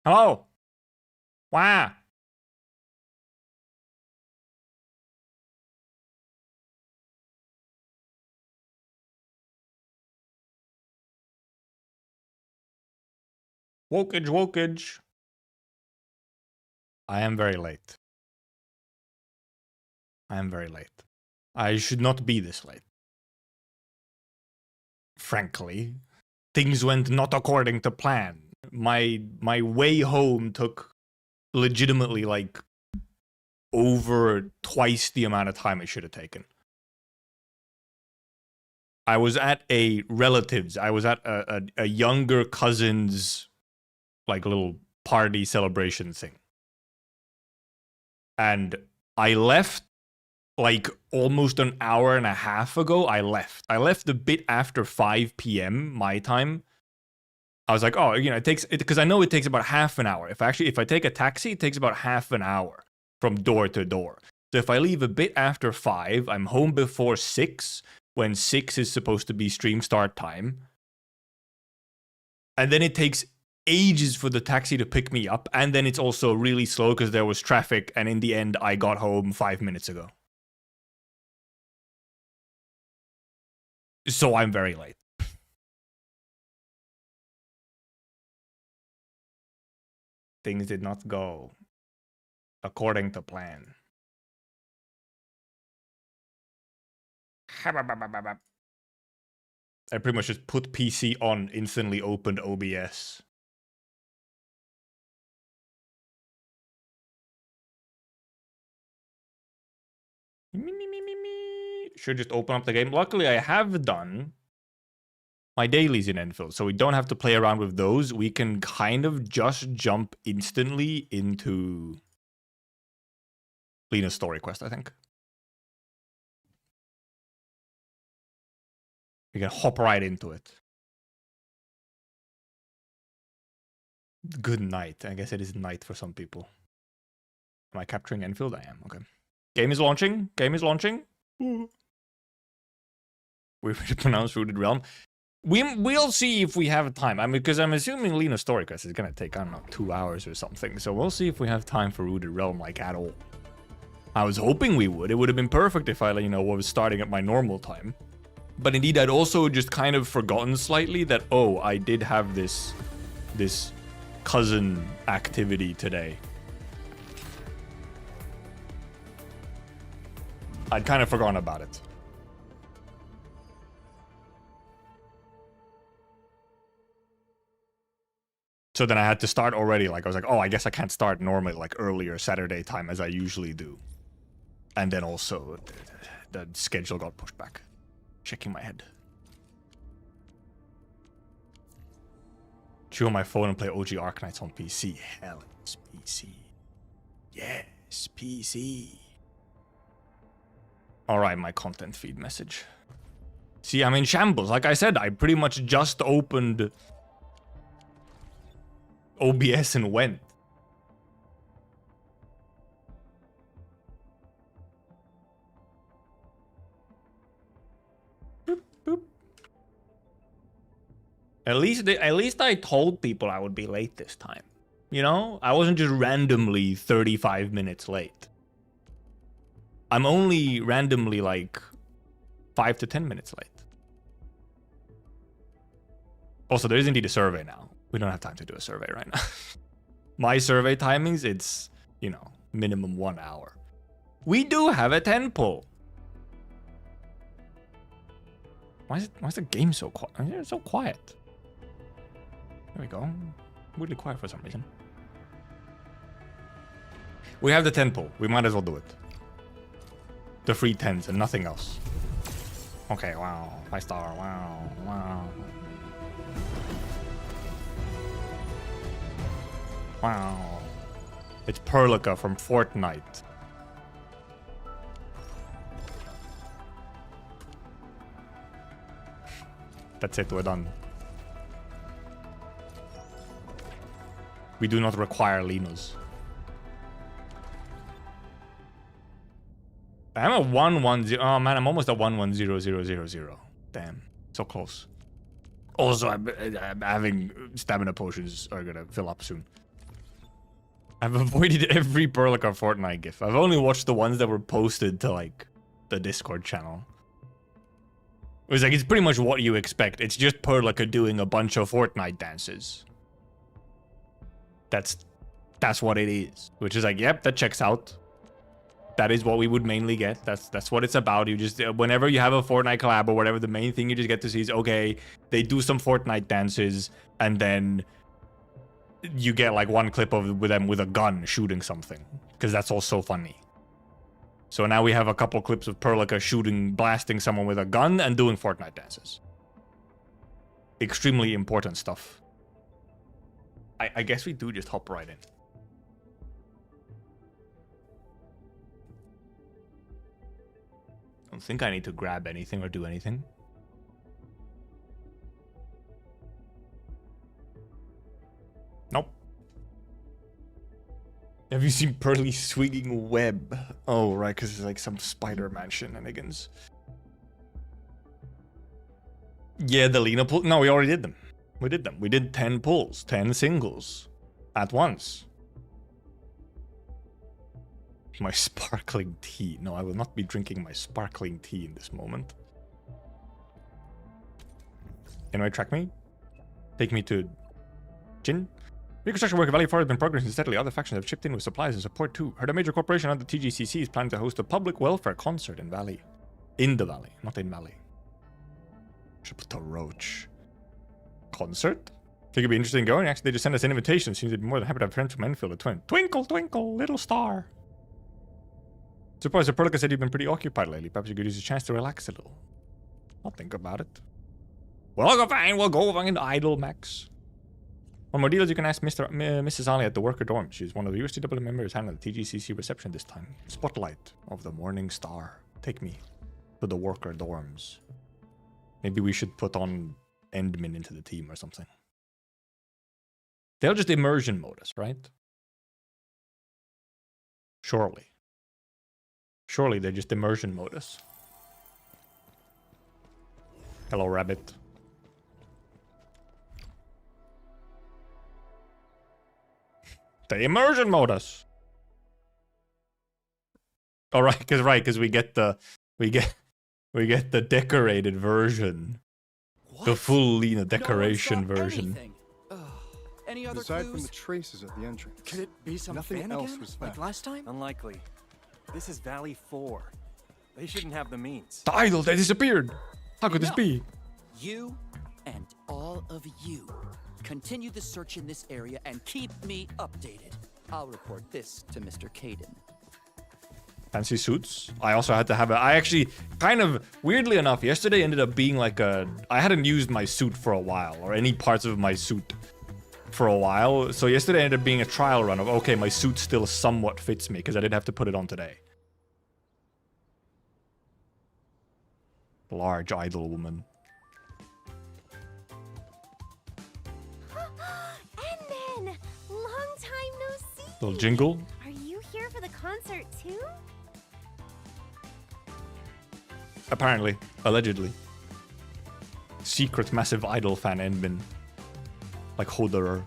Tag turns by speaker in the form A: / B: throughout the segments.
A: Hello? Wow. Wokage, wokage. I am very late. I am very late. I should not be this late. Frankly, things went not according to plan. My way home took legitimately like over twice the amount of time it should have taken. I was at a relative's. I was at a younger cousin's like little party celebration thing. And I left like almost an hour and a half ago. I left a bit after 5 p.m. my time. I was like, oh, you know, it takes it because I know it takes about half an hour. If I take a taxi, it takes about half an hour from door to door. So if I leave a bit after 5, I'm home before 6, when 6 is supposed to be stream start time. And then it takes ages for the taxi to pick me up, and then it's also really slow because there was traffic, and in the end I got home 5 minutes ago. So I'm very late. Things did not go according to plan. I pretty much just put PC on, instantly opened OBS. Should just open up the game. Luckily, I have done my dailies in Endfield, so we don't have to play around with those. We can kind of just jump instantly into Liino's story quest, I think. We can hop right into it. Good night. I guess it is night for some people. Am I capturing Endfield? I am. Okay. Game is launching. Game is launching. We've pronounced Rooted Realm. We'll see if we have time. I mean, because I'm assuming Liino's story quest is gonna take, I don't know, 2 hours or something. So we'll see if we have time for Rooted Realm, like, at all. I was hoping we would. It would have been perfect if I, you know, was starting at my normal time. But indeed, I'd also just kind of forgotten slightly that, oh, I did have this cousin activity today. I'd kind of forgotten about it. So then I had to start already. Like, I was like, oh, I guess I can't start normally, like, earlier Saturday time as I usually do. And then also, the schedule got pushed back. Checking my head. Chew on my phone and play OG Arknights on PC. Hell, it's PC. Yes, PC. Alright, my content feed message. See, I'm in shambles. Like I said, I pretty much just opened OBS and went. Boop, boop. At least I told people I would be late this time. You know? I wasn't just randomly 35 minutes late. I'm only randomly like 5 to 10 minutes late. Also, there is indeed a survey now. We don't have time to do a survey right now. My survey timings, it's, you know, minimum 1 hour. We do have a 10 pull. Why is the game so quiet? It's so quiet. There we go. Weirdly quiet for some reason. We have the 10 pull. We might as well do it. The free 10s and nothing else. Okay, wow. 5-star, wow, wow. Wow. It's Perlica from Fortnite. That's it, we're done. We do not require Liino's. I'm at 110. Oh man, I'm almost at 110000. Damn, so close. Also, I'm having stamina potions are gonna fill up soon. I've avoided every Perlica Fortnite gif. I've only watched the ones that were posted to, like, the Discord channel. It was like, it's pretty much what you expect. It's just Perlica doing a bunch of Fortnite dances. That's what it is. Which is like, yep, that checks out. That is what we would mainly get. That's what it's about. You just, whenever you have a Fortnite collab or whatever, the main thing you just get to see is, okay, they do some Fortnite dances, and then you get like one clip of with them with a gun shooting something, because that's also funny. So now we have a couple clips of Perlica blasting someone with a gun and doing Fortnite dances. Extremely important stuff. I guess we do just hop right in. I don't think I need to grab anything or do anything. Nope. Have you seen Pearly swinging web? Oh, right, because it's like some Spider-Man shenanigans. Yeah, the Liino pull. No, we already did them. We did them. We did 10 pulls, 10 singles at once. My sparkling tea. No, I will not be drinking my sparkling tea in this moment. Anyway, track me. Take me to Jin. Reconstruction work in Valley 4 has been progressing steadily. Other factions have chipped in with supplies and support too. Heard a major corporation under TGCC is planning to host a public welfare concert in Valley. In the Valley, not in Valley. Should put a roach. Concert? Think it'd be interesting going? Actually, they just sent us an invitation. Seems they'd be more than happy to have friends from Endfield, a twin. Twinkle, twinkle, little star. Surprised Perlica said you've been pretty occupied lately. Perhaps you could use a chance to relax a little. I'll think about it. Well, go fine. We'll go find idolmaxxing. One more deals, you can ask Mrs. Ali at the worker dorm. She's one of the USDW members handling the TGCC reception this time. Spotlight of the morning star. Take me to the worker dorms. Maybe we should put on Endmin into the team or something. They'll just immersion mode us, right? Surely. Surely they just immersion mode us. Hello, rabbit. They immersion mode us. All right, because we get the decorated version. What? The full Liino decoration version.
B: Any other
C: Aside
B: clues?
C: from the traces at the entrance,
B: Could it be some
C: nothing
B: fan
C: else
B: again,
C: was
B: like
C: found.
B: last time?
D: Unlikely. This is Valley 4. They shouldn't have the means.
A: The idol, they disappeared. How could this be?
E: You and all of you continue the search in this area and keep me updated. I'll report this to Mr. Caden.
A: Fancy suits. I also had to have I actually, kind of, weirdly enough, yesterday ended up being like I hadn't used my suit for a while, or any parts of my suit for a while. So yesterday ended up being a trial run of, okay, my suit still somewhat fits me, because I didn't have to put it on today. Large idol woman.
F: Endman! Long time no see!
A: Little jingle.
F: Are you here for the concert too?
A: Apparently. Allegedly. Secret massive idol fan Endman. Like Hodor.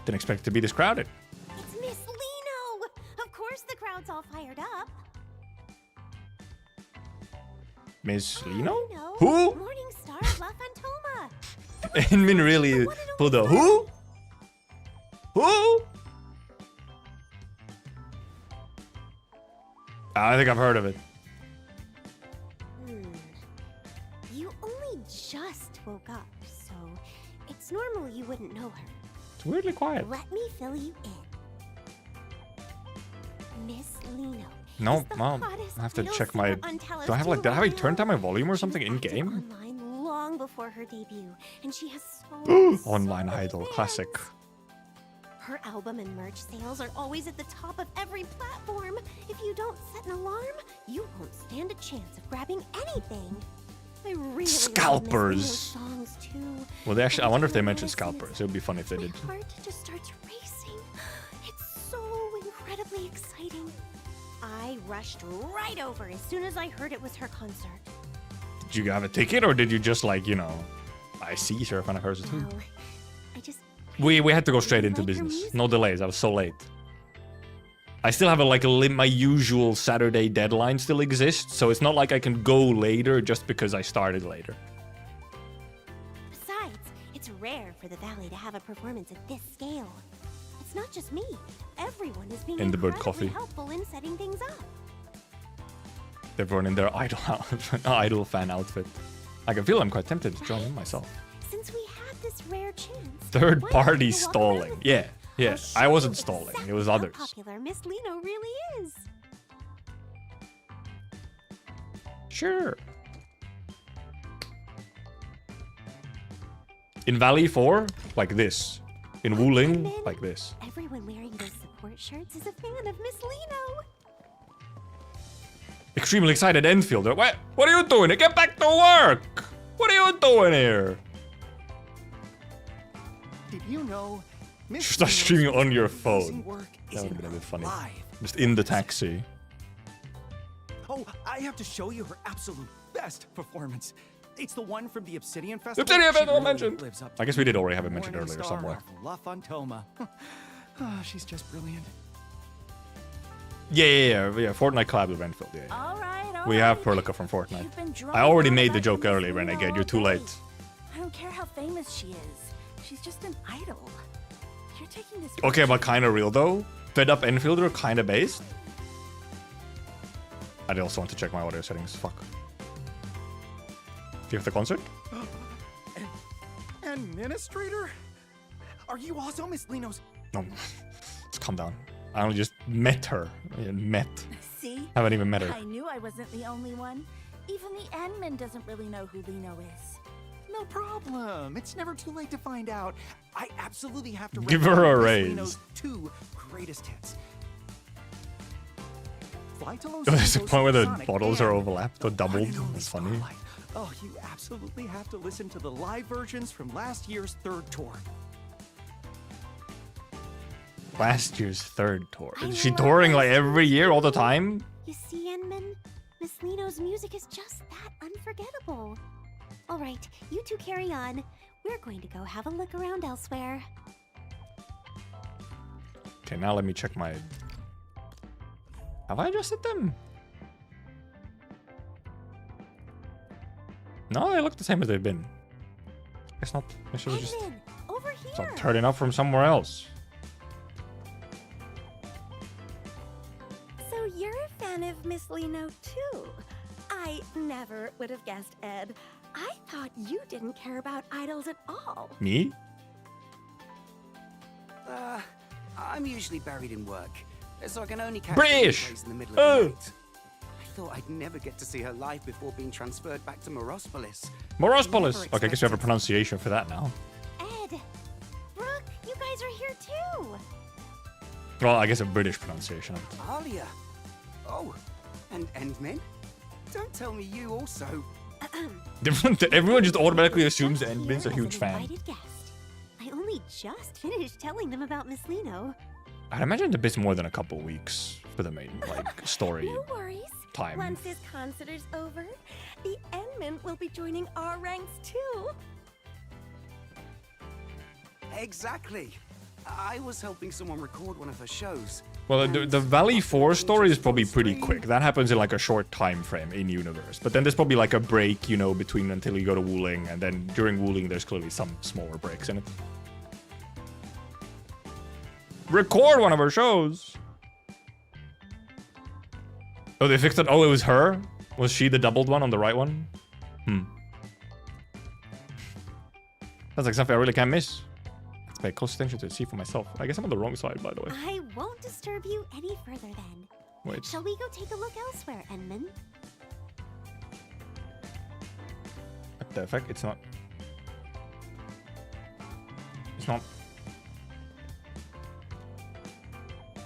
A: Didn't expect it to be this crowded.
F: It's Miss Liino! Of course the crowd's all fired up.
A: Miss Liino?
F: I know.
A: Who?
F: Morning Star La Fantoma!
A: Endman really pulled a who? Who? I think I've heard of it.
F: You only just woke up, so it's normal you wouldn't know her.
A: It's weirdly quiet.
F: Let me fill you in. Miss Liino.
A: No,
F: is the
A: Mom.
F: hottest
A: I have to
F: idol
A: check my.
F: singer on Talos
A: Do I have like? Did I have turned down my volume or
F: She
A: something
F: was
A: in
F: active
A: game?
F: Online long before her debut, and she has so
A: Online
F: many
A: idol
F: fans.
A: classic.
F: Her album and merch sales are always at the top of every platform. If you don't set an alarm, you won't stand a chance of grabbing anything. I really
A: Scalpers.
F: love Miss Liino's songs too.
A: Well, they actually. I wonder if they
F: Every
A: mentioned
F: time I listen,
A: scalpers. It would be funny if they
F: my
A: did.
F: heart just starts racing. It's so incredibly exciting. I rushed right over as soon as I heard it was her concert.
A: Did you have a ticket, or did you just like, you know? I see, sir. Fan of hers too.
F: Well, I just
A: We had to go straight into
F: like her
A: business.
F: music.
A: No delays. I was so late. I still have my usual Saturday deadline still exists, so it's not like I can go later just because I started later.
F: Besides, it's rare for the Valley to have a performance at this scale. It's not just me. Everyone is being
A: In the bird
F: incredibly
A: coffee.
F: helpful in setting things up.
A: Everyone in their idol fan outfit. I can feel I'm quite tempted to join in myself.
F: Since we had this rare chance,
A: Third
F: why not
A: party
F: go walk around
A: stalling.
F: with
A: Yeah,
F: me?
A: yeah.
F: I'll show
A: I wasn't
F: you
A: stalling. It
F: exactly
A: was
F: how
A: others.
F: popular Miss Liino really is.
A: Sure. In Valley 4, like this. In Wuling,
F: then
A: like this.
F: Everyone wearing those support shirts is a fan of Miss Liino.
A: Extremely excited Endfield. What are you doing? Get back to work! What are you doing here?
D: Did you know? Miss
A: Start
D: Liino's
A: streaming on your
D: amazing
A: phone.
D: work
A: That
D: is
A: would've been a bit funny.
D: live.
A: Just in the taxi.
D: Oh, I have to show you her absolute best performance. It's the one from the Obsidian Festival.
A: Obsidian
D: She
A: Festival
D: really
A: mentioned.
D: lives up
A: I guess we did already have it mentioned
D: Morning
A: earlier
D: Star
A: somewhere.
D: of La Fantoma. She's just brilliant.
A: Yeah. Fortnite collab with Endfield. Yeah.
C: All right,
A: We have Perlica from Fortnite.
C: You've been
A: I
C: droning
A: already
C: on
A: made the
C: about
A: joke
C: Miss
A: earlier,
C: Liino
A: Renegade.
C: all
A: You're too
C: day.
A: late.
C: I don't care how famous she is. She's just an idol. You're taking this.
A: Okay, but kind of real though. Fed up Enfielder, kind of based. I also want to check my audio settings. Fuck. Do you have the concert?
D: Administrator? Are you also Miss Liino's?
A: No. Let's calm down. I only just met her. Met.
C: See?
A: Haven't even met her.
C: I knew I wasn't the only one. Even the admin doesn't really know who Liino is.
D: No problem. It's never too late to find out. I absolutely have to
A: Give her a
D: recommend
A: raise.
D: Miss Liino's 2 greatest hits. Fly to Los
A: There's a
D: Angeles
A: point where the
D: Sonic
A: bottles are
D: and
A: overlapped or
D: the
A: doubled.
D: one and only
A: That's funny.
D: Starlight. Oh, you absolutely have to listen to the live versions from last year's 3rd tour.
A: Last year's 3rd tour.
F: I
A: Is she
F: love
A: touring like
F: this
A: every year, all the time?
F: You see, Enman? Miss Liino's music is just that unforgettable. All right, you two carry on. We're going to go have a look around elsewhere.
A: Okay, now let me check my... Have I adjusted them? No, they look the same as they've been. Guess not. I should have just...
F: Enman, over
A: So
F: here.
A: I'm turning up from somewhere else.
G: So you're a fan of Miss Liino too? I never would have guessed, Ed. I thought you didn't care about idols at all.
A: Me?
E: I'm usually buried in work, so I can only catch
A: British!
E: replays in the middle of
A: Oh.
E: the night. I thought I'd never get to see her live before being transferred back to Morospolis.
A: Morospolis!
E: Never
A: Okay, I guess you have a
E: expected.
A: pronunciation for that now.
F: Ed, Brooke, you guys are here too.
A: Well, I guess a British pronunciation.
E: Alia. Oh, and Endmin? Don't tell me you also.
A: Everyone just automatically assumes
F: Just
A: Endmin's a
F: here
A: huge
F: as an
A: fan.
F: invited guest. I only just finished telling them about Miss Liino.
A: I'd imagine a bit more than a couple weeks for the main, like, story.
G: No worries.
A: Time.
G: Once this concert is over, the Enman will be joining our ranks too.
E: Exactly. I was helping someone record one of her shows.
A: Well, the Valley 4 story is probably pretty quick. That happens in like a short time frame in universe. But then there's probably like a break, you know, between until you go to Wuling, and then during Wuling there's clearly some smaller breaks in it. Record one of her shows. Oh, they fixed it. Oh, it was her? Was she the doubled one on the right one? That's like something I really can't miss. Let's pay close attention to it, see for myself. I guess I'm on the wrong side, by the way.
F: I won't disturb you any further then.
A: Wait.
F: Shall we go take a look elsewhere, Enman?
A: What the fuck? It's not. It's not.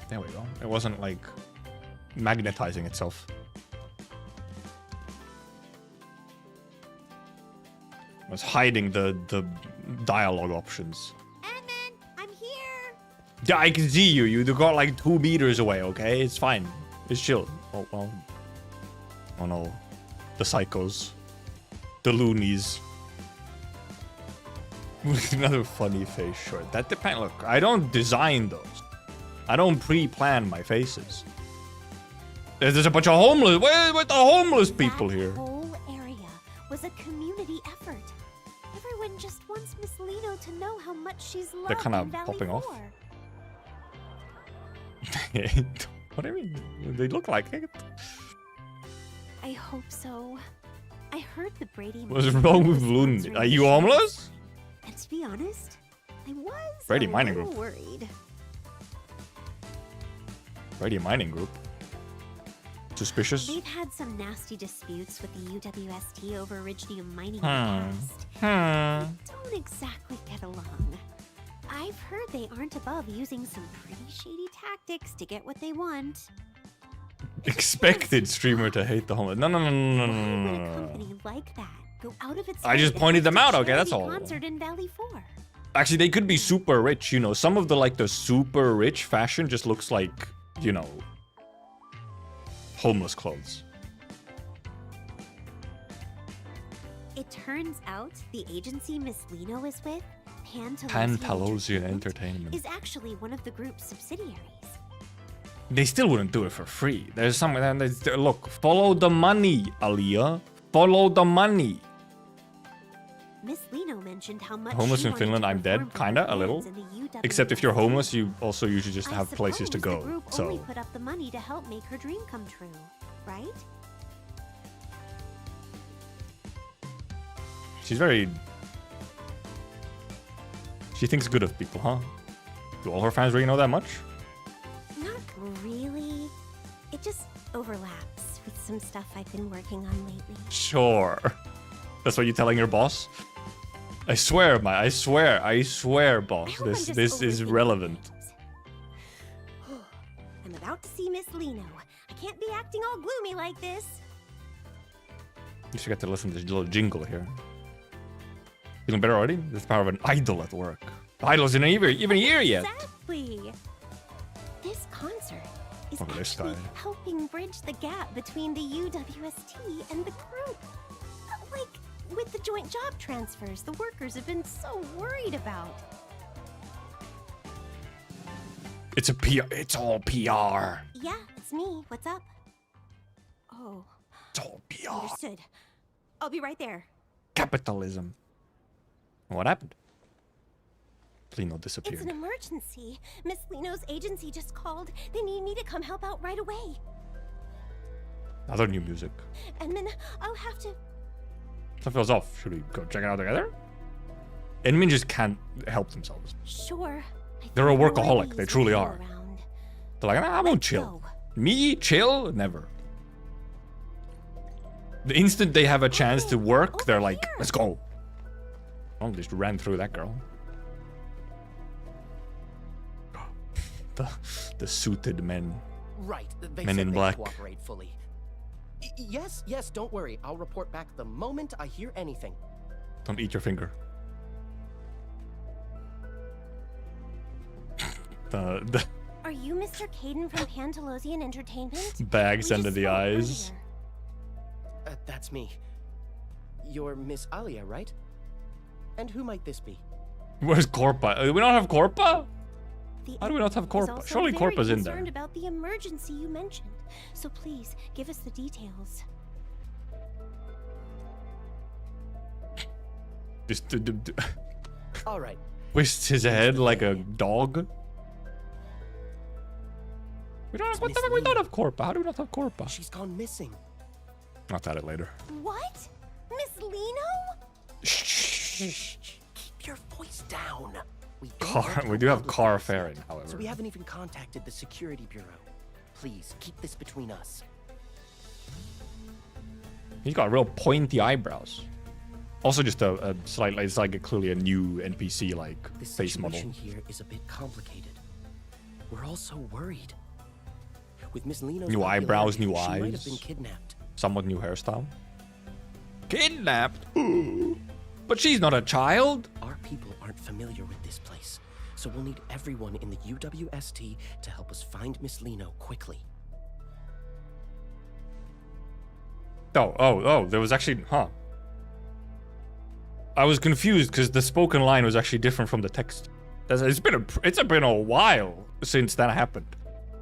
A: There we go. It wasn't like magnetizing itself. It was hiding the dialogue options.
F: Enman, I'm here.
A: Yeah, I can see you. You got like 2 meters away, okay? It's fine. It's chill. Oh, well. Oh no. The psychos. The loonies. Another funny face short. That depends. Look, I don't design those. I don't pre-plan my faces. There's a bunch of homeless. Where's the homeless people here?
F: That whole area was a community effort. Everyone just wants Miss Liino to know how much she's loved.
A: They're kind of
F: in Valley
A: popping off.
F: 4.
A: What do you mean? They look like it.
F: I hope so. I heard the Brady.
A: What's wrong with Loon? Are you homeless?
F: And to be honest, I was
A: Brady
F: a
A: Mining
F: little
A: Group.
F: worried.
A: Brady Mining Group. Suspicious?
F: They've had some nasty disputes with the UWST over Iridium mining in the past. Don't exactly get along. I've heard they aren't above using some pretty shady tactics to get what they want.
A: Expected streamer to hate the homeless. No.
F: Why would a company like that go out of its
A: I
F: way
A: just
F: to
A: pointed
F: host
A: them
F: a
A: out, okay, that's
F: charity
A: all.
F: Concert in Valley 4?
A: Actually, they could be super rich, you know. Some of the, like, the super rich fashion just looks like, you know, homeless clothes.
F: It turns out the agency Miss Liino is with,
A: Pantalosian Entertainment.
F: is actually one of the group's subsidiaries.
A: They still wouldn't do it for free. There's some... Look, follow the money, Aliyah. Follow the money.
F: Miss Liino mentioned how much
A: Homeless
F: she
A: in
F: wanted
A: Finland,
F: to
A: I'm dead.
F: perform for
A: Kinda,
F: her
A: a little.
F: fans in the
A: Except if you're
F: UWST.
A: homeless, you also usually just
F: I
A: have places to
F: suppose
A: go.
F: The group
A: So
F: only put up the money to help make her dream come true, right?
A: she's very... She thinks good of people, huh? Do all her fans really know that much?
F: Not really. It just overlaps with some stuff I've been working on lately.
A: Sure. That's what you're telling your boss? I swear, I swear, boss.
F: I hope I'm
A: This
F: just
A: is
F: overthinking
A: relevant.
F: things. I'm about to see Miss Liino. I can't be acting all gloomy like this.
A: You should get to listen to this little jingle here. Feeling better already? There's the power of an idol at work. The idol isn't even here yet.
F: Exactly. This concert is
A: Look at this
F: actually
A: guy.
F: helping bridge the gap between the UWST and the group. Like with the joint job transfers the workers have been so worried about.
A: It's a PR. It's all PR.
F: Yeah, it's me. What's up? Oh,
A: It's all PR.
F: understood. I'll be right there.
A: Capitalism. What happened? Liino
F: It's
A: disappeared.
F: an emergency. Miss Liino's agency just called. They need me to come help out right away.
A: Other new music.
F: And then I'll have to...
A: Something feels off. Should we go check it out together? Admin just can't help themselves.
F: Sure.
A: They're a
F: think
A: workaholic,
F: Morty's
A: they truly
F: will
A: are.
F: be around.
A: They're like, I won't
F: Let's
A: chill.
F: go.
A: Me chill? Never. The instant they have a chance to work, they're like, let's go. Oh, just ran through that girl. The suited men.
H: Right. They
A: Men
H: said
A: in
H: they'd
A: black.
H: cooperate fully. Yes, don't worry. I'll report back the moment I hear anything.
A: Don't eat your finger. the
F: Are you Mr. Caden from Pantalosian Entertainment?
A: bags
F: We
A: under
F: just
A: the
F: spoke
A: eyes.
F: earlier.
H: That's me. You're Miss Alia, right? And who might this be?
A: Where's Corpa? We don't have Corpa?
F: The
A: How do we not have
F: editor is
A: Corpa?
F: also
A: Surely
F: very
A: Corpa's in there.
F: concerned about the emergency you mentioned. So please, give us the details.
A: Just
H: All right.
A: twists his head like a dog. We don't have, what the fuck? We don't have Corpa. How do we not have Corpa?
H: She's gone missing.
A: I'll tell it later.
F: What? Miss Liino?
A: Shh.
H: Keep your voice down. We don't
A: Car.
H: want
A: We do have
H: public
A: car
H: access.
A: fairing,
H: So
A: however.
H: we haven't even contacted the security bureau. Please, keep this between us.
A: He's got real pointy eyebrows. Also, just a slightly, it's like clearly a new NPC like
H: This
A: face model.
H: situation here is a bit complicated. We're all so worried. With Miss Liino's
A: New eyebrows, new
H: popularity, she might have
A: eyes.
H: been kidnapped.
A: Somewhat new hairstyle. Kidnapped? But she's not a child.
H: Our people aren't familiar with this place, so we'll need everyone in the UWST to help us find Miss Liino quickly.
A: Oh, there was actually, I was confused because the spoken line was actually different from the text. It's been a while since that happened,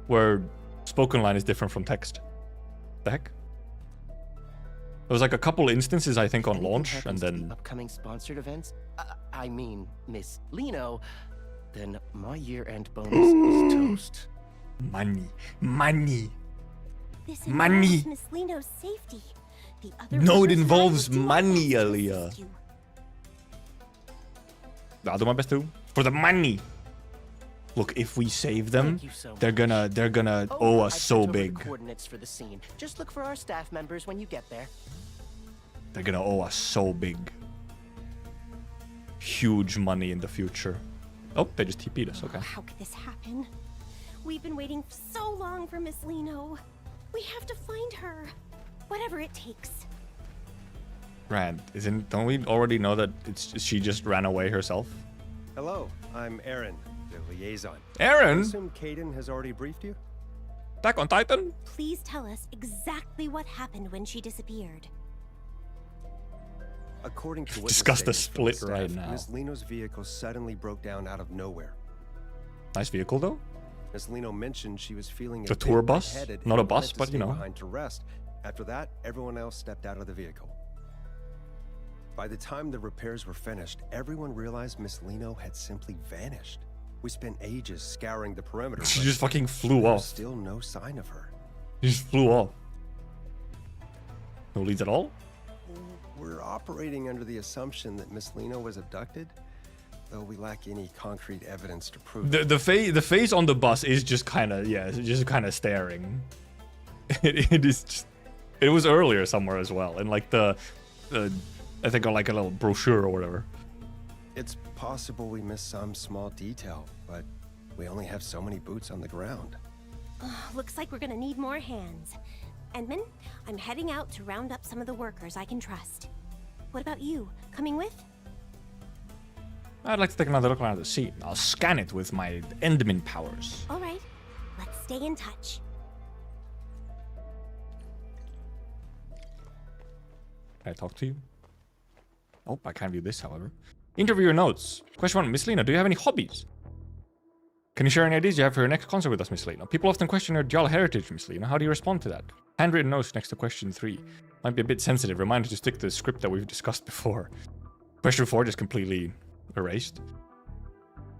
A: where spoken line is different from text. The heck? There was like a couple instances, I think, on
H: Anything
A: launch,
H: happens
A: and
H: to the
A: then
H: upcoming sponsored events, I mean, Miss Liino, then my year-end bonus is toast.
A: money, money.
F: This
A: Money.
F: involves Miss Liino's safety. The other
A: No, it
F: workers and I
A: involves
F: will do our
A: money,
F: best to
A: Aaliyah.
F: assist you.
A: I'll do my best too. For the money. Look, if we save them,
H: Thank you so
A: they're
H: much.
A: gonna
H: Oh,
A: owe
H: I've
A: us
H: sent
A: so
H: over the
A: big.
H: coordinates for the scene. Just look for our staff members when you get there.
A: They're gonna owe us so big. Huge money in the future. Oh, they just TP'd us, okay.
F: How could this happen? We've been waiting so long for Miss Liino. We have to find her. Whatever it takes.
A: Rand, don't we already know that she just ran away herself?
I: Hello, I'm Aaron, the liaison. I
A: Aaron?
I: assume Caden has already briefed you?
A: Attack on Titan?
F: Please tell us exactly what happened when she disappeared.
I: According to what
A: Discuss the split right now.
I: Miss Liino's vehicle suddenly broke down out of nowhere.
A: Nice vehicle though.
I: Miss Liino mentioned she was feeling
A: It's a
I: bit
A: tour bus?
I: lightheaded
A: Not a
I: and
A: bus,
I: wanted to
A: but, you
I: stay
A: know.
I: behind to rest. After that, everyone else stepped out of the vehicle. By the time the repairs were finished, everyone realized Miss Liino had simply vanished. We spent ages scouring the perimeter.
A: She
I: but
A: just fucking flew
I: there was
A: off.
I: still no sign of her.
A: She just flew off. No leads at all?
I: We're operating under the assumption that Miss Liino was abducted, though we lack any concrete evidence to prove it.
A: The face on the bus is just kind of, yeah, it's just kind of staring. It is just, it was earlier somewhere as well, and like the I think on like a little brochure or whatever.
I: It's possible we missed some small detail, but we only have so many boots on the ground.
F: Looks like we're gonna need more hands. Edmund, I'm heading out to round up some of the workers I can trust. What about you? Coming with?
A: I'd like to take another look around the scene. I'll scan it with my Endmin powers.
F: All right, let's stay in touch.
A: Can I talk to you? Oh, I can't view this, however. Interviewer notes. Question 1. Miss Liino, do you have any hobbies? Can you share any ideas you have for your next concert with us, Miss Liino? People often question your dual heritage, Miss Liino. How do you respond to that? Handwritten notes next to question 3. Might be a bit sensitive. Reminder to stick to the script that we've discussed before. Question 4 just completely erased.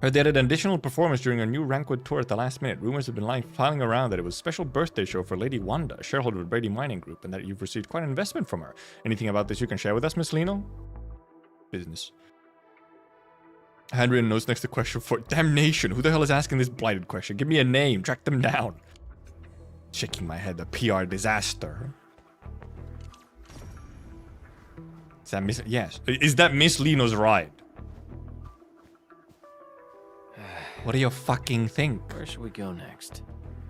A: Heard they had an additional performance during a new Rankwood tour at the last minute. Rumors have been flying around that it was a special birthday show for Lady Wanda, a shareholder of Brady Mining Group, and that you've received quite an investment from her. Anything about this you can share with us, Miss Liino? Business. Handwritten notes next to question 4. Damnation, who the hell is asking this blighted question? Give me a name, track them down. Shaking my head, a PR disaster. Is that Miss... Yes. Is that Miss Liino's ride? What do you fucking think?
B: Where should we go next?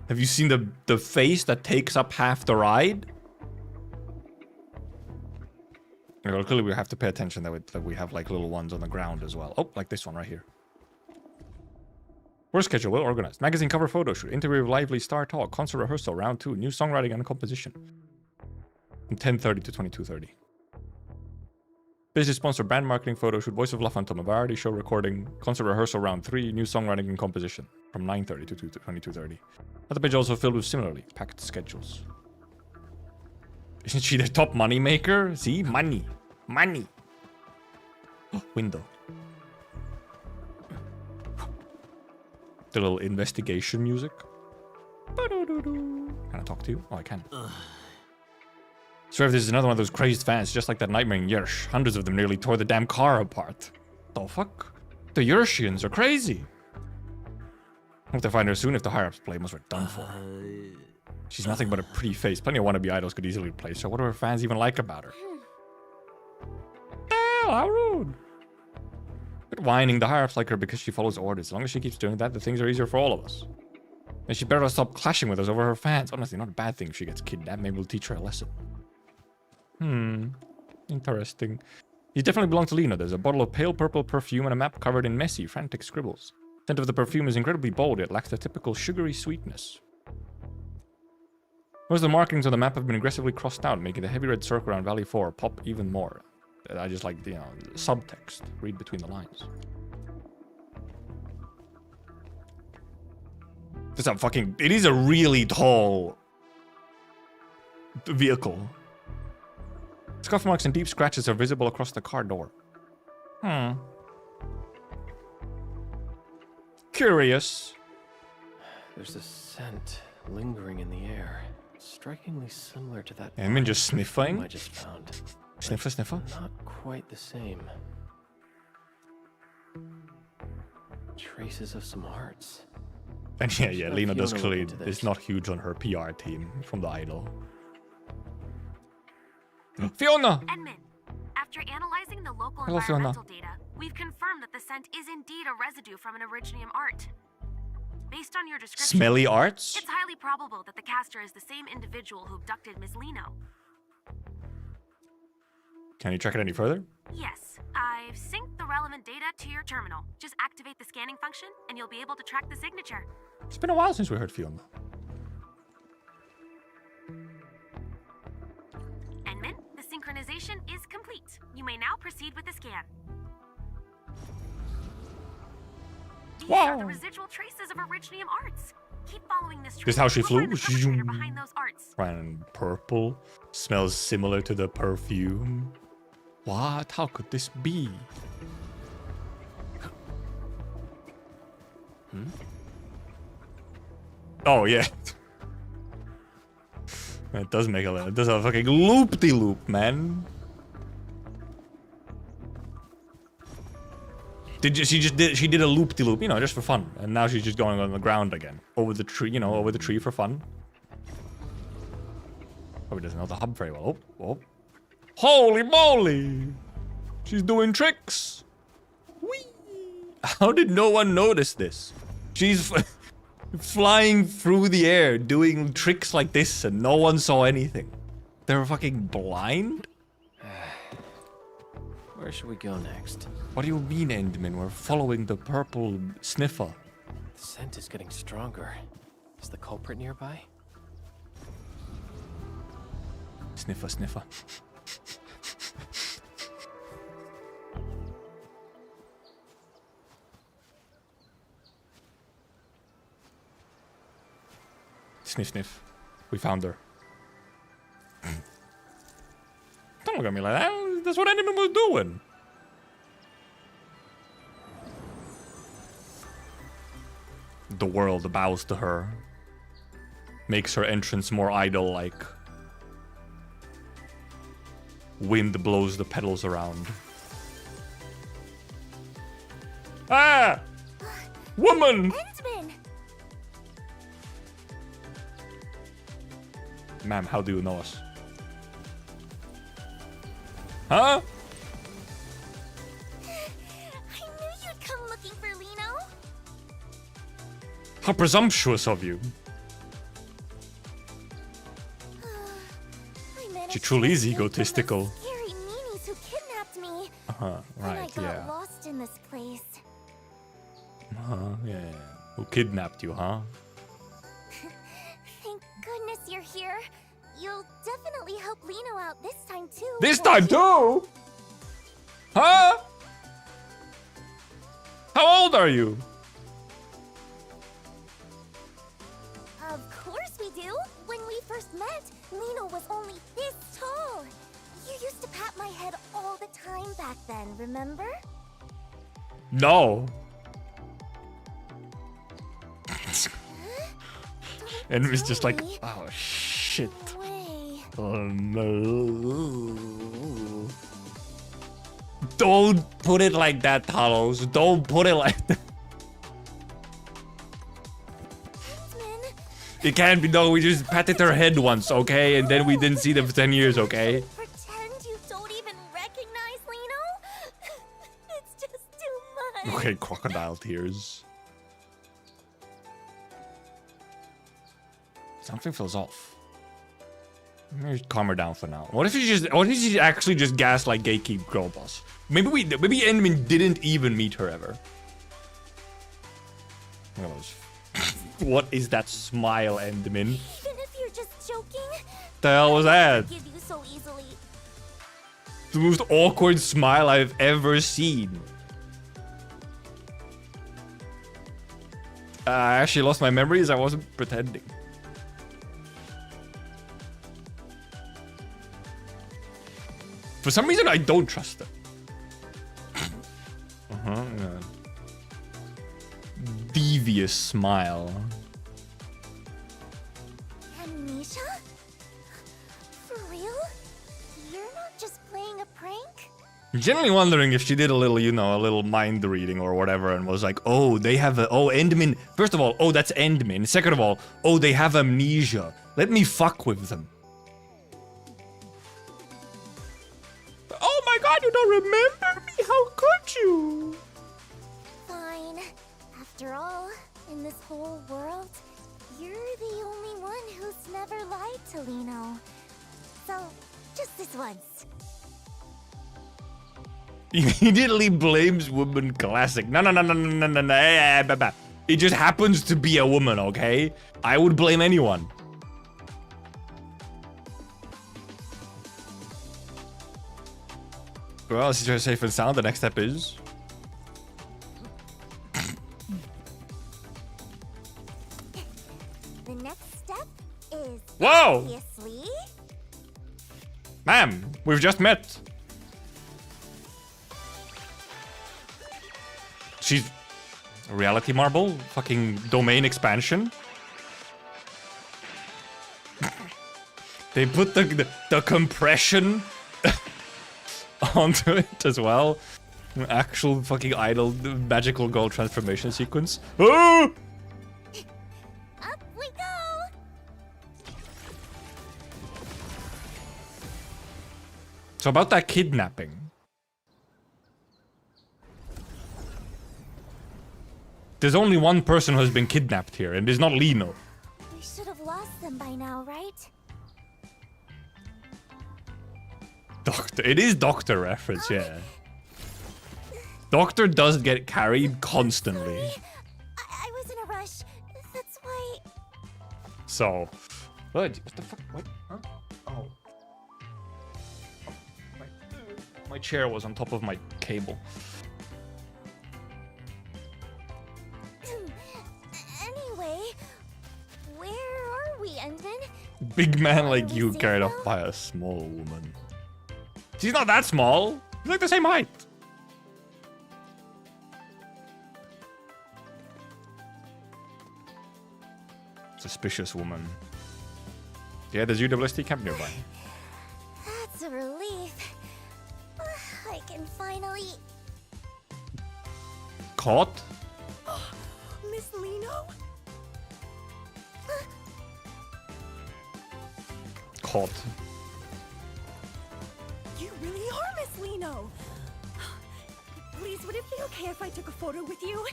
A: Have you seen the face that takes up half the ride? Well, clearly we have to pay attention that we have like little ones on the ground as well. Oh, like this one right here. Work schedule well organized. Magazine cover photo shoot. Interview with lively star talk. Concert rehearsal round 2. New songwriting and composition. From 10:30 to 22:30. Business sponsor band marketing photo shoot. Voice of La Phantom. Variety show recording. Concert rehearsal round 3. New songwriting and composition. From 9:30 to 22:30. Other page also filled with similarly packed schedules. Isn't she the top money maker? See? Money. Money. Oh, window. The little investigation music. Can I talk to you? Oh, I can. Swear if this is another one of those crazed fans, just like that nightmare in Yersh. Hundreds of them nearly tore the damn car apart. The fuck? The Yershians are crazy. Hope to find her soon if the higher-ups blame us, we're done for. She's nothing but a pretty face. Plenty of wannabe idols could easily replace her. What do her fans even like about her? Oh, how rude. Quit whining. The higher-ups like her because she follows orders. As long as she keeps doing that, the things are easier for all of us. And she better stop clashing with us over her fans. Honestly, not a bad thing if she gets kidnapped. Maybe we'll teach her a lesson. Interesting. You definitely belong to Liino. There's a bottle of pale purple perfume and a map covered in messy, frantic scribbles. The scent of the perfume is incredibly bold, yet lacks the typical sugary sweetness. Most of the markings on the map have been aggressively crossed out, making the heavy red circle around Valley 4 pop even more. I just like, subtext. Read between the lines. It's a fucking... It is a really tall vehicle. Scuff marks and deep scratches are visible across the car door. Curious.
H: There's a scent lingering in the air, strikingly similar to that.
A: And then just sniffing.
H: I just found.
A: Sniffer, sniffer.
H: Not quite the same. Traces of some hearts.
A: And yeah, Liino does
H: Fiona
A: clearly
H: look into
A: is
H: this.
A: not huge on her PR team from the Idol. Fiona!
J: Edmund, after analyzing the local
A: Hello, Fiona.
J: environmental data, we've confirmed that the scent is indeed a residue from an Originium art. Based on your description,
A: Smelly arts?
J: it's highly probable that the caster is the same individual who abducted Miss Liino.
A: Can you check it any further?
J: Yes, I've synced the relevant data to your terminal. Just activate the scanning function, and you'll be able to track the signature.
A: It's been a while since we heard Fiona.
J: Edmund, the synchronization is complete. You may now proceed with the scan. These are the residual traces of Originium arts. Keep following this trail.
A: This is how she
J: You'll
A: flew?
J: find the perpetrator behind those arts.
A: And purple. Smells similar to the perfume. What? How could this be? Oh, yeah. It does make a... It does a fucking loop-de-loop, man. She did a loop-de-loop, you know, just for fun. And now she's just going on the ground again. Over the tree, you know, over the tree for fun. Probably doesn't know the hub very well. Oh, oh. Holy moly! She's doing tricks! Whee! How did no one notice this? She's flying through the air, doing tricks like this, and no one saw anything. They're fucking blind?
H: Where should we go next?
A: What do you mean, Endman? We're following the purple sniffer.
H: The scent is getting stronger. Is the culprit nearby?
A: Sniffer, sniffer. Sniff, sniff. We found her. Don't look at me like that. That's what Endman was doing. The world bows to her. Makes her entrance more idol-like. Wind blows the petals around. Ah! Woman!
G: Endman!
A: Ma'am, how do you know us? Huh?
G: I knew you'd come looking for Liino.
A: How presumptuous of you.
G: I managed
A: She truly is
G: to escape from those
A: egotistical.
G: Scary meanies who kidnapped me.
A: Uh-huh,
G: And I
A: right,
G: got
A: yeah.
G: lost in this place.
A: Uh-huh, yeah. Who kidnapped you, huh?
G: Thank goodness you're here. You'll definitely help Liino out this time too.
A: This
G: won't
A: time
G: you?
A: too? Huh? How old are you?
G: Of course we do. When we first met, Liino was only this tall. You used to pat my head all the time back then, remember?
A: No. And it was just like,
G: me.
A: oh shit.
G: No way.
A: Oh no. Don't put it like that, Talos. Don't put it like that.
G: Endman,
A: It can't be, no, we just patted her head once, okay? And then we didn't see them for 10 years, okay?
G: pretend you don't even recognize Liino? It's just too much.
A: Okay, crocodile tears. Something feels off. Maybe calm her down for now. What if she actually just gaslight gatekeep girl boss? Maybe Endman didn't even meet her ever. Look at those. What is that smile, Endman?
G: Even if you're just joking,
A: The hell was
G: I
A: that?
G: forgive you so easily.
A: The most awkward smile I've ever seen. I actually lost my memories. I wasn't pretending. For some reason, I don't trust her. Yeah. Devious smile.
G: Amnesia? For real? You're not just playing a prank?
A: I'm generally wondering if she did a little, you know, a little mind reading or whatever and was like, oh, they have a, oh, Endmin. First of all, oh, that's Endmin. Second of all, oh, they have amnesia. Let me fuck with them. Oh my god, you don't remember me? How could you?
G: Fine. After all, in this whole world, you're the only one who's never lied to Liino. So, just this once.
A: Immediately blames woman classic. No. It just happens to be a woman, okay? I would blame anyone. Well, since you're safe and sound, the next step is...
G: The next step is
A: Whoa!
G: obviously...
A: Ma'am, we've just met. She's... Reality marble? Fucking domain expansion? They put the compression onto it as well. Actual fucking idol magical gold transformation sequence. Oh!
G: Up we go!
A: So about that kidnapping. There's only one person who has been kidnapped here, and it's not Liino.
G: We should have lost them by now, right?
A: Doctor. It is Doctor reference, yeah. Doctor does get carried constantly.
G: Sorry. I was in a rush. That's why...
A: So... What the fuck? What? Huh? Oh. My chair was on top of my cable.
G: Anyway, where are we, Endman?
A: Big man like you carried off by a small woman. She's not that small. She's like the same height. Suspicious woman. Yeah, there's UWST camp nearby.
G: That's a relief. I can finally...
A: Caught?
C: Miss Liino?
A: Caught.
C: You really are Miss Liino. Please, would it be okay if I took a photo with you?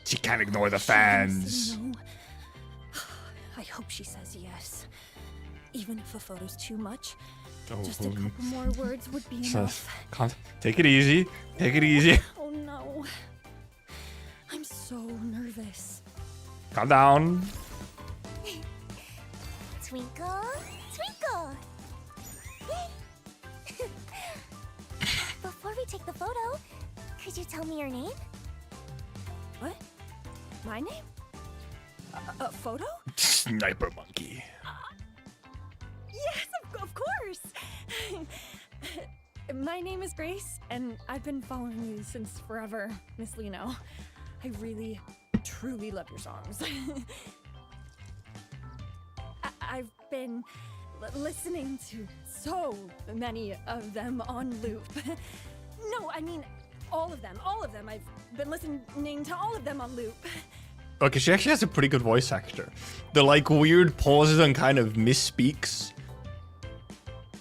A: She can't ignore the fans.
C: No. I hope she says yes. Even if a photo's too much, just a couple more words would be enough.
A: Take it easy. Take it easy.
C: Oh no. I'm so nervous.
A: Calm down.
G: Twinkle, twinkle. Before we take the photo, could you tell me your name?
C: What? My name? A photo?
A: Sniper monkey.
C: Yes, of course! My name is Grace, and I've been following you since forever, Miss Liino. I really, truly love your songs. I've been listening to so many of them on loop. No, I mean, all of them. I've been listening to all of them on loop.
A: Okay, she actually has a pretty good voice actor. The like weird pauses and kind of misspeaks.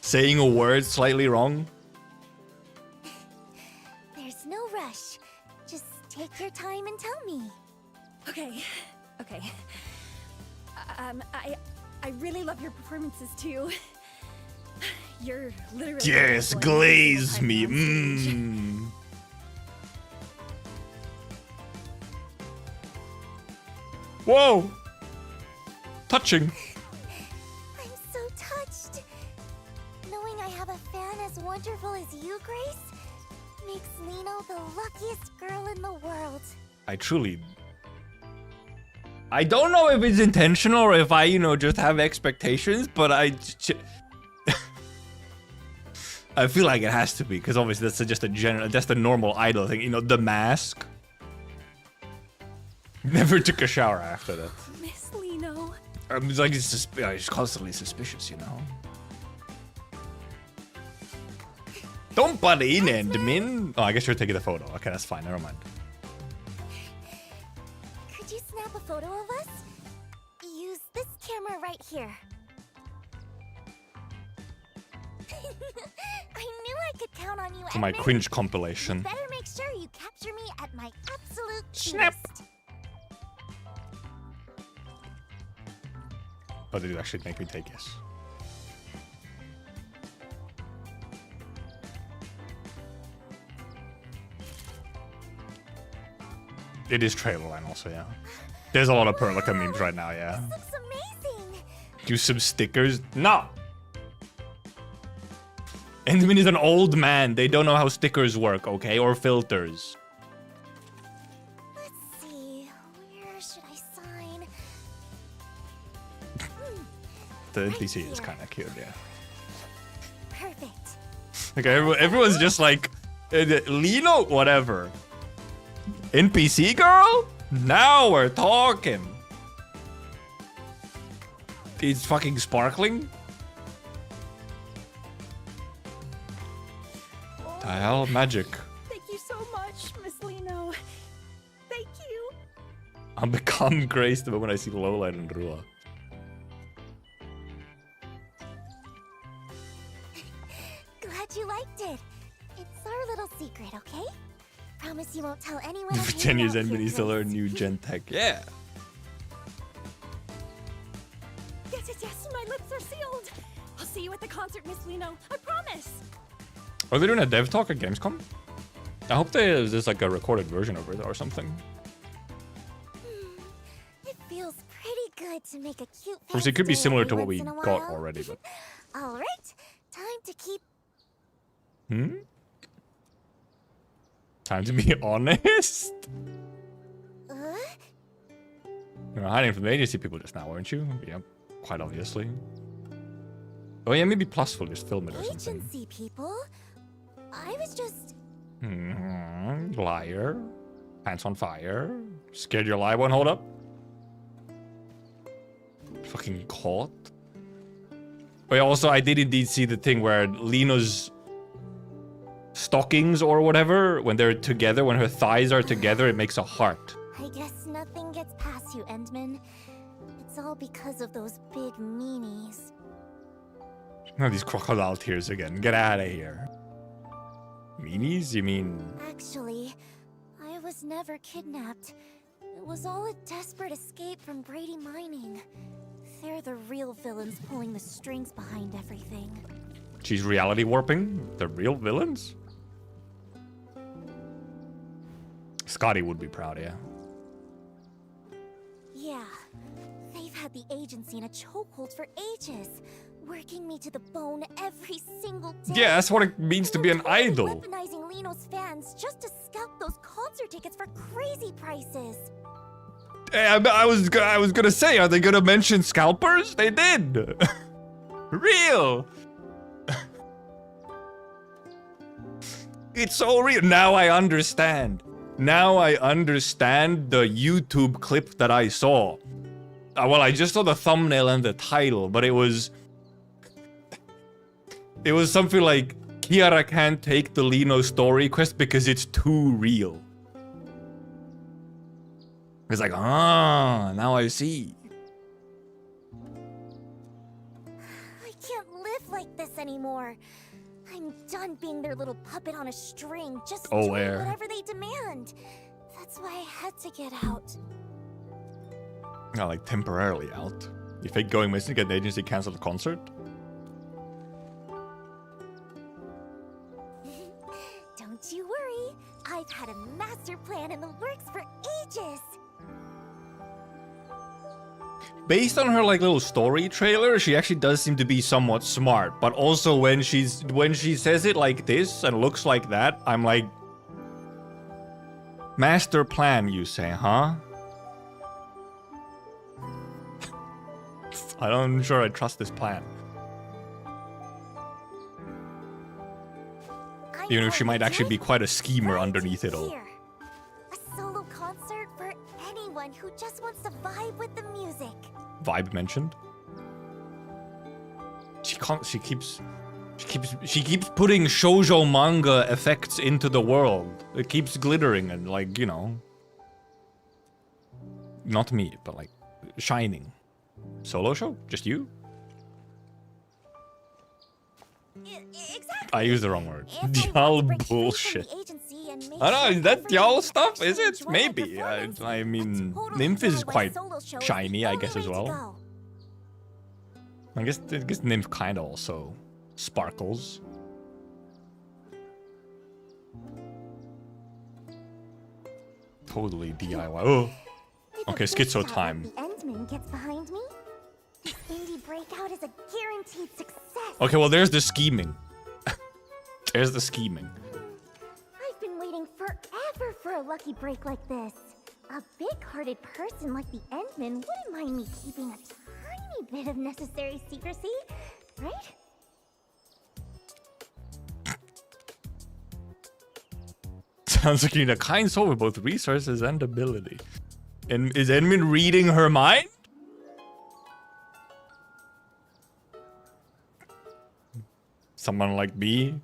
A: Saying a word slightly wrong.
G: There's no rush. Just take your time and tell me.
C: Okay. I really love your performances too. You're literally...
A: Yes, glaze me. Whoa! Touching.
G: I'm so touched. Knowing I have a fan as wonderful as you, Grace, makes Liino the luckiest girl in the world.
A: I truly... I don't know if it's intentional or if I, you know, just have expectations, but I feel like it has to be, because obviously that's just a general, that's the normal idol thing, you know, the mask. Never took a shower after that.
C: Miss Liino.
A: It's like it's constantly suspicious, you know. Don't butt in, Enderman. Oh, I guess you're taking the photo. Okay, that's fine. Never mind.
G: Could you snap a photo of us? Use this camera right here. I knew I could count on you.
A: For my
G: Edmund.
A: cringe compilation.
G: Better make sure you capture me at my absolute
A: Snap.
G: cutest.
A: Oh, did it actually make me take yes? It is trailer line also, yeah. There's a lot of Perlica memes right now, yeah.
G: This looks amazing.
A: Do some stickers? No! Enderman is an old man. They don't know how stickers work, okay? Or filters.
G: Let's see. Where should I sign?
A: The NPC is kind of cute, yeah.
G: Perfect.
A: Okay, everyone's just like, Liino, whatever. NPC girl? Now we're talking. It's fucking sparkling. The hell, magic.
C: Thank you so much, Miss Liino. Thank you.
A: I'm become graced when I see Lola and Rua.
G: Glad you liked it. It's our little secret, okay? Promise you won't tell anyone.
A: For 10 years, anybody needs to learn new gen tech. Yeah.
C: Yes, my lips are sealed. I'll see you at the concert, Miss Liino. I promise.
A: Are they doing a dev talk at Gamescom? I hope there's like a recorded version of it or something.
G: It feels pretty good to make a cute.
A: Of course, it could be
G: fancy
A: similar
G: day
A: to what we
G: once in a
A: got
G: while.
A: already, but...
G: All right, time to keep.
A: Time to be honest. You were hiding from the agency people just now, weren't you? Yep, quite obviously. Oh yeah, maybe Plus will just film it or something.
G: Agency people? I was just.
A: Liar. Pants on fire. Scared your lie won't hold up. Fucking caught. But also, I did indeed see the thing where Liino's stockings or whatever, when they're together, when her thighs are together, it makes a heart.
G: I guess nothing gets past you, Endman. It's all because of those big meanies.
A: Oh, these crocodile tears again. Get out of here. Meanies? You mean...
G: Actually, I was never kidnapped. It was all a desperate escape from Brady Mining. They're the real villains pulling the strings behind everything.
A: She's reality warping? The real villains? Scotty would be proud, yeah.
G: Yeah, they've had the agency in a chokehold for ages, working me to the bone every single day.
A: Yeah, that's what it means to be an idol.
G: Weaponizing Liino's fans just to scalp those concert tickets for crazy prices.
A: Hey, I was gonna say, are they gonna mention scalpers? They did. Real. It's so real. Now I understand. Now I understand the YouTube clip that I saw. Well, I just saw the thumbnail and the title, but it was something like, Kiara can't take the Liino story quest because it's too real. It's like, now I see.
G: I can't live like this anymore. I'm done being their little puppet on a string, just doing whatever they demand. That's why I had to get out.
A: Not like temporarily out. You fake going missing to get the agency cancel the concert?
G: Don't you worry. I've had a master plan in the works for ages.
A: Based on her like little story trailer, she actually does seem to be somewhat smart. But also when she says it like this and looks like that, I'm like, Master plan, you say, huh? I'm sure I trust this plan. Even if she might actually be quite a schemer underneath it all.
G: A solo concert for anyone who just wants to vibe with the music.
A: Vibe mentioned. She keeps putting shoujo manga effects into the world. It keeps glittering and, like, you know, not me, but like shining. Solo show? Just you?
G: Exactly.
A: I used the wrong word. Y'all bullshit. I know, is that y'all stuff? Is it? Maybe. I mean, Nymph is quite shiny, I guess, as well. I guess Nymph kind of also sparkles. Totally DIY. Oh. Okay, schizo time.
G: The Endman gets behind me. Indie breakout is a guaranteed success.
A: Okay, well, there's the scheming. There's the scheming.
G: I've been waiting forever for a lucky break like this. A big-hearted person like the Endman wouldn't mind me keeping a tiny bit of necessary secrecy, right?
A: Sounds like you need a kind soul with both resources and ability. And is Endman reading her mind? Someone like me?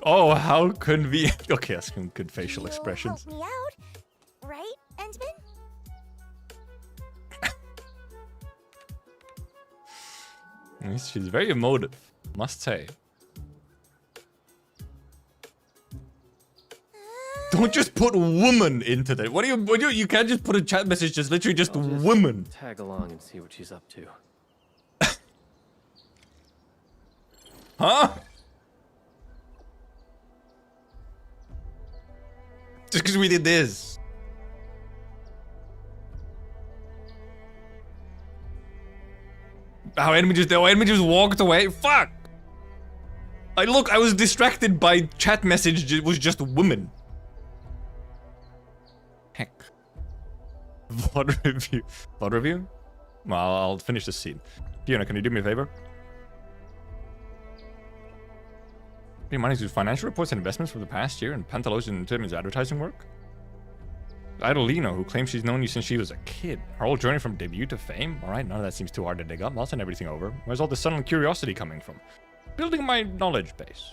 A: Oh, how convenient. Okay, that's some good facial expressions.
G: Help me out, right, Endman?
A: She's very emotive, must say. Don't just put woman into that. What do you can't just put a chat message, just literally just woman.
H: Tag along and see what she's up to.
A: Huh? Just because we did this. How enemy just walked away? Fuck! I was distracted by chat message, it was just women. Heck. VOD review. VOD review? Well, I'll finish this scene. Fiona, can you do me a favor? Are you managing financial reports and investments for the past year and Pantelos and Tim's advertising work? Idol Liino, who claims she's known you since she was a kid. Her whole journey from debut to fame? Alright, none of that seems too hard to dig up. I'll send everything over. Where's all the sudden curiosity coming from? Building my knowledge base.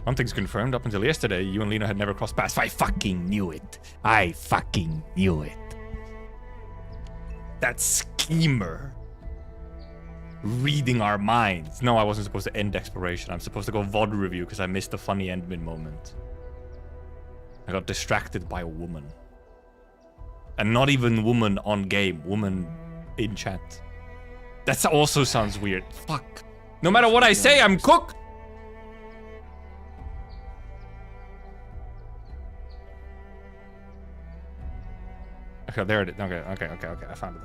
A: One thing's confirmed, up until yesterday, you and Liino had never crossed paths. I fucking knew it. I fucking knew it. That schemer. Reading our minds. No, I wasn't supposed to end exploration. I'm supposed to go VOD review because I missed the funny Endman moment. I got distracted by a woman. And not even woman on game. Woman in chat. That also sounds weird. Fuck. No matter what I say, I'm cooked. Okay, there it is. Okay. I found it.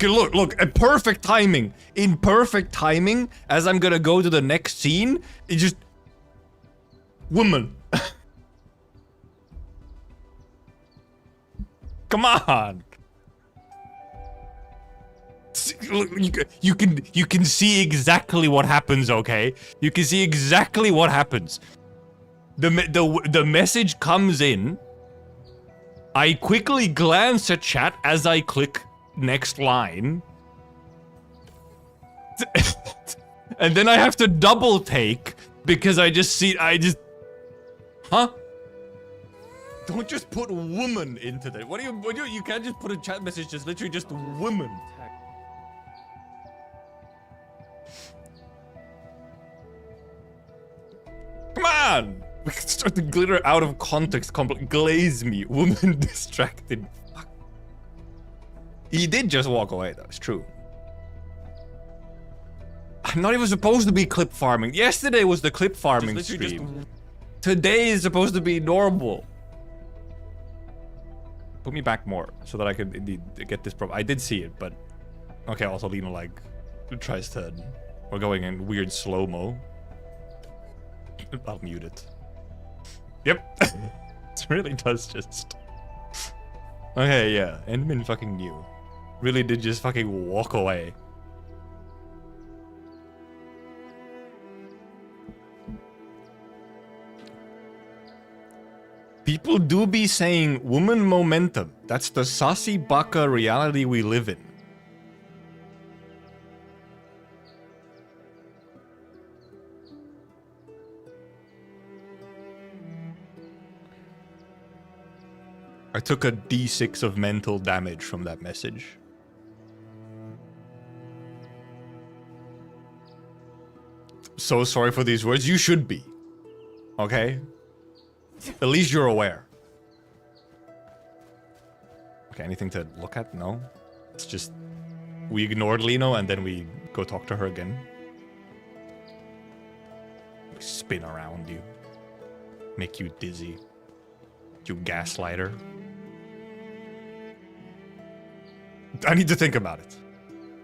A: Okay, look, a perfect timing. In perfect timing, as I'm gonna go to the next scene, it just... Woman. Come on. Look, you can see exactly what happens, okay? You can see exactly what happens. The message comes in. I quickly glance at chat as I click next line. And then I have to double take because I just... Huh? Don't just put woman into that. You can't just put a chat message, just literally just woman. Come on! We can start to glitter out of context, glaze me. Woman distracted. Fuck. He did just walk away, though. It's true. I'm not even supposed to be clip farming. Yesterday was the clip farming stream. Today is supposed to be normal. Put me back more so that I could indeed get this I did see it, but okay. Also, Liino like tries to. We're going in weird slow-mo. I'll mute it. Yep. It really does just. Okay, yeah. Endman fucking knew. Really did just fucking walk away. People do be saying woman momentum. That's the saucy baka reality we live in. I took a D6 of mental damage from that message. So sorry for these words. You should be. Okay? At least you're aware. Okay, anything to look at? No? It's just... We ignored Liino and then we go talk to her again. We spin around you. Make you dizzy. You gaslighter. I need to think about it.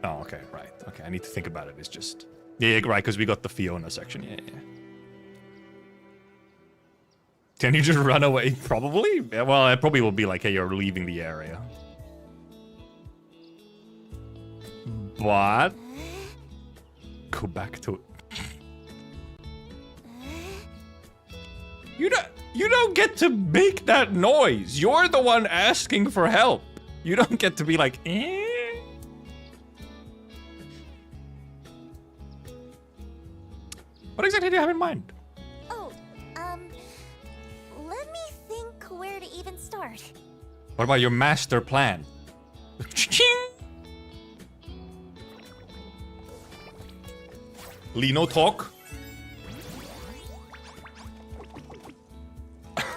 A: Oh, okay, right. Okay, I need to think about it. It's just... Yeah, right, because we got the Fiona section. Yeah, yeah. Can you just run away? Probably. Yeah, well, it probably will be like, hey, you're leaving the area. But... Go back to it. You don't get to make that noise. You're the one asking for help. You don't get to be like, eh? What exactly do you have in mind?
G: Oh, let me think where to even start.
A: What about your master plan? Liino, talk.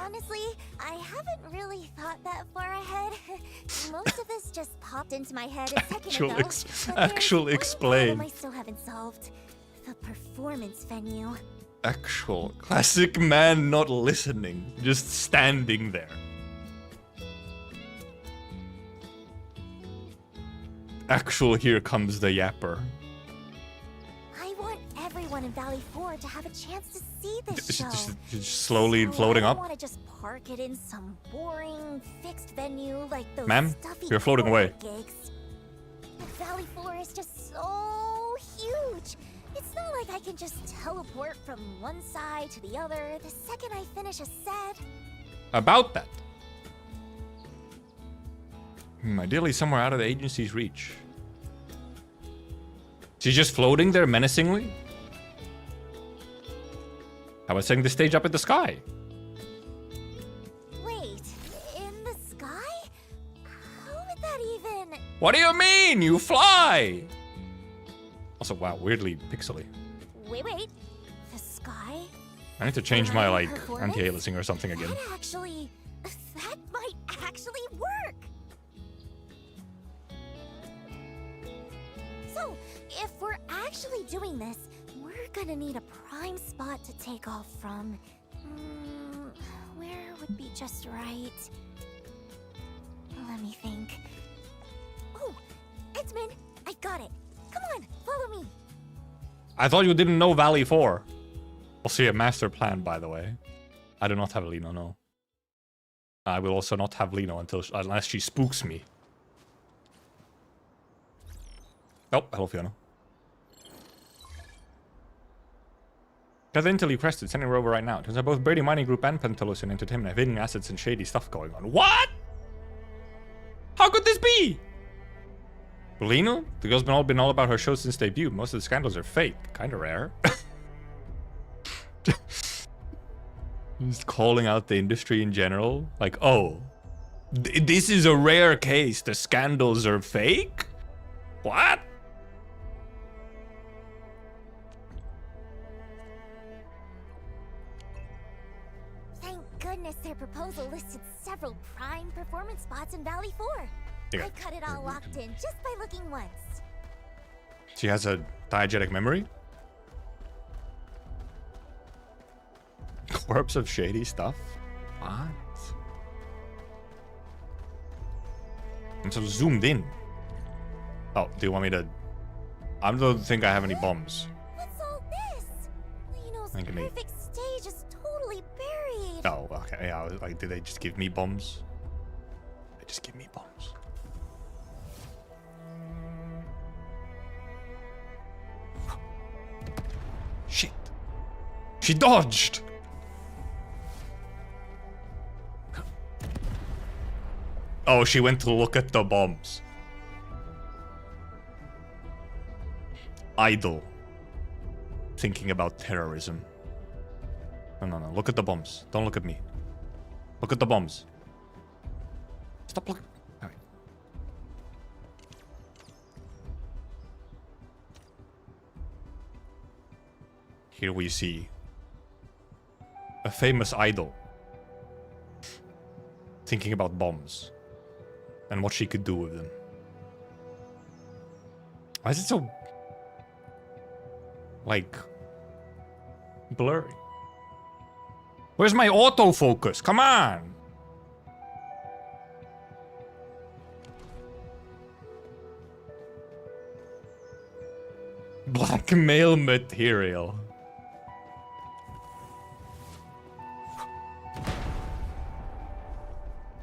G: Honestly, I haven't really thought that far ahead. Most of this just popped into my head a second ago.
A: Actual explain.
G: I still haven't solved. The performance venue.
A: Actual classic man not listening, just standing there. Actual here comes the yapper.
G: I want everyone in Valley 4 to have a chance to see this show.
A: Just slowly floating
G: I
A: up.
G: don't want to just park it in some boring, fixed venue like those
A: Ma'am,
G: stuffy
A: you're floating away.
G: gigs. Valley 4 is just so huge. It's not like I can just teleport from one side to the other the second I finish a set.
A: About that. Ideally somewhere out of the agency's reach. She's just floating there menacingly? How about setting the stage up in the sky?
G: Wait, in the sky? How would that even...
A: What do you mean? You fly! Also, wow, weirdly pixely.
G: Wait, the sky?
A: I need to change my, like,
G: Performance?
A: anti-aliasing or something again.
G: That might actually work! So, if we're actually doing this, we're gonna need a prime spot to take off from. Where would be just right? Let me think. Oh, Edmund, I got it. Come on, follow me.
A: I thought you didn't know Valley 4. We'll see a master plan, by the way. I do not have Liino, no. I will also not have Liino unless she spooks me. Oh, hello, Fiona. Got the intel you requested, sending her over right now. Turns out both Brady Mining Group and Pentelosin Entertainment have hidden assets and shady stuff going on. What? How could this be? Liino? The girl's been all about her show since debut. Most of the scandals are fake. Kinda rare. Just calling out the industry in general. Like, oh, this is a rare case. The scandals are fake? What?
G: Thank goodness their proposal listed several prime performance spots in Valley 4.
A: Yeah.
G: I got it all locked in just by looking once.
A: She has a diegetic memory? Corpse of shady stuff? What? I'm so zoomed in. Oh, do you want me to... I don't think I have any bombs.
G: What's all this? Liino's
A: Think of me.
G: perfect stage is totally buried.
A: Oh, okay. Yeah, I was like, did they just give me bombs? They just give me bombs. Shit. She dodged! Oh, she went to look at the bombs. Idle. Thinking about terrorism. No. Look at the bombs. Don't look at me. Look at the bombs. Stop looking. All right. Here we see a famous idol thinking about bombs and what she could do with them. Why is it so, like, blurry? Where's my autofocus? Come on! Blackmail material.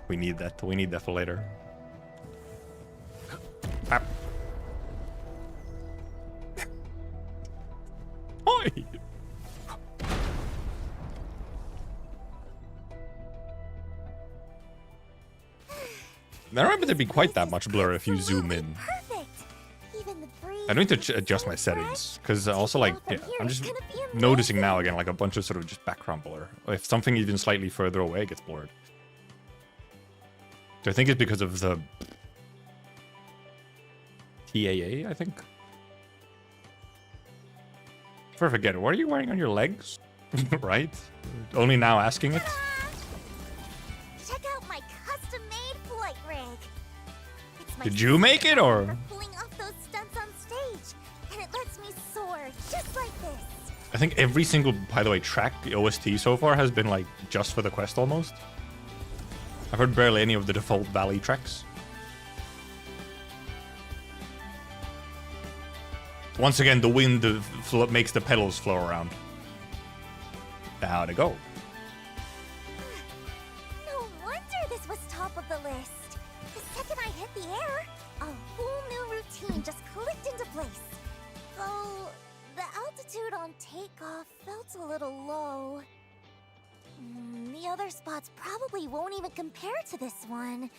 A: We need that. We need that for later. Ah. Oi! I don't remember to be quite that much blur if you zoom in.
G: Perfect. Even the breeze
A: I need to adjust my settings because also like yeah, I'm just noticing now again like a bunch of sort of just background blur. If something even slightly further away gets blurred. So I think it's because of the TAA, I think. For forget, what are you wearing on your legs? Right? Only now asking it.
G: Check out my custom-made flight rig. It's my
A: Did you make it or?
G: for pulling off those stunts on stage, and it lets me soar just like this.
A: I think every single, by the way, track, the OST so far has been like just for the quest almost. I've heard barely any of the default Valley tracks. Once again, the wind makes the pedals flow around. How'd it go?
G: No wonder this was top of the list. The second I hit the air, a whole new routine just clicked into place. Though the altitude on takeoff felt a little low. The other spots probably won't even compare to this one.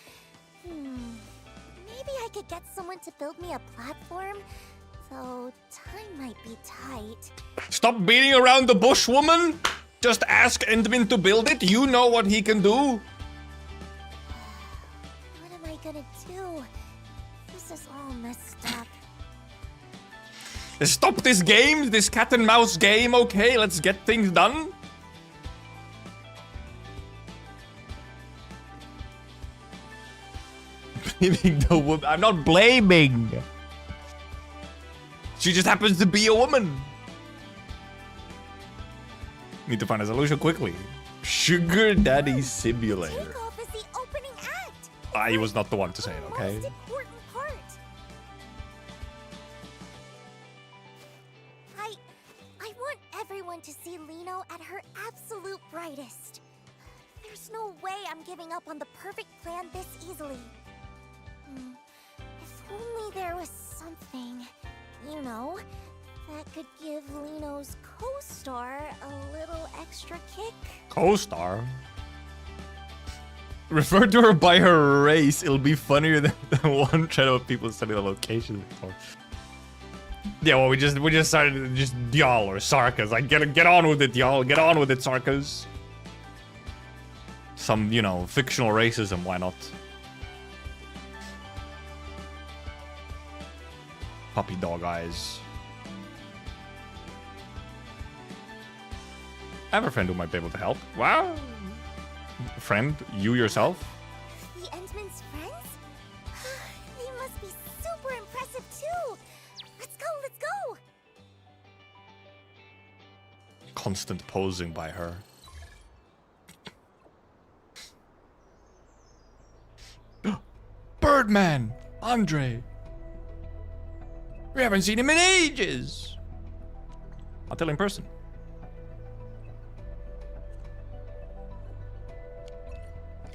G: Maybe I could get someone to build me a platform, though time might be tight.
A: Stop beating around the bush, woman! Just ask Endmin to build it. You know what he can do.
G: What am I gonna do? This is all messed up.
A: Stop this game, this cat and mouse game, okay? Let's get things done. Blaming the woman. I'm not blaming. She just happens to be a woman. Need to find a solution quickly. Sugar Daddy Simulator.
G: Takeoff is the opening act.
A: I was not the one to say it,
G: The
A: okay?
G: most important part. I want everyone to see Liino at her absolute brightest. There's no way I'm giving up on the perfect plan this easily. If only there was something, you know, that could give Liino's co-star a little extra kick.
A: Co-star? Refer to her by her race. It'll be funnier than one thread of people study the location. Yeah, well, we just started just y'all or Sarkas. Like, get on with it, y'all. Get on with it, Sarkas. Some, you know, fictional racism. Why not? Puppy dog eyes. I have a friend who might be able to help. Wow. Friend? You yourself?
G: The Endman's friends? They must be super impressive too. Let's go.
A: Constant posing by her. Bird Birdman! Andre! We haven't seen him in ages! I'll tell in person.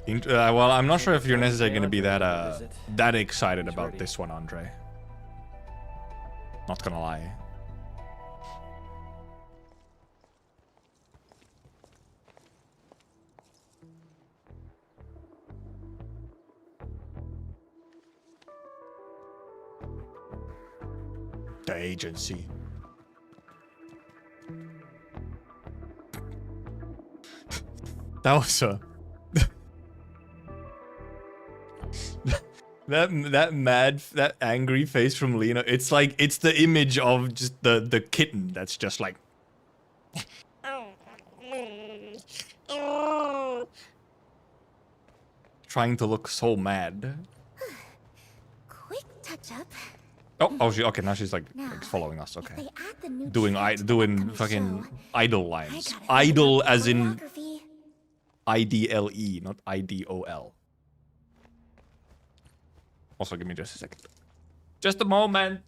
A: Well, I'm not sure if you're necessarily going to be that excited about this one, Andre. Not gonna lie. The agency. That was a... that angry face from Liino. It's like, it's the image of just the kitten that's just like... trying to look so mad.
G: Quick touch up.
A: Oh, okay, now she's like following us, okay. Doing fucking idol lines. Idol as in I-D-L-E, not I-D-O-L. Also, give me just a second. Just a moment.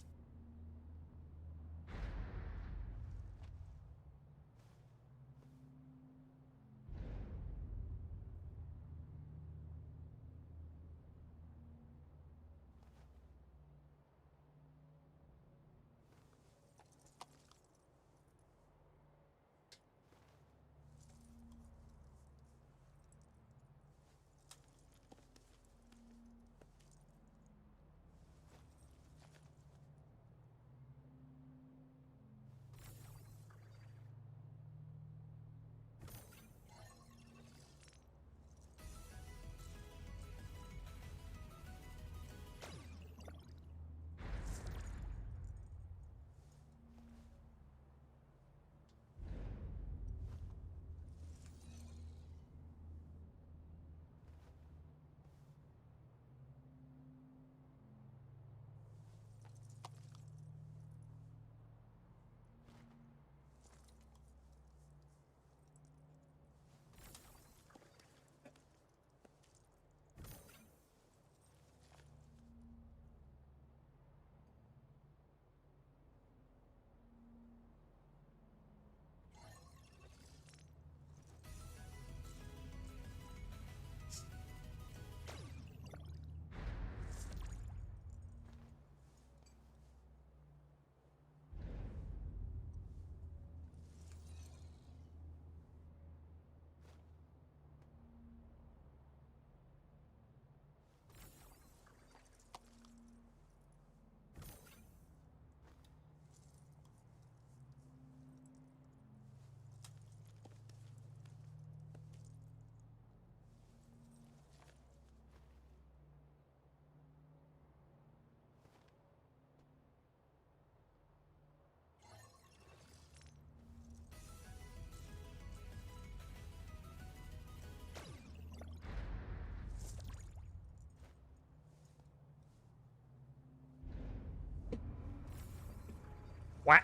A: What? I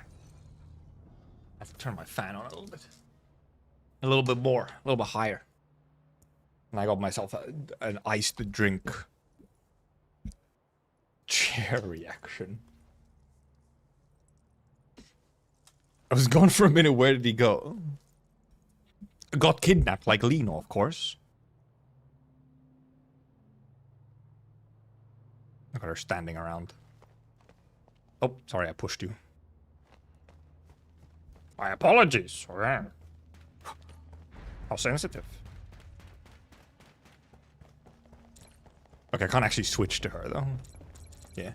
A: have to turn my fan on a little bit. A little bit more. A little bit higher. And I got myself an iced drink. Chair reaction. I was gone for a minute. Where did he go? Got kidnapped like Liino, of course. Look at her standing around. Oh, sorry, I pushed you. My apologies. How sensitive. Okay, I can't actually switch to her, though. Yeah.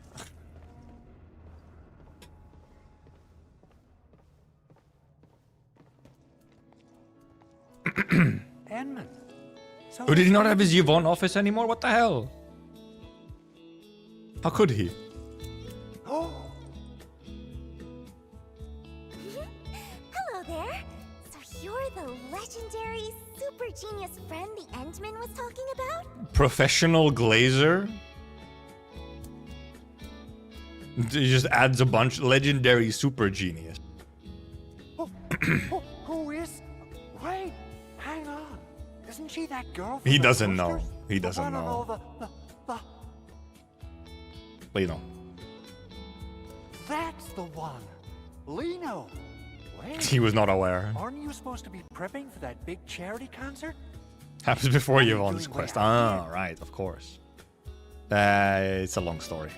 D: Anman. So
A: Oh, did he not have his Yvonne office anymore? What the hell? How could he?
G: Hello there. So you're the legendary super genius friend the Endman was talking about?
A: Professional glazer? He just adds a bunch. Legendary super genius.
B: Who is? Wait, hang on. Isn't she that girl?
A: He doesn't know. He doesn't know. Liino.
B: That's the one. Liino. Wait,
A: He was not aware.
B: aren't you supposed to be prepping for that big charity concert?
A: Happens before
B: What are
A: you
B: you
A: on this
B: doing way
A: quest.
B: out
A: Ah,
B: here?
A: right, of course. It's a long story.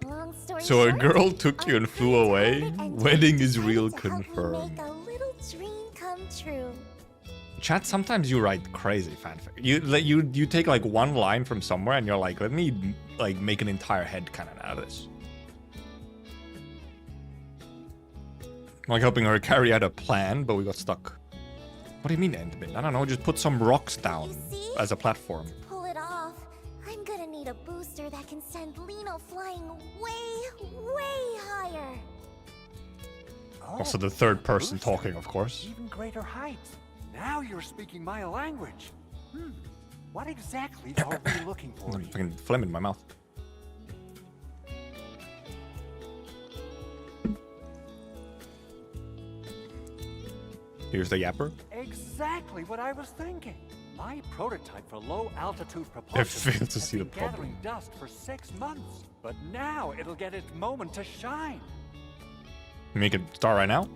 G: Long story
A: So a
G: short,
A: girl took you and flew away? Wedding is real
G: to help me
A: confirmed.
G: make a little dream come true.
A: Chat, sometimes you write crazy fanfic. You take like one line from somewhere and you're like, let me like make an entire headcanon out of this. Like helping her carry out a plan, but we got stuck. What do you mean, Endman? I don't know, just put some rocks down
G: You see?
A: as a platform.
G: To pull it off, I'm gonna need a booster that can send Liino flying way higher.
A: Also the third person
B: booster.
A: talking, of course.
B: Even greater heights. Now you're speaking my language. What exactly are we looking for?
A: I'm fucking phlegm in my mouth. Here's the yapper.
B: Exactly what I was thinking. My prototype for low-altitude propulsion
A: failed to
B: has
A: see the
B: been
A: problem.
B: gathering dust for 6 months, but now it'll get its moment to shine.
A: Make it start right now?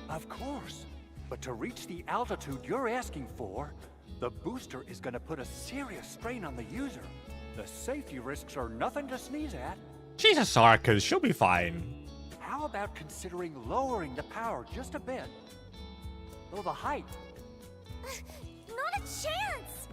B: Of course, but to reach the altitude you're asking for, the booster is going to put a serious strain on the user. The safety risks are nothing to sneeze at.
A: She's a Sarkis, she'll be fine.
B: How about considering lowering the power just a bit? Though the height.
G: Not a chance!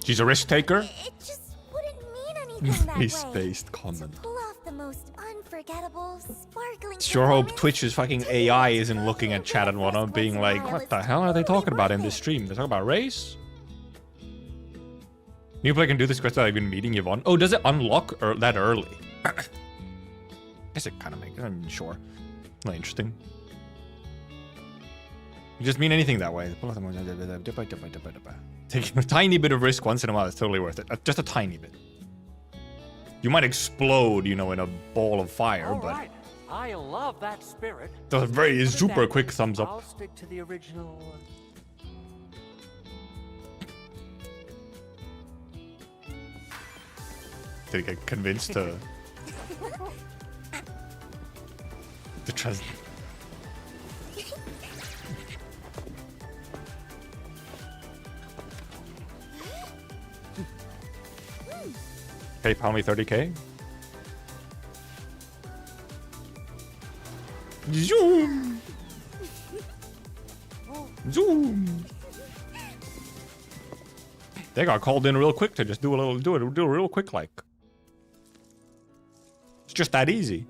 A: She's a risk taker?
G: It just wouldn't mean anything that way.
A: Face-based comment.
G: To pull off the most unforgettable, sparkling
A: Sure hope
G: performance,
A: Twitch's fucking AI isn't looking at chat and whatnot, being like, what the hell are they talking about in this stream? They're talking about race? New player can do this quest without even meeting Yvonne. Oh, does it unlock that early? Guess it kind of makes. I'm sure. Not interesting. You just mean anything that way. Taking a tiny bit of risk once in a while is totally worth it. Just a tiny bit. You might explode, you know, in a ball of fire,
B: All
A: but
B: right, I love that spirit.
A: that's a very
B: Put it
A: super
B: down.
A: quick thumbs up.
B: I'll stick to the original.
A: Did he get convinced to Tryzyn? PayPal me 30k. Zoom. Zoom. They got called in real quick to just do it real quick like. It's just that easy.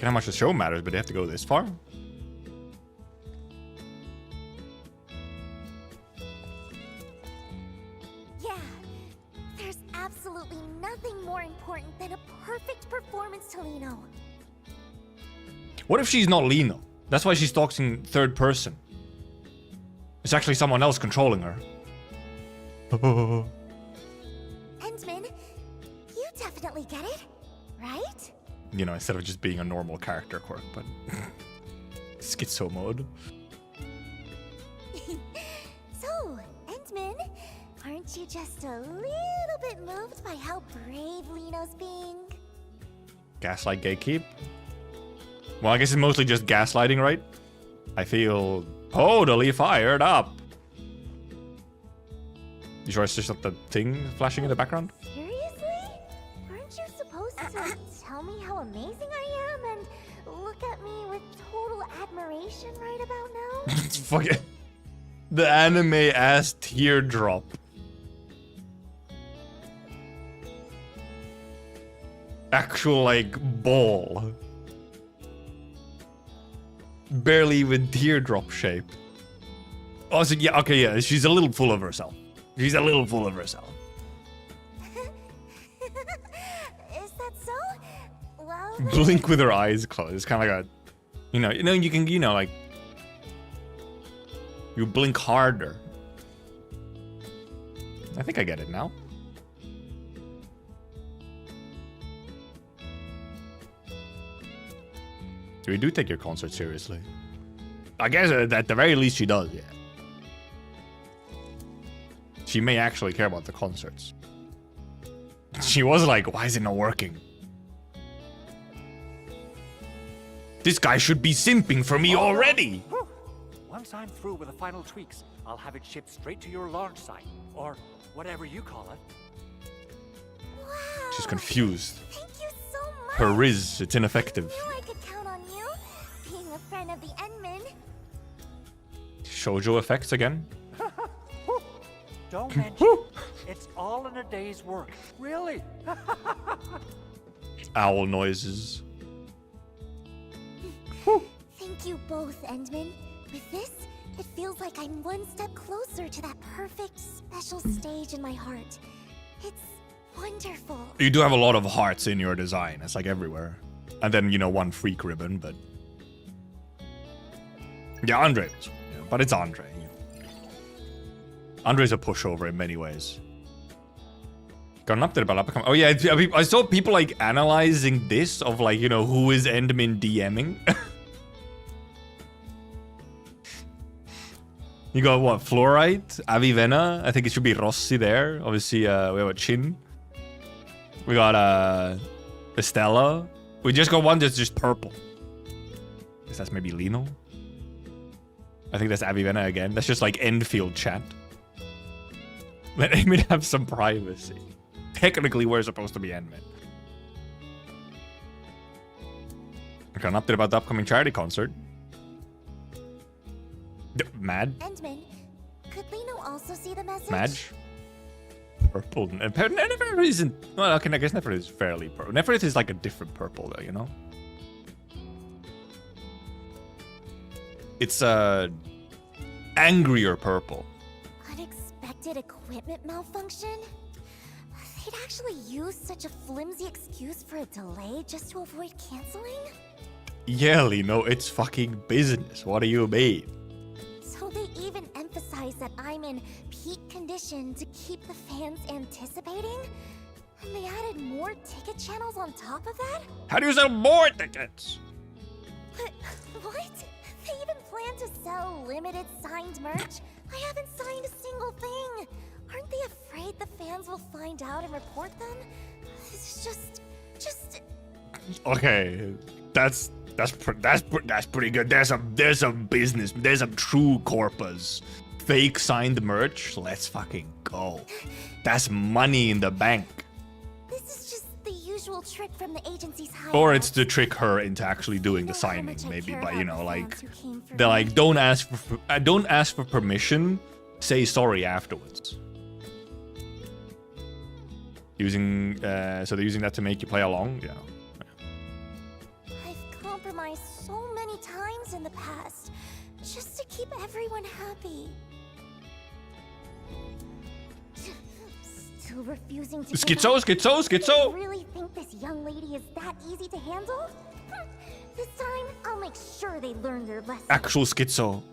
A: How much the show matters, but they have to go this far?
G: Yeah, there's absolutely nothing more important than a perfect performance to Liino.
A: What if she's not Liino? That's why she's talking third person. It's actually someone else controlling her.
G: Endman, you definitely get it, right?
A: You know, instead of just being a normal character quirk, but schizo mode.
G: So, Endman, aren't you just a little bit moved by how brave Liino's being?
A: Gaslight gatekeep? Well, I guess it's mostly just gaslighting, right? I feel totally fired up. You sure it's just not the thing flashing in the background?
G: Seriously? Aren't you supposed to tell me how amazing I am and look at me with total admiration right about now?
A: It's fucking the anime ass teardrop. Actual like ball. Barely even teardrop shape. Oh, so yeah, okay, yeah, she's a little full of herself. She's a little full of herself.
G: Is that so? Well,
A: Blink with her eyes closed. It's kind of like a, you can, like, you blink harder. I think I get it now. We do take your concert seriously. I guess at the very least she does, yeah. She may actually care about the concerts. She was like, why is it not working? This guy should be simping for me already!
B: Whew. Once I'm through with the final tweaks, I'll have it shipped straight to your launch site, or whatever you call it.
G: Wow.
A: She's confused.
G: Thank you so much.
A: Her Riz, it's ineffective.
G: I knew I could count on you, being a friend of the Endman.
A: Shoujo effects again?
B: Don't mention. It's all in a day's work. Really?
A: Owl noises.
G: Thank you both, Endman. With this, it feels like I'm one step closer to that perfect, special stage in my heart. It's wonderful.
A: You do have a lot of hearts in your design. It's like everywhere. And then, you know, one freak ribbon, but... Yeah, Andre. But it's Andre. Andre's a pushover in many ways. Got an update about Uppercome. Oh yeah, I saw people like analyzing this of like, you know, who is Endman DMing. You got what? Fluorite, Avivena. I think it should be Rossi there. Obviously, we have a Chin. We got Estella. We just got one that's just purple. I guess that's maybe Liino. I think that's Avivena again. That's just like Endfield chat. Let Eamon have some privacy. Technically, we're supposed to be Endman. Okay, an update about the upcoming charity concert. Mad?
G: Endman, could Liino also see the message?
A: Madge? Purple. Neferith isn't... Well, okay, I guess Neferith is fairly purple. Neferith is like a different purple, though, you know? It's angrier purple.
G: Unexpected equipment malfunction? They'd actually use such a flimsy excuse for a delay just to avoid canceling?
A: Yeah, Liino, it's fucking business. What do you mean?
G: So they even emphasize that I'm in peak condition to keep the fans anticipating? And they added more ticket channels on top of that?
A: How do you sell more tickets?
G: But what? They even plan to sell limited signed merch? I haven't signed a single thing. Aren't they afraid the fans will find out and report them? It's just...
A: Okay, that's pretty good. There's some business. There's some true corpus. Fake signed merch. Let's fucking go. That's money in the bank.
G: This is just the usual trick from the agency's high.
A: Or it's to trick her into actually doing the signing, maybe. But you know, like they're like, don't ask for permission. Say sorry afterwards. Using so they're using that to make you play along. Yeah.
G: I've compromised so many times in the past, just to keep everyone happy. Still refusing to.
A: Schizo.
G: You really think this young lady is that easy to handle? This time, I'll make sure they learn their lesson.
A: Actual schizo.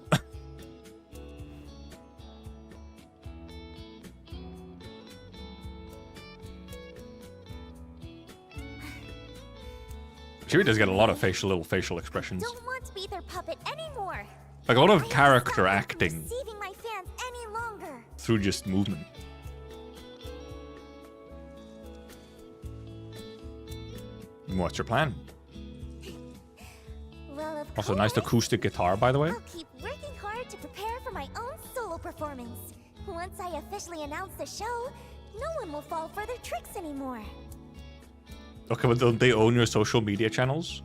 A: She really does get a lot of little facial expressions.
G: Don't want to be their puppet anymore.
A: Like a lot of character acting
G: Deceiving my fans any longer.
A: through just movement. What's your plan?
G: Well, of
A: Also, nice acoustic guitar, by the way.
G: I'll keep working hard to prepare for my own solo performance. Once I officially announce the show, no one will fall for their tricks anymore.
A: Okay, but don't they own your social media channels?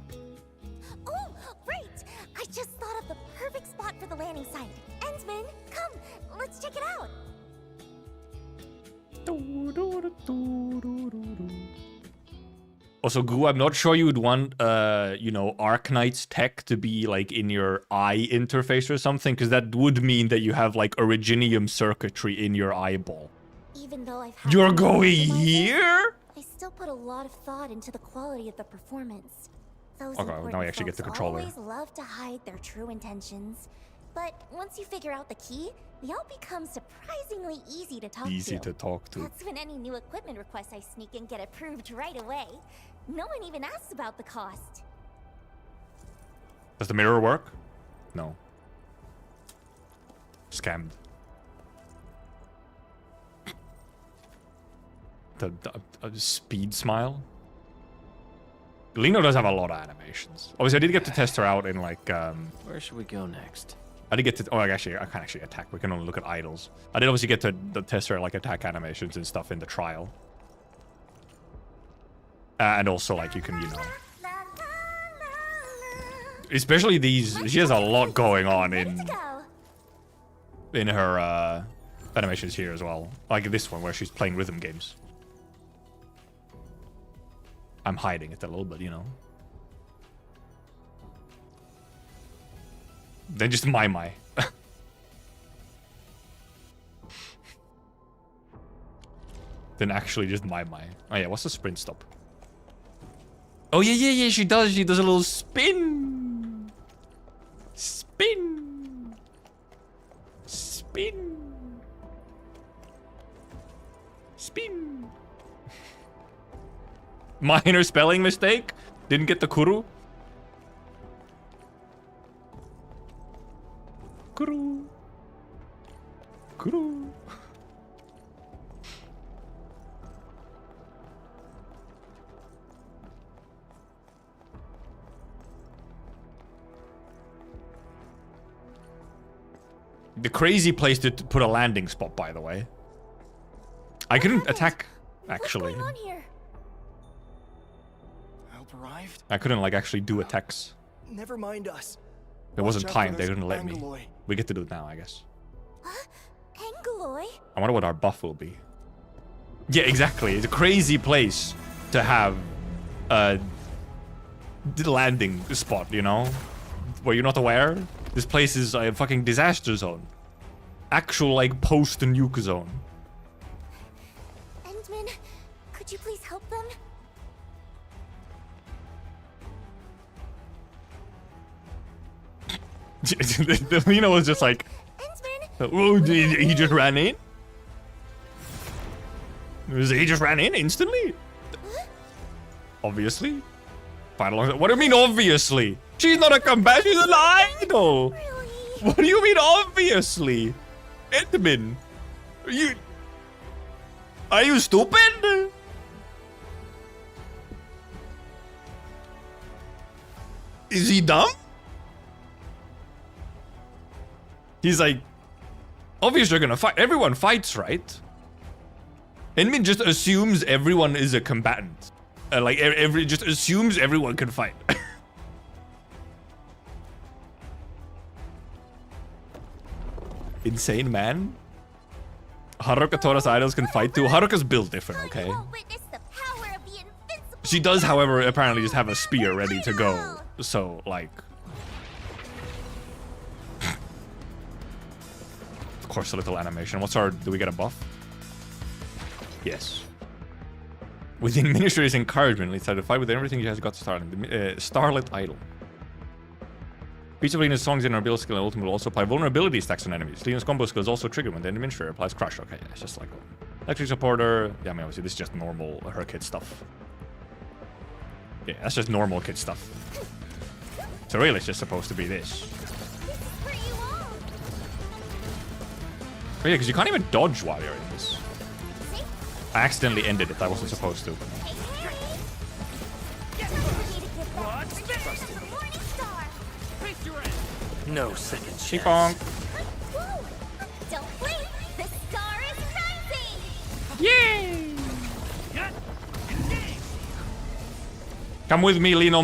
G: Oh, right! I just thought of the perfect spot for the landing site. Endman, come, let's check it out.
A: Also, Gu, I'm not sure you would want, you know, Arknights tech to be like in your eye interface or something, because that would mean that you have like Originium circuitry in your eyeball.
G: Even though I've had
A: You're
G: to
A: going
G: compromise it,
A: here?
G: I still put a lot of thought into the quality of the performance. Those
A: Okay,
G: important
A: now we actually get the
G: folks
A: controller.
G: always love to hide their true intentions. But once you figure out the key, we all become surprisingly easy to talk to.
A: Easy to talk to.
G: That's when any new equipment requests I sneak in get approved right away. No one even asks about the cost.
A: Does the mirror work? No. Scammed. The speed smile. Liino does have a lot of animations. Obviously, I did get to test her out in like.
H: Where should we go next?
A: I did get to. Oh, actually, I can't actually attack. We can only look at idols. I did obviously get to test her like attack animations and stuff in the trial. And also, like, you can, you know. Especially these. She has a lot going on in her animations here as well. Like this one where she's playing rhythm games. I'm hiding it a little bit, you know. Then just my. Then actually just my. Oh yeah, what's the sprint stop? Oh yeah, she does a little spin. Spin. Minor spelling mistake. Didn't get the kuru. Kuru. The crazy place to put a landing spot, by the way. I couldn't attack, actually.
C: What's going on here?
D: Help arrived?
A: I couldn't, like, actually do attacks.
D: Never mind us.
A: There wasn't
D: Watch out
A: time.
D: for
A: They
D: those
A: didn't let me.
D: Angaloy.
A: We get to do it now, I guess.
C: Angaloy?
A: I wonder what our buff will be. Yeah, exactly. It's a crazy place to have a landing spot, you know? Were you not aware? This place is a fucking disaster zone. Actual, like, post-nuke zone.
G: Endman, could you please help them?
A: The Liino was just like, oh, he just ran in? He just ran in instantly? Obviously. What do you mean, obviously? She's not a combat, she's an idol!
G: Really?
A: What do you mean, obviously? Edmund, are you stupid? Is he dumb? He's like, obviously they're gonna fight. Everyone fights, right? Enmin just assumes everyone is a combatant. Like, just assumes everyone can fight. Insane, man. Haruka Tora's idols can fight too. Haruka's built different, okay? She does, however, apparently just have a spear ready to go. So, like... Of course, a little animation. What's our... Do we get a buff? Yes. Within Ministry's encouragement, let's try to fight with everything she has got started. Starlit Idol. Each of Liino's songs in her build skill and ultimate will also apply vulnerability stacks on enemies. Liino's combo skill is also triggered when the Ministry applies Crush. Okay, yeah, it's just like Electric Supporter. Yeah, I mean, obviously, this is just normal her kid stuff. Yeah, that's just normal kid stuff. So really, it's just supposed to be this. But yeah, because you can't even dodge while you're in this. I accidentally ended it. I wasn't supposed to.
H: No second chance.
A: Chipong.
G: Don't blink! The star is rising!
A: Yay! Come with me, Liino.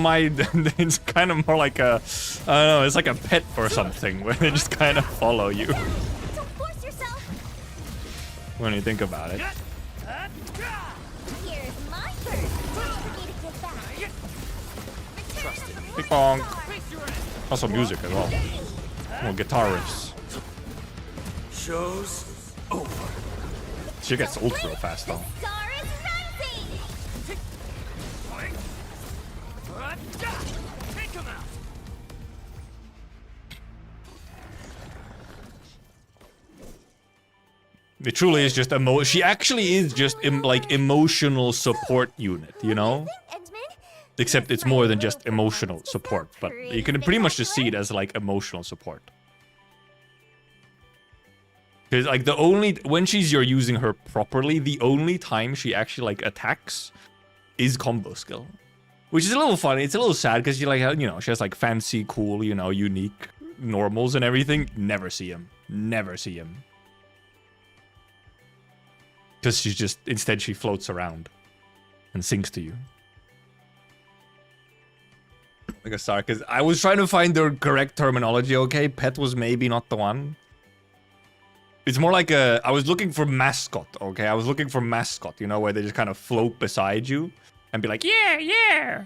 A: It's kind of more like a, I don't know, it's like a pet or something where they just kind of follow you.
G: Don't force yourself!
A: When you think about it.
G: Here's my turn! For me to get back.
H: Trust in me.
A: Big bong. Also music as well. Well, guitar riffs.
H: Show's over.
A: She gets old real fast though.
G: The star is rising!
H: Take him out.
A: It truly is just she actually is just like emotional support unit, you know? Except it's more than just emotional support, but you can pretty much just see it as like emotional support. Because like the only when you're using her properly, the only time she actually like attacks is combo skill, which is a little funny. It's a little sad because you like she has like fancy, cool, unique normals and everything. Never see him. Never see him. Because instead she floats around and sings to you. Like, sorry, because I was trying to find the correct terminology. Okay, pet was maybe not the one. It's more like I was looking for mascot, okay? I was looking for mascot, where they just kind of float beside you and be like, yeah, yeah.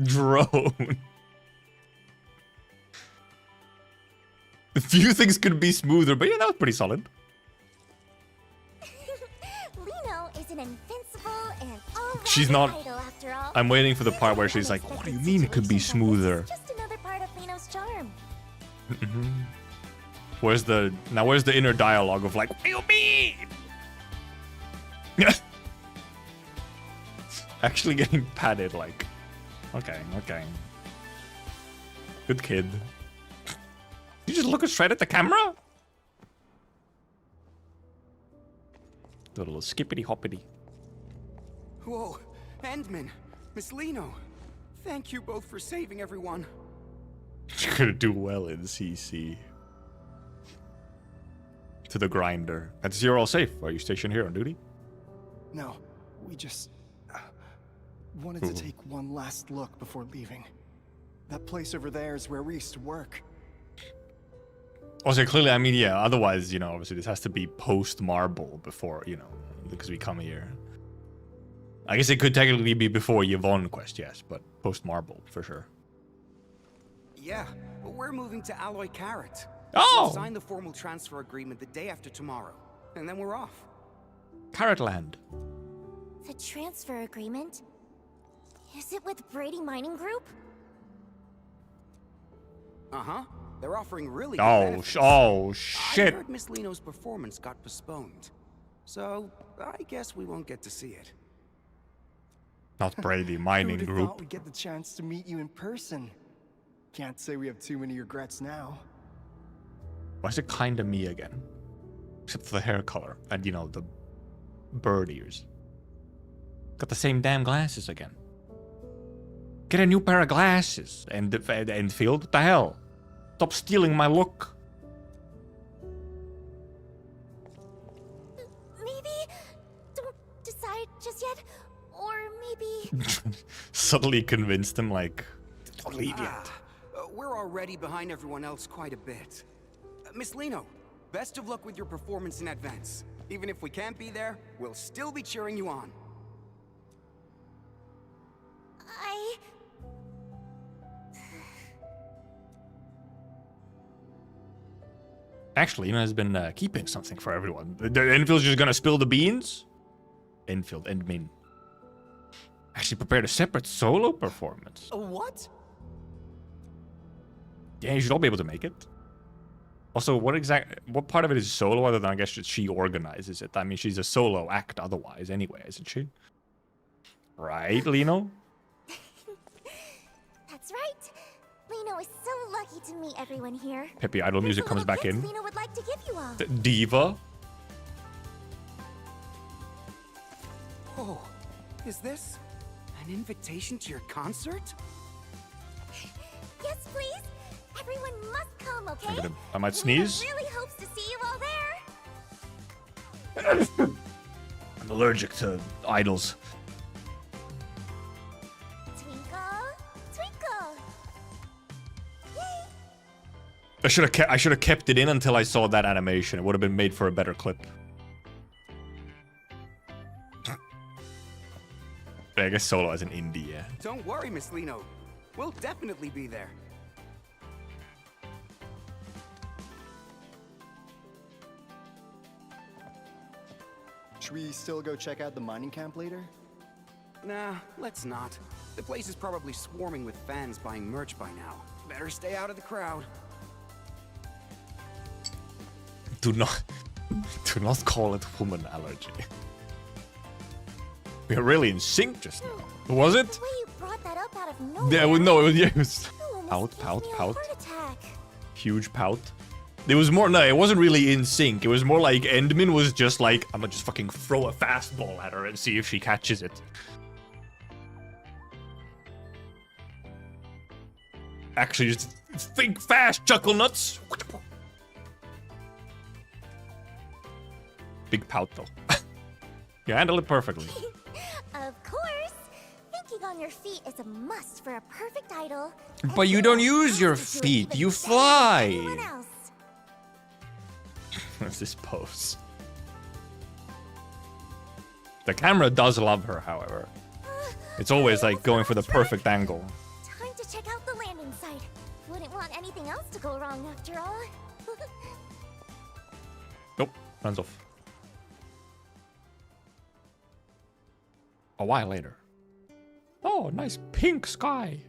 A: Drone. A few things could be smoother, but yeah, that was pretty solid.
G: Liino is an invincible and all
A: She's not.
G: idol after all.
A: I'm waiting for the part where she's like, what do you mean it could be smoother?
G: Just another part of Liino's charm.
A: Where's the inner dialogue of like, what do you mean? Actually getting patted like, okay. Good kid. You just look straight at the camera? The little skippity hoppity.
K: Whoa, Endman, Miss Liino, thank you both for saving everyone.
A: You're gonna do well in CC. To the grinder. That's you're all safe. Are you stationed here on duty?
D: No, we just wanted to take one last look before leaving. That place over there is where we used to work.
A: Also, clearly, I mean, yeah, otherwise, obviously this has to be post-Marble before, because we come here. I guess it could technically be before Yvonne quest, yes, but post-Marble, for sure.
K: Yeah, but we're moving to Alloy Carrot.
A: Oh!
K: We'll sign the formal transfer agreement the day after tomorrow, and then we're off.
A: Carrotland.
G: The transfer agreement? Is it with Brady Mining Group?
K: Uh-huh. They're offering really good benefits.
A: Oh, shit.
K: I heard Miss Liino's performance got postponed. So, I guess we won't get to see it.
A: Not Brady Mining
D: Who'd have
A: Group.
D: thought we'd get the chance to meet you in person. Can't say we have too many regrets now.
A: Why is it kinda me again? Except for the hair color and, the bird ears. Got the same damn glasses again. Get a new pair of glasses. And Endfield, what the hell? Stop stealing my look.
G: Maybe don't decide just yet, or maybe
A: Suddenly convinced him, like, don't leave yet.
K: We're already behind everyone else quite a bit. Miss Liino, best of luck with your performance in advance. Even if we can't be there, we'll still be cheering you on.
A: Actually, has been keeping something for everyone. Enfield's just gonna spill the beans? Enfield, Endmin. Actually prepared a separate solo performance.
K: What?
A: Yeah, you should all be able to make it. Also, what part of it is solo other than I guess she organizes it? I mean, she's a solo act otherwise anyway, isn't she? Right, Liino?
G: That's right. Liino is so lucky to meet everyone here.
A: Peppy idol music comes back in.
G: Liino would like to give you all.
A: Diva.
K: Oh, is this an invitation to your concert?
G: Yes, please. Everyone must come, okay?
A: I might sneeze.
G: Liino really hopes to see you all there.
A: I'm allergic to idols.
G: Twinkle, twinkle. Yay!
A: I should have kept it in until I saw that animation. It would have been made for a better clip. I guess solo as an indie, yeah.
K: Don't worry, Miss Liino. We'll definitely be there.
D: Should we still go check out the mining camp later?
K: Nah, let's not. The place is probably swarming with fans buying merch by now. Better stay out of the crowd.
A: Do not call it woman allergy. We are really in sync just now. Was it?
G: The way you brought that up out of nowhere.
A: Yeah, well, no, it was
G: You almost
A: pout,
G: gave me a
A: pout.
G: heart attack.
A: Huge pout. It was more, no, it wasn't really in sync. It was more like Endman was just like, I'm gonna just fucking throw a fastball at her and see if she catches it. Actually, just think fast, chuckle nuts. Big pout though. You handle it perfectly.
G: Of course. Thinking on your feet is a must for a perfect idol.
A: But you don't use your feet, you fly. What's this pose? The camera does love her, however. It's always like going for the perfect angle.
G: Time to check out the landing site. Wouldn't want anything else to go wrong after all.
A: Nope, runs off. A while later. Oh, nice pink sky.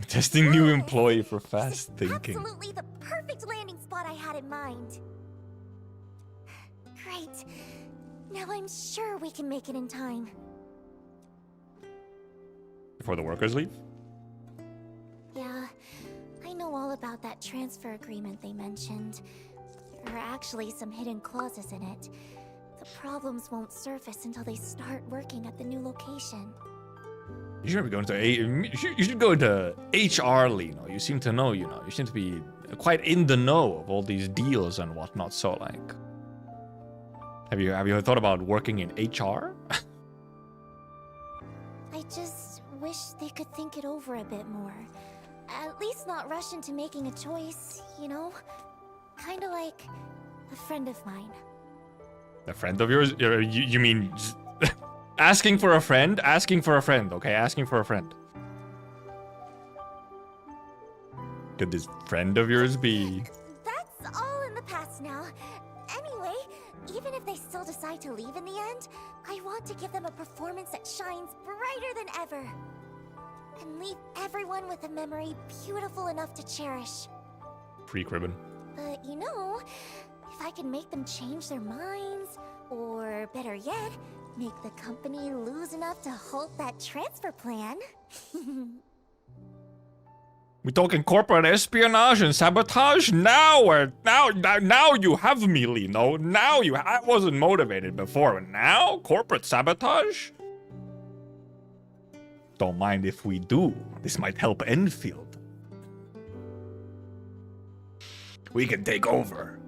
A: Testing new employee for fast thinking.
G: Absolutely the perfect landing spot I had in mind. Great. Now I'm sure we can make it in time.
A: Before the workers leave?
G: Yeah, I know all about that transfer agreement they mentioned. There are actually some hidden clauses in it. The problems won't surface until they start working at the new location.
A: You should be going to you should go to HR, Liino. You seem to know, you know. You seem to be quite in the know of all these deals and whatnot. So, like, have you thought about working in HR?
G: I just wish they could think it over a bit more. At least not rush into making a choice, you know? Kinda like a friend of mine.
A: A friend of yours? You mean asking for a friend? Asking for a friend, okay? Asking for a friend. Could this friend of yours be...
G: That's all in the past now. Anyway, even if they still decide to leave in the end, I want to give them a performance that shines brighter than ever. And leave everyone with a memory beautiful enough to cherish.
A: Freak ribbon.
G: But you know, if I can make them change their minds, or better yet, make the company lose enough to halt that transfer plan.
A: We talking corporate espionage and sabotage now, or now you have me, Liino. Now I wasn't motivated before, and now corporate sabotage. Don't mind if we do. This might help Endfield. We can take over.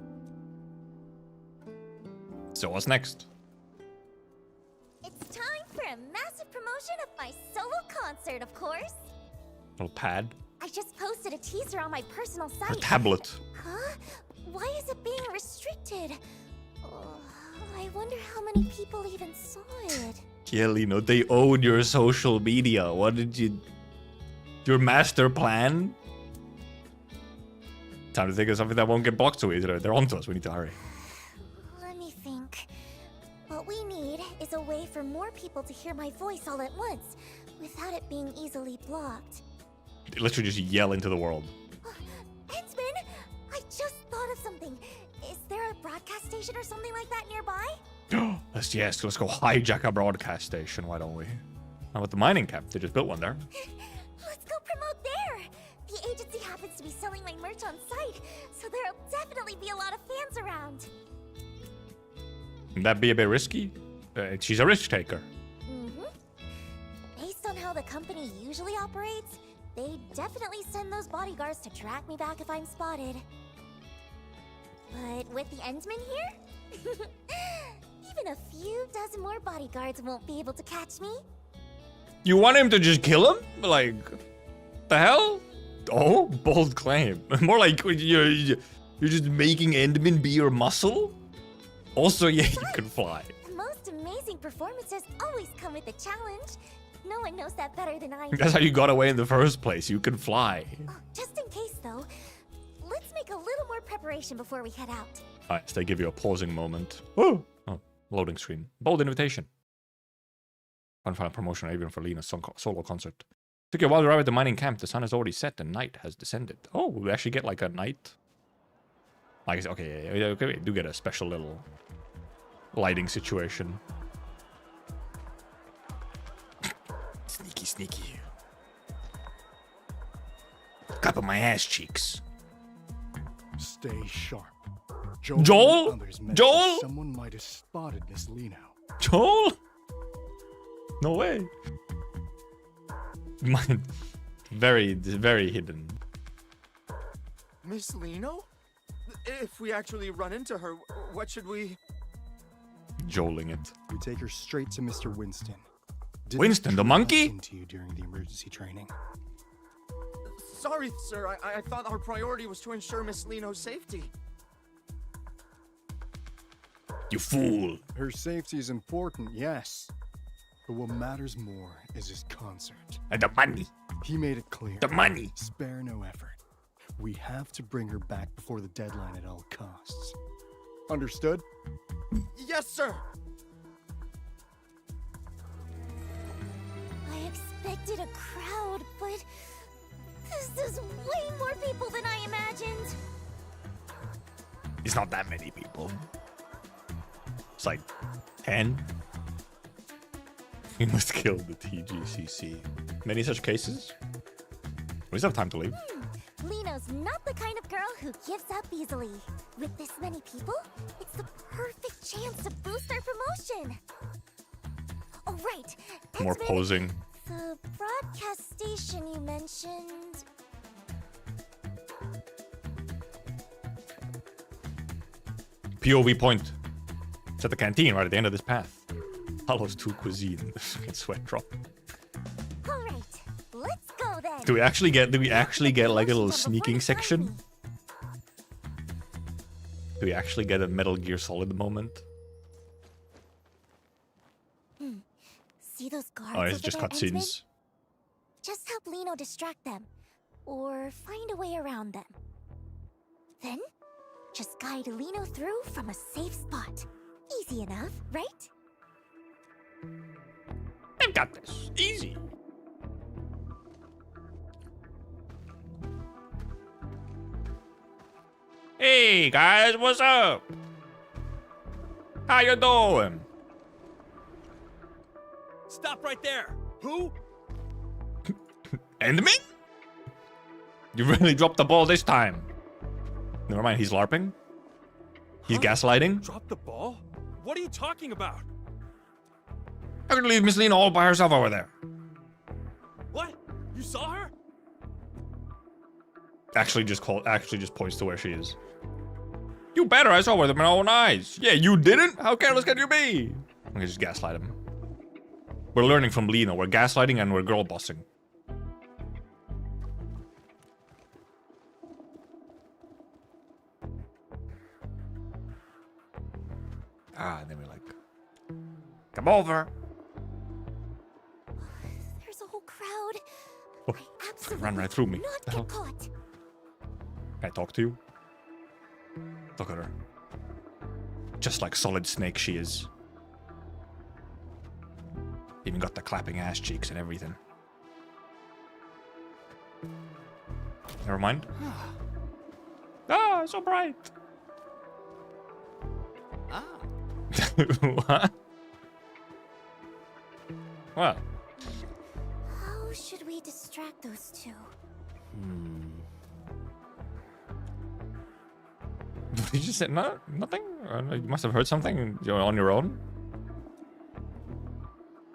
A: So what's next?
G: It's time for a massive promotion of my solo concert, of course.
A: Little pad.
G: I just posted a teaser on my personal site.
A: A tablet.
G: Huh? Why is it being restricted? I wonder how many people even saw it.
A: Yeah, Liino, they own your social media. What did you... Your master plan? Time to think of something that won't get blocked so easily. They're onto us. We need to hurry.
G: Let me think. What we need is a way for more people to hear my voice all at once, without it being easily blocked.
A: Literally just yell into the world.
G: Endman! I just thought of something. Is there a broadcast station or something like that nearby?
A: Yes, let's go hijack a broadcast station, why don't we? How about the mining camp? They just built one there.
G: Let's go promote there! The agency happens to be selling my merch on site, so there'll definitely be a lot of fans around.
A: Would that be a bit risky? She's a risk taker.
G: Based on how the company usually operates, they definitely send those bodyguards to track me back if I'm spotted. But with the Endman here? Even a few dozen more bodyguards won't be able to catch me.
A: You want him to just kill him? Like, the hell? Oh, bold claim. More like you're just making Endman be your muscle? Also, yeah, you can fly.
G: The most amazing performances always come with a challenge. No one knows that better than I do.
A: That's how you got away in the first place. You can fly.
G: Oh, just in case, though, let's make a little more preparation before we head out.
A: Alright, so they give you a pausing moment. Oh, loading screen. Bold invitation. Fun final promotion even for Liino's solo concert. Took you a while to arrive at the mining camp. The sun has already set and night has descended. Oh, we actually get like a night. I guess, okay, we do get a special little lighting situation. Sneaky. clapping my ass cheeks.
D: Stay sharp.
A: Joel? Joel?
D: Someone might have spotted Miss Liino.
A: Joel? No way. Mine, very hidden.
L: Miss Liino? If we actually run into her, what should we...
A: Joeling it.
D: We take her straight to Mr. Winston. Didn't
A: Winston, the
D: Tryzyn
A: monkey?
D: listen to you during the emergency training.
L: Sorry, sir. I thought our priority was to ensure Miss Liino's safety.
A: You fool.
D: Her safety is important, yes. But what matters more is his concert.
A: And the money.
D: He made it clear.
A: The money.
D: Spare no effort. We have to bring her back before the deadline at all costs. Understood?
L: Yes, sir.
G: I expected a crowd, but this is way more people than I imagined.
A: It's not that many people. It's like 10. We must kill the TGCC. Many such cases? We still have time to leave.
G: Liino's not the kind of girl who gives up easily. With this many people, it's the perfect chance to boost our promotion. Oh, right.
A: More
G: Edmund,
A: posing.
G: the broadcast station you mentioned...
A: POV point. It's at the canteen right at the end of this path. Hollow's 2 cuisine. Fucking sweat drop.
G: All right, let's go then.
A: Do we actually get like a little sneaking section? Do we actually get a Metal Gear Solid moment?
G: See those guards?
A: Oh, it's
G: over
A: just
G: there, Endfield?
A: cutscenes.
G: Just help Liino distract them, or find a way around them. Then, just guide Liino through from a safe spot. Easy enough, right?
A: I've got this. Easy. Hey guys, what's up? How you doing?
L: Stop right there. Who?
A: And me? You really dropped the ball this time. Never mind, he's LARPing. He's gaslighting.
L: Drop the ball? What are you talking about?
A: How could you leave Miss Liino all by herself over there?
L: What? You saw her?
A: Actually just points to where she is. You better, I saw her with my own eyes. Yeah, you didn't? How careless can you be? I'm gonna just gaslight him. We're learning from Liino. We're gaslighting and we're girl bossing. And then we're like, come over.
G: There's a whole crowd.
A: Oh,
G: I absolutely
A: ran right through me.
G: not
A: The hell?
G: get caught.
A: Can I talk to you? Look at her. Just like Solid Snake she is. Even got the clapping ass cheeks and everything. Never mind. Ah, so bright.
E: Ah.
A: What? What?
G: How should we distract those two?
A: Did you just say no? Nothing? You must have heard something. You're on your own.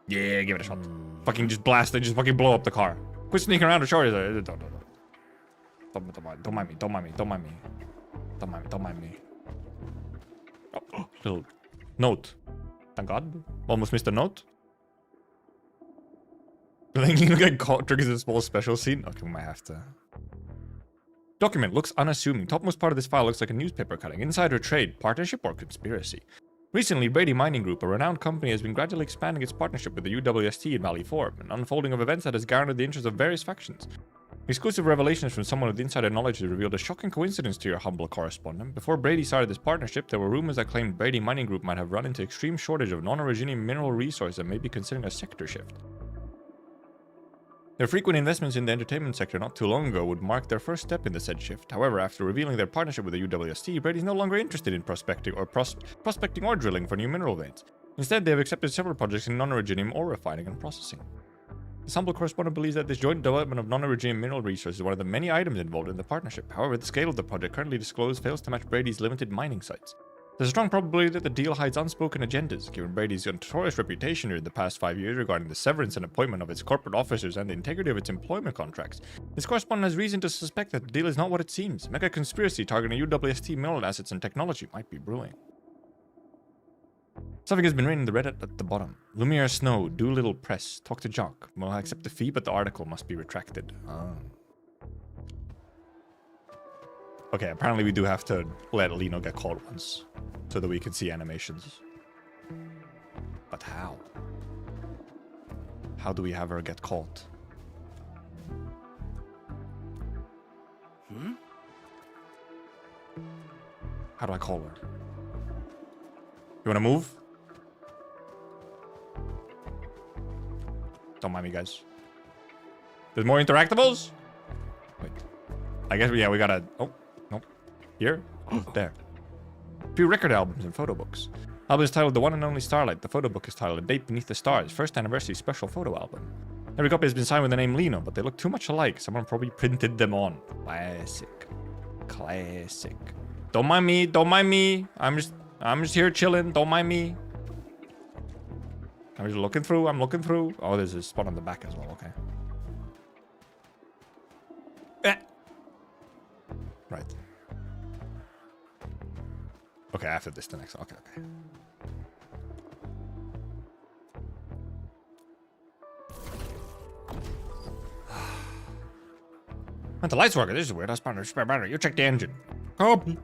A: Yeah, give it a shot. Fucking just blast it. Just fucking blow up the car. Quit sneaking around the shore. Don't mind me. Don't mind me. Don't mind me. Don't mind me. Don't mind me. Oh, little note. Thank God. Almost missed a note. Linking get caught triggers a small special scene. Okay, we might have to. Document looks unassuming. Topmost part of this file looks like a newspaper cutting. Insider trade, partnership, or conspiracy. Recently, Brady Mining Group, a renowned company, has been gradually expanding its partnership with the UWST in Valley 4, an unfolding of events that has garnered the interest of various factions. Exclusive revelations from someone with insider knowledge has revealed a shocking coincidence to your humble correspondent. Before Brady started this partnership, there were rumors that claimed Brady Mining Group might have run into extreme shortage of non-originating mineral resources and may be considering a sector shift. Their frequent investments in the entertainment sector not too long ago would mark their first step in the said shift. However, after revealing their partnership with the UWST, Brady's no longer interested in prospecting or drilling for new mineral veins. Instead, they have accepted several projects in non-originium ore refining and processing. The sample correspondent believes that this joint development of non-originating mineral resources is one of the many items involved in the partnership. However, the scale of the project currently disclosed fails to match Brady's limited mining sites. There's a strong probability that the deal hides unspoken agendas, given Brady's notorious reputation in the past 5 years regarding the severance and appointment of its corporate officers and the integrity of its employment contracts. This correspondent has reason to suspect that the deal is not what it seems. Mega conspiracy targeting UWST mineral assets and technology might be brewing. Something has been written in the Reddit at the bottom. Lumiere Snow, Doolittle Press, talk to Jock. Well, I accept the fee, but the article must be retracted. Oh. Okay, apparently we do have to let Liino get caught once, so that we can see animations. But how? How do we have her get caught? How do I call her? You wanna move? Don't mind me, guys. There's more interactables? Wait. I guess, yeah, we gotta... Oh, nope. Here? There. A few record albums and photo books. Album is titled The One and Only Starlight. The photo book is titled A Date Beneath the Stars. First anniversary special photo album. Every copy has been signed with the name Liino, but they look too much alike. Someone probably printed them on. Classic. Classic. Don't mind me. Don't mind me. I'm just here chilling. Don't mind me. I'm just looking through. I'm looking through. Oh, there's a spot on the back as well. Okay. Right. Okay, after this, the next. Okay, okay. And the lights working. This is weird. That's Banter. Spare battery. You check the engine. Copy.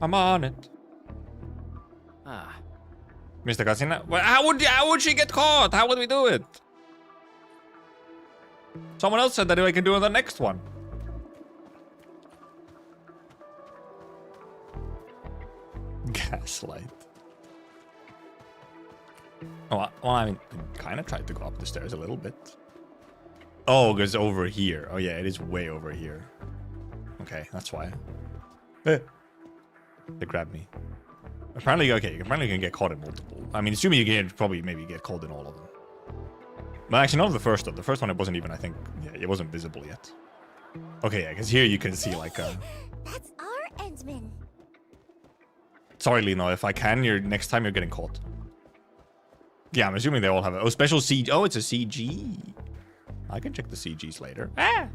A: I'm on it.
H: Ah.
A: Mr. Casina. Well, how would she get caught? How would we do it? Someone else said that I can do it on the next one. Gaslight. Oh, well, I mean, I kind of tried to go up the stairs a little bit. Oh, because over here. Oh, yeah, it is way over here. Okay, that's why. They grabbed me. Apparently, okay, apparently you can get caught in multiple. I mean, assuming you can probably maybe get caught in all of them. But actually, not the first one. The first one, it wasn't even, I think, yeah, it wasn't visible yet. Okay, yeah, because here you can see, like,
G: That's our Endman.
A: Sorry, Liino, if I can, next time you're getting caught. Yeah, I'm assuming they all have a... Oh, special CG. Oh, it's a CG. I can check the CGs later. Ah!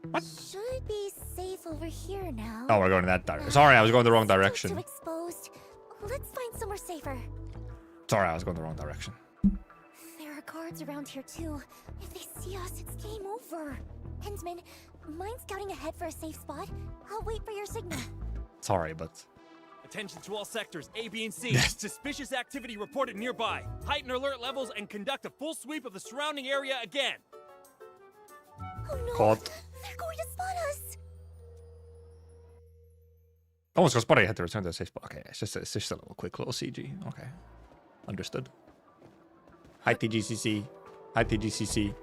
A: What?
G: Should be safe over here now.
A: Oh, we're going in that direction. Sorry, I was going the wrong direction.
G: Too exposed. Let's find somewhere safer.
A: Sorry, I was going the wrong direction.
G: There are guards around here too. If they see us, it's game over. Hensman, mind scouting ahead for a safe spot? I'll wait for your signal.
A: Sorry, but...
M: Attention to all sectors A, B, and C. Suspicious activity reported nearby. Heighten alert levels and conduct a full sweep of the surrounding area again.
G: Oh no!
A: Caught.
G: They're going to spot us!
A: Oh, it's got spotted. I had to return to the safe spot. Okay, it's just a little quick little CG. Okay. Understood. Hi, TGCC. Hi, TGCC.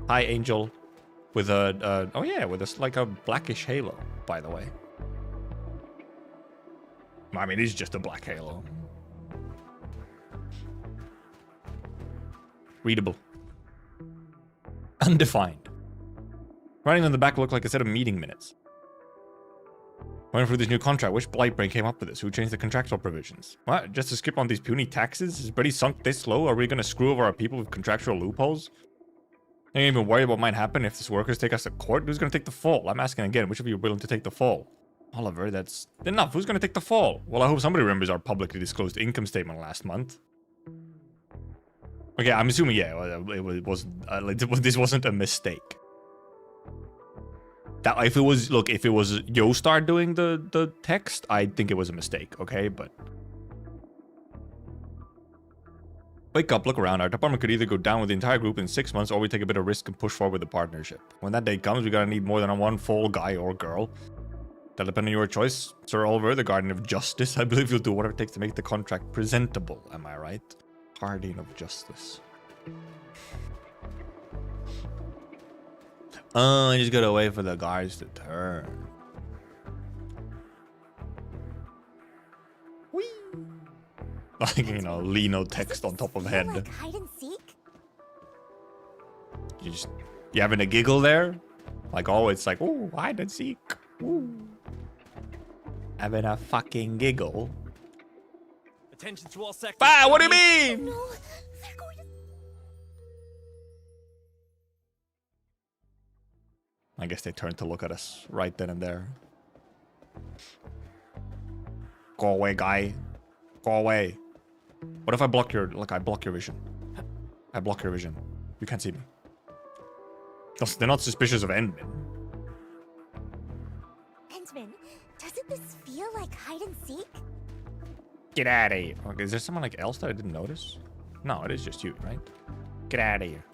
A: Hi, Angel. With a, oh yeah, with a, like a blackish halo, by the way. I mean, it is just a black halo. Readable. Undefined. Writing on the back looked like a set of meeting minutes. Going through this new contract, which Blightbrain came up with this? Who changed the contractual provisions? What? Just to skip on these puny taxes? Is Brady sunk this low? Are we going to screw over our people with contractual loopholes? I ain't even worried what might happen if these workers take us to court. Who's going to take the fall? I'm asking again, which of you are willing to take the fall? Oliver, that's enough. Who's going to take the fall? Well, I hope somebody remembers our publicly disclosed income statement last month. Okay, I'm assuming, yeah, it was like, this wasn't a mistake. That if it was, look, if it was Yostar doing the text, I think it was a mistake, okay? But wake up, look around. Our department could either go down with the entire group in 6 months, or we take a bit of risk and push forward with the partnership. When that day comes, we gotta need more than one full guy or girl. That'll depend on your choice, Sir Oliver, the Guardian of Justice. I believe you'll do whatever it takes to make the contract presentable. Am I right? Guardian of Justice. Oh, I just gotta wait for the guards to turn. Whee! Like, you know, Liino text on top of head.
G: Like hide and seek?
A: You having a giggle there? Like, oh, it's like, oh, hide and seek. Ooh. Having a fucking giggle.
M: Attention to all sectors.
A: Ah, what do you mean?
G: No, they're going to...
A: I guess they turned to look at us right then and there. Go away, guy. Go away. What if I block your... Look, I block your vision. I block your vision. You can't see me. They're not suspicious of Endman.
G: Endman, doesn't this feel like hide and seek?
A: Get out of here. Okay, is there someone like else that I didn't notice? No, it is just you, right? Get out of here.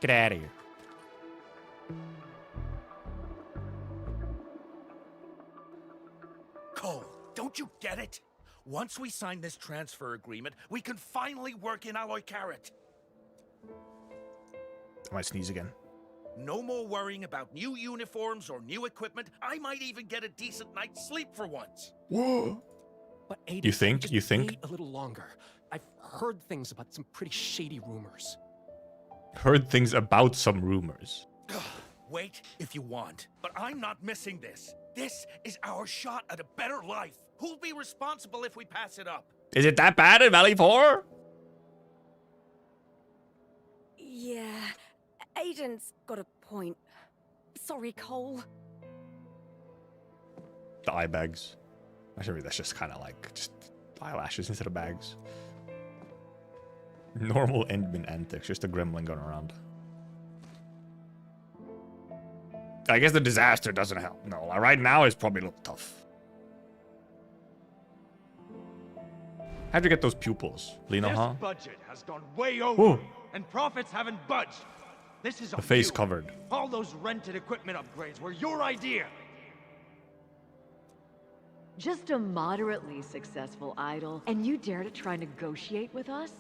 A: Get out of here.
N: Cole, don't you get it? Once we sign this transfer agreement, we can finally work in Alloy Carrot.
A: I might sneeze again.
N: No more worrying about new uniforms or new equipment. I might even get a decent night's sleep for once.
A: Whoa.
H: But Aiden,
A: You think?
H: just
A: You think?
H: wait a little longer. I've heard things about some pretty shady rumors.
A: Heard things about some rumors.
N: Wait if you want, but I'm not missing this. This is our shot at a better life. Who'll be responsible if we pass it up?
A: Is it that bad in Valley 4?
C: Yeah, Aiden's got a point. Sorry, Cole.
A: The eye bags. Actually, that's just kind of like just eyelashes instead of bags. Normal Endman antics, just a gremlin going around. I guess the disaster doesn't help. No, right now it's probably a little tough. How'd you get those pupils, Liino,
O: This
A: huh?
O: budget has gone way over,
A: Ooh.
O: and profits haven't budged. This is
A: The face
O: you.
A: covered.
O: All those rented equipment upgrades were your idea.
P: Just a moderately successful idol, and you dare to try negotiate with us?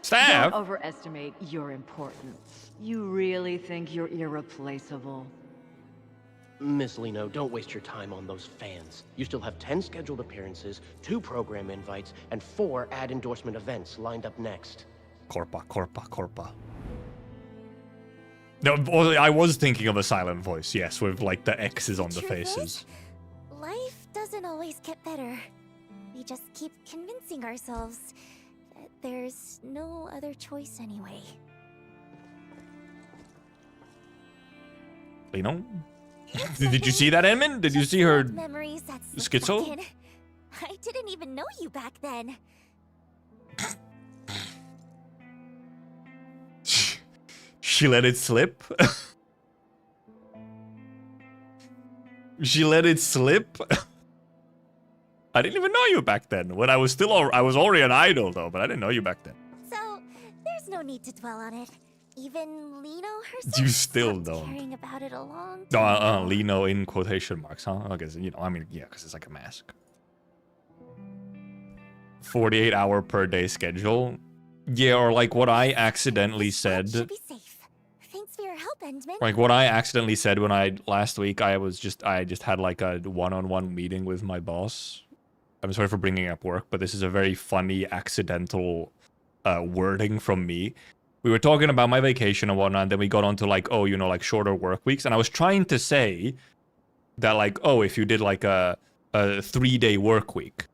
A: Staff?
P: Don't overestimate your importance. You really think you're irreplaceable?
H: Miss Liino, don't waste your time on those fans. You still have 10 scheduled appearances, 2 program invites, and 4 ad endorsement events lined up next.
A: Corpa, corpa, corpa. No, I was thinking of a silent voice, yes, with like the X's on the
G: Truth
A: faces.
G: is, life doesn't always get better. We just keep convincing ourselves that there's no other choice anyway.
A: Liino? Did you see that, Edmund? Did you see her
G: Memories that slip
A: schizo?
G: back in. I didn't even know you back then.
A: She let it slip? She let it slip? I didn't even know you back then. When I was already an idol though, but I didn't know you back then.
G: So, there's no need to dwell on it. Even Liino herself
A: You still
G: stopped
A: don't.
G: caring about it a long
A: No,
G: time ago.
A: Liino in quotation marks, huh? I guess, I mean, yeah, because it's like a mask. 48-hour per day schedule. Yeah, or like what I accidentally said.
G: Should be safe. Thanks for your help, Endman.
A: Like what I accidentally said when last week I just had like a one-on-one meeting with my boss. I'm sorry for bringing up work, but this is a very funny accidental wording from me. We were talking about my vacation and whatnot, and then we got onto like, oh, you know, like shorter work weeks, and I was trying to say that like, oh, if you did like a 3-day work week.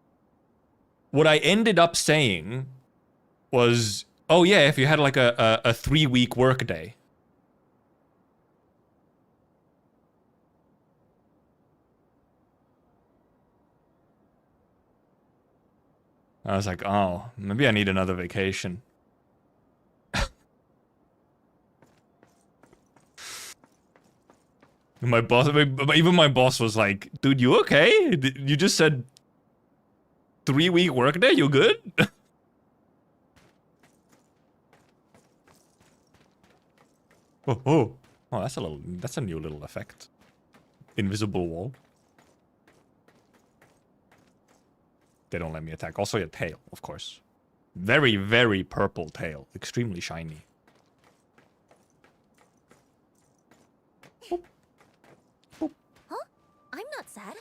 A: What I ended up saying was, oh yeah, if you had like a 3-week work day. I was like, oh, maybe I need another vacation. My boss, even my boss was like, dude, you okay? You just said 3-week workday, you good? Oh, that's a new little effect. Invisible wall. They don't let me attack. Also your tail, of course. Very, very purple tail. Extremely shiny.
G: Huh? I'm not sad.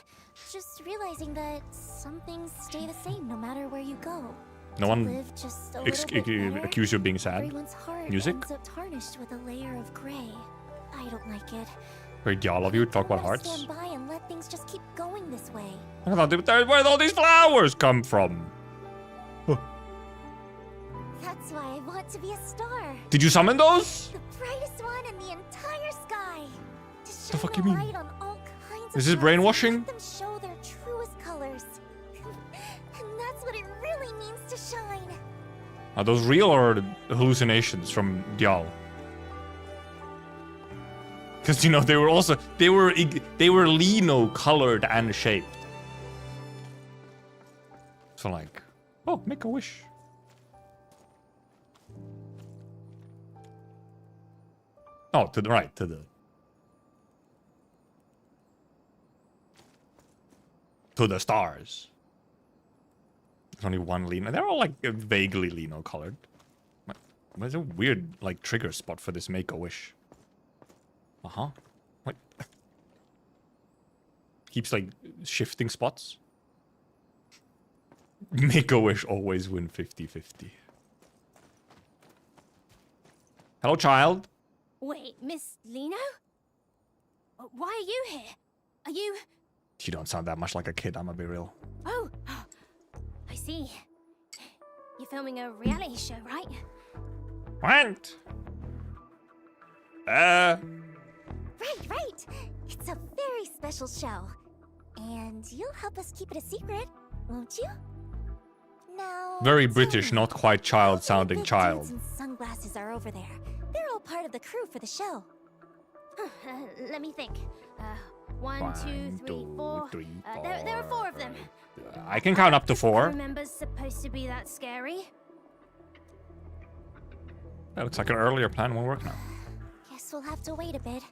G: Just realizing that some things stay the same no matter where you go.
A: No one
G: Live just a little bit better,
A: accuse you of being sad.
G: everyone's heart
A: Music?
G: ends up tarnished with a layer of gray. I don't like it.
A: Very y'all of you talk about
G: I wanna
A: hearts.
G: stand by and let things just keep going this way.
A: I thought, where did all these flowers come from?
G: That's why I want to be a star.
A: Did you summon those?
G: The brightest one in the entire sky. To
A: The
G: shine
A: fuck you
G: a
A: mean?
G: light on all kinds
A: Is
G: of
A: this
G: stars
A: brainwashing?
G: and let them show their truest colors. And that's what it really means to shine.
A: Are those real or hallucinations from Dial? Because you know they were also they were Liino colored and shaped. So like, oh, make a wish. Oh, to the right, to the stars. There's only one Liino. They're all like vaguely Liino colored. There's a weird like trigger spot for this make a wish. Uh-huh. What? Keeps like shifting spots. Make a wish always win 50-50. Hello, child.
C: Wait, Miss Liino? Why are you here? Are you...
A: You don't sound that much like a kid, I'ma be real.
C: Oh, I see. You're filming a reality show, right?
A: What?
G: Right. It's a very special show. And you'll help us keep it a secret, won't you? Now,
A: Very
G: tell
A: British,
G: me,
A: not quite child-sounding
G: big
A: child.
G: dudes in sunglasses are over there. They're all part of the crew for the show.
C: Let me think. One, two, three, four. There are four of them.
A: I can count up to 4.
C: Crew members supposed to be that scary?
A: That looks like an earlier plan won't work now.
G: Guess we'll have to wait a bit.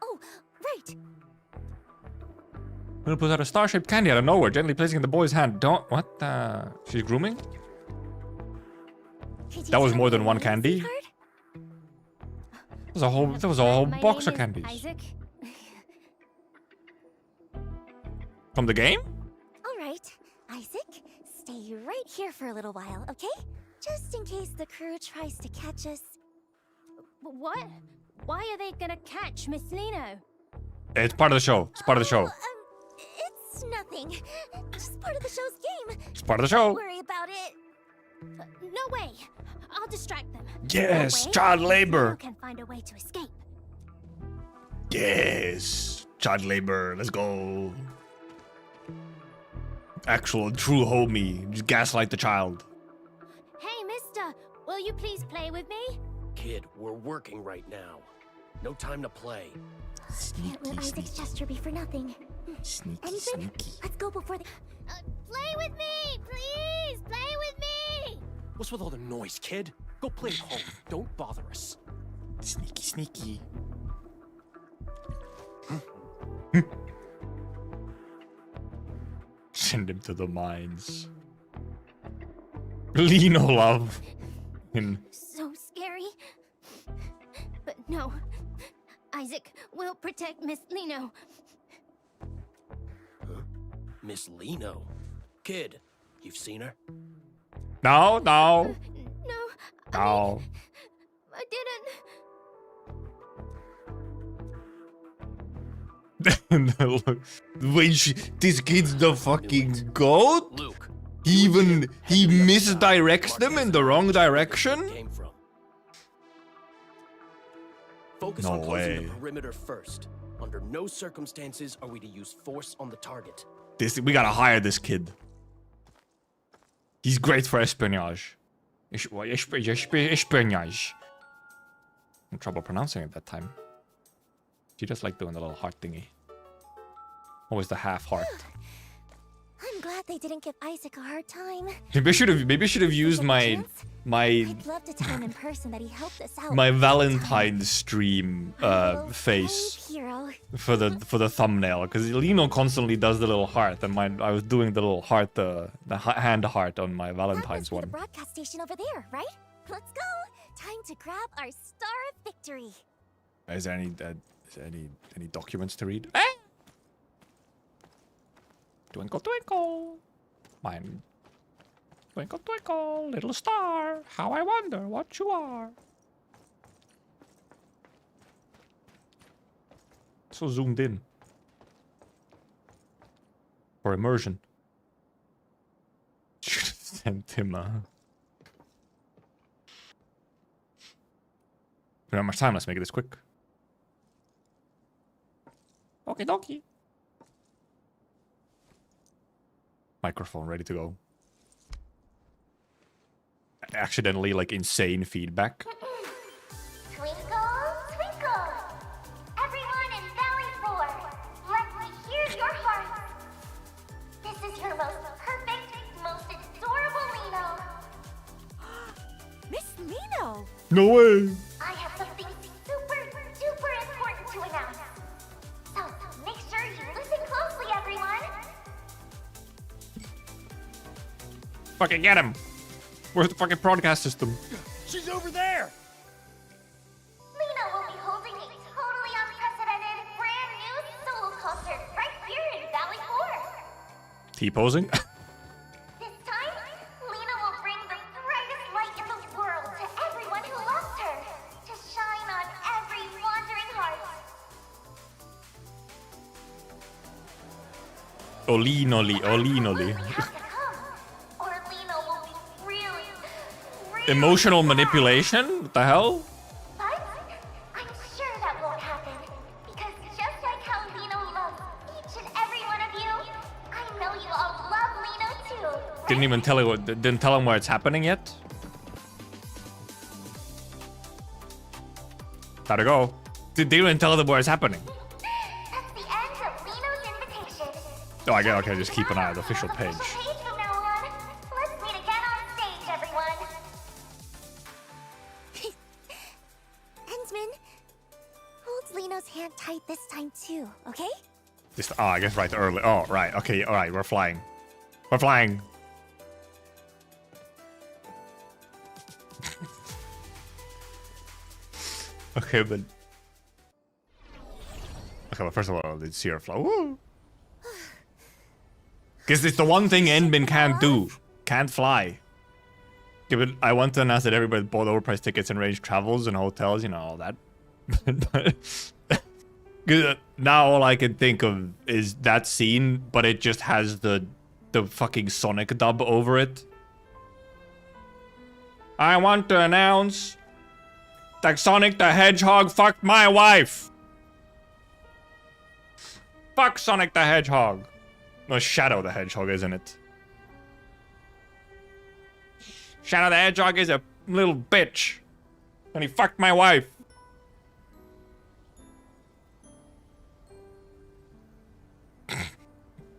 G: Oh, right.
A: We'll put out a star-shaped candy out of nowhere, gently placing in the boy's hand. Don't... What the... She's grooming? That was more than one candy? That was a whole
C: My
A: box
C: name
A: of candies.
C: is Isaac.
A: From the game?
G: All right, Isaac, stay right here for a little while, okay? Just in case the crew tries to catch us.
C: What? Why are they gonna catch Miss Liino?
A: It's part of the show. It's part of the show.
G: It's nothing. Just part of the show's game.
A: It's part of the show.
G: Don't worry about it.
C: No way. I'll distract them.
A: Yes,
C: That way,
A: child
C: Miss
A: labor.
C: Liino can find a way to escape.
A: Yes. Child labor. Let's go. Actual true homie. Just gaslight the child.
C: Hey, mister, will you please play with me?
H: Kid, we're working right now. No time to play.
G: Can't let Isaac's gesture be for nothing. Anything? Let's go before they...
C: Play with me, please! Play with me!
H: What's with all the noise, kid? Go play at home. Don't bother us.
A: Sneaky. Send him to the mines. Liino love.
C: So scary. But no. Isaac will protect Miss Liino.
H: Miss Liino? Kid, you've seen her?
A: No.
C: No,
A: No.
C: I didn't.
A: Wait, this kid's the fucking goat?
H: Luke.
A: He misdirects them in the wrong direction?
H: Came from. Focus
A: No
H: on closing
A: way.
H: the perimeter first. Under no circumstances are we to use force on the target.
A: We gotta hire this kid. He's great for espionage. Espionage. I'm trouble pronouncing it that time. She just like doing the little heart thingy. Always the half heart.
G: I'm glad they didn't give Isaac a hard time.
A: Maybe I should have used my
G: I'd love to tell him in person that he helped us out.
A: my Valentine's stream face
G: Hero.
A: for the thumbnail, because Liino constantly does the little heart, and I was doing the little heart, the hand heart on my Valentine's
G: The
A: one.
G: broadcast station over there, right? Let's go. Time to grab our star of victory.
A: Is there any documents to read? Twinkle twinkle. Mine. Twinkle, twinkle, little star, how I wonder what you are. So zoomed in. For immersion. Should have sent him We don't have much time, let's make this quick. Okie dokie. Microphone ready to go. Accidentally, like, insane feedback.
G: Twinkle, twinkle. Everyone in Valley 4, let me hear your hearts. This is your most perfect, most adorable Liino.
C: Miss Liino!
A: No way!
G: I have something super, super important to announce. So make sure you listen closely, everyone.
A: Fucking get him! Where's the fucking broadcast system?
N: She's over there!
G: Liino will be holding a totally unprecedented, brand new solo concert right here in Valley 4.
A: T-posing?
G: This time, Liino will bring the brightest light in the world to everyone who loves her, to shine on every wandering heart.
A: Olinoli, olinoli. Emotional manipulation? What the hell?
G: But I'm sure that won't happen, because just like how Liino loves each and every one of you, I know you all love Liino too.
A: Didn't even tell you, didn't tell him where it's happening yet? Gotta go. Didn't even tell them where it's happening.
G: That's the end of Liino's invitation.
A: Oh, I get, okay, just keep an eye on the official page.
G: Page from now on. Let's meet again on stage, everyone. Ensman, hold Liino's hand tight this time too, okay?
A: Just, oh, I guess right early. Oh, right, okay, alright, we're flying. We're flying. Okay, but... Okay, well, first of all, let's see her fly. Woo! Because it's the one thing Endman can't do. Can't fly. Okay, but I want to announce that everybody bought overpriced tickets and arranged travels and hotels, you know, all that. But now all I can think of is that scene, but it just has the fucking Sonic dub over it. I want to announce that Sonic the Hedgehog fucked my wife. Fuck Sonic the Hedgehog. No, Shadow the Hedgehog, isn't it? Shadow the Hedgehog is a little bitch. And he fucked my wife.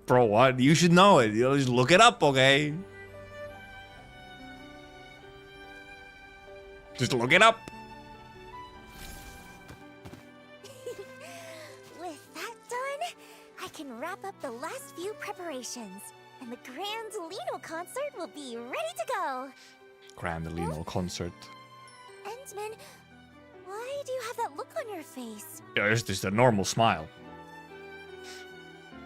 A: Bro, what? You should know it. You just look it up, okay? Just look it up.
G: With that done, I can wrap up the last few preparations, and the Grand Liino concert will be ready to go.
A: Grand Liino concert.
G: Endman, why do you have that look on your face?
A: Yeah, it's just a normal smile.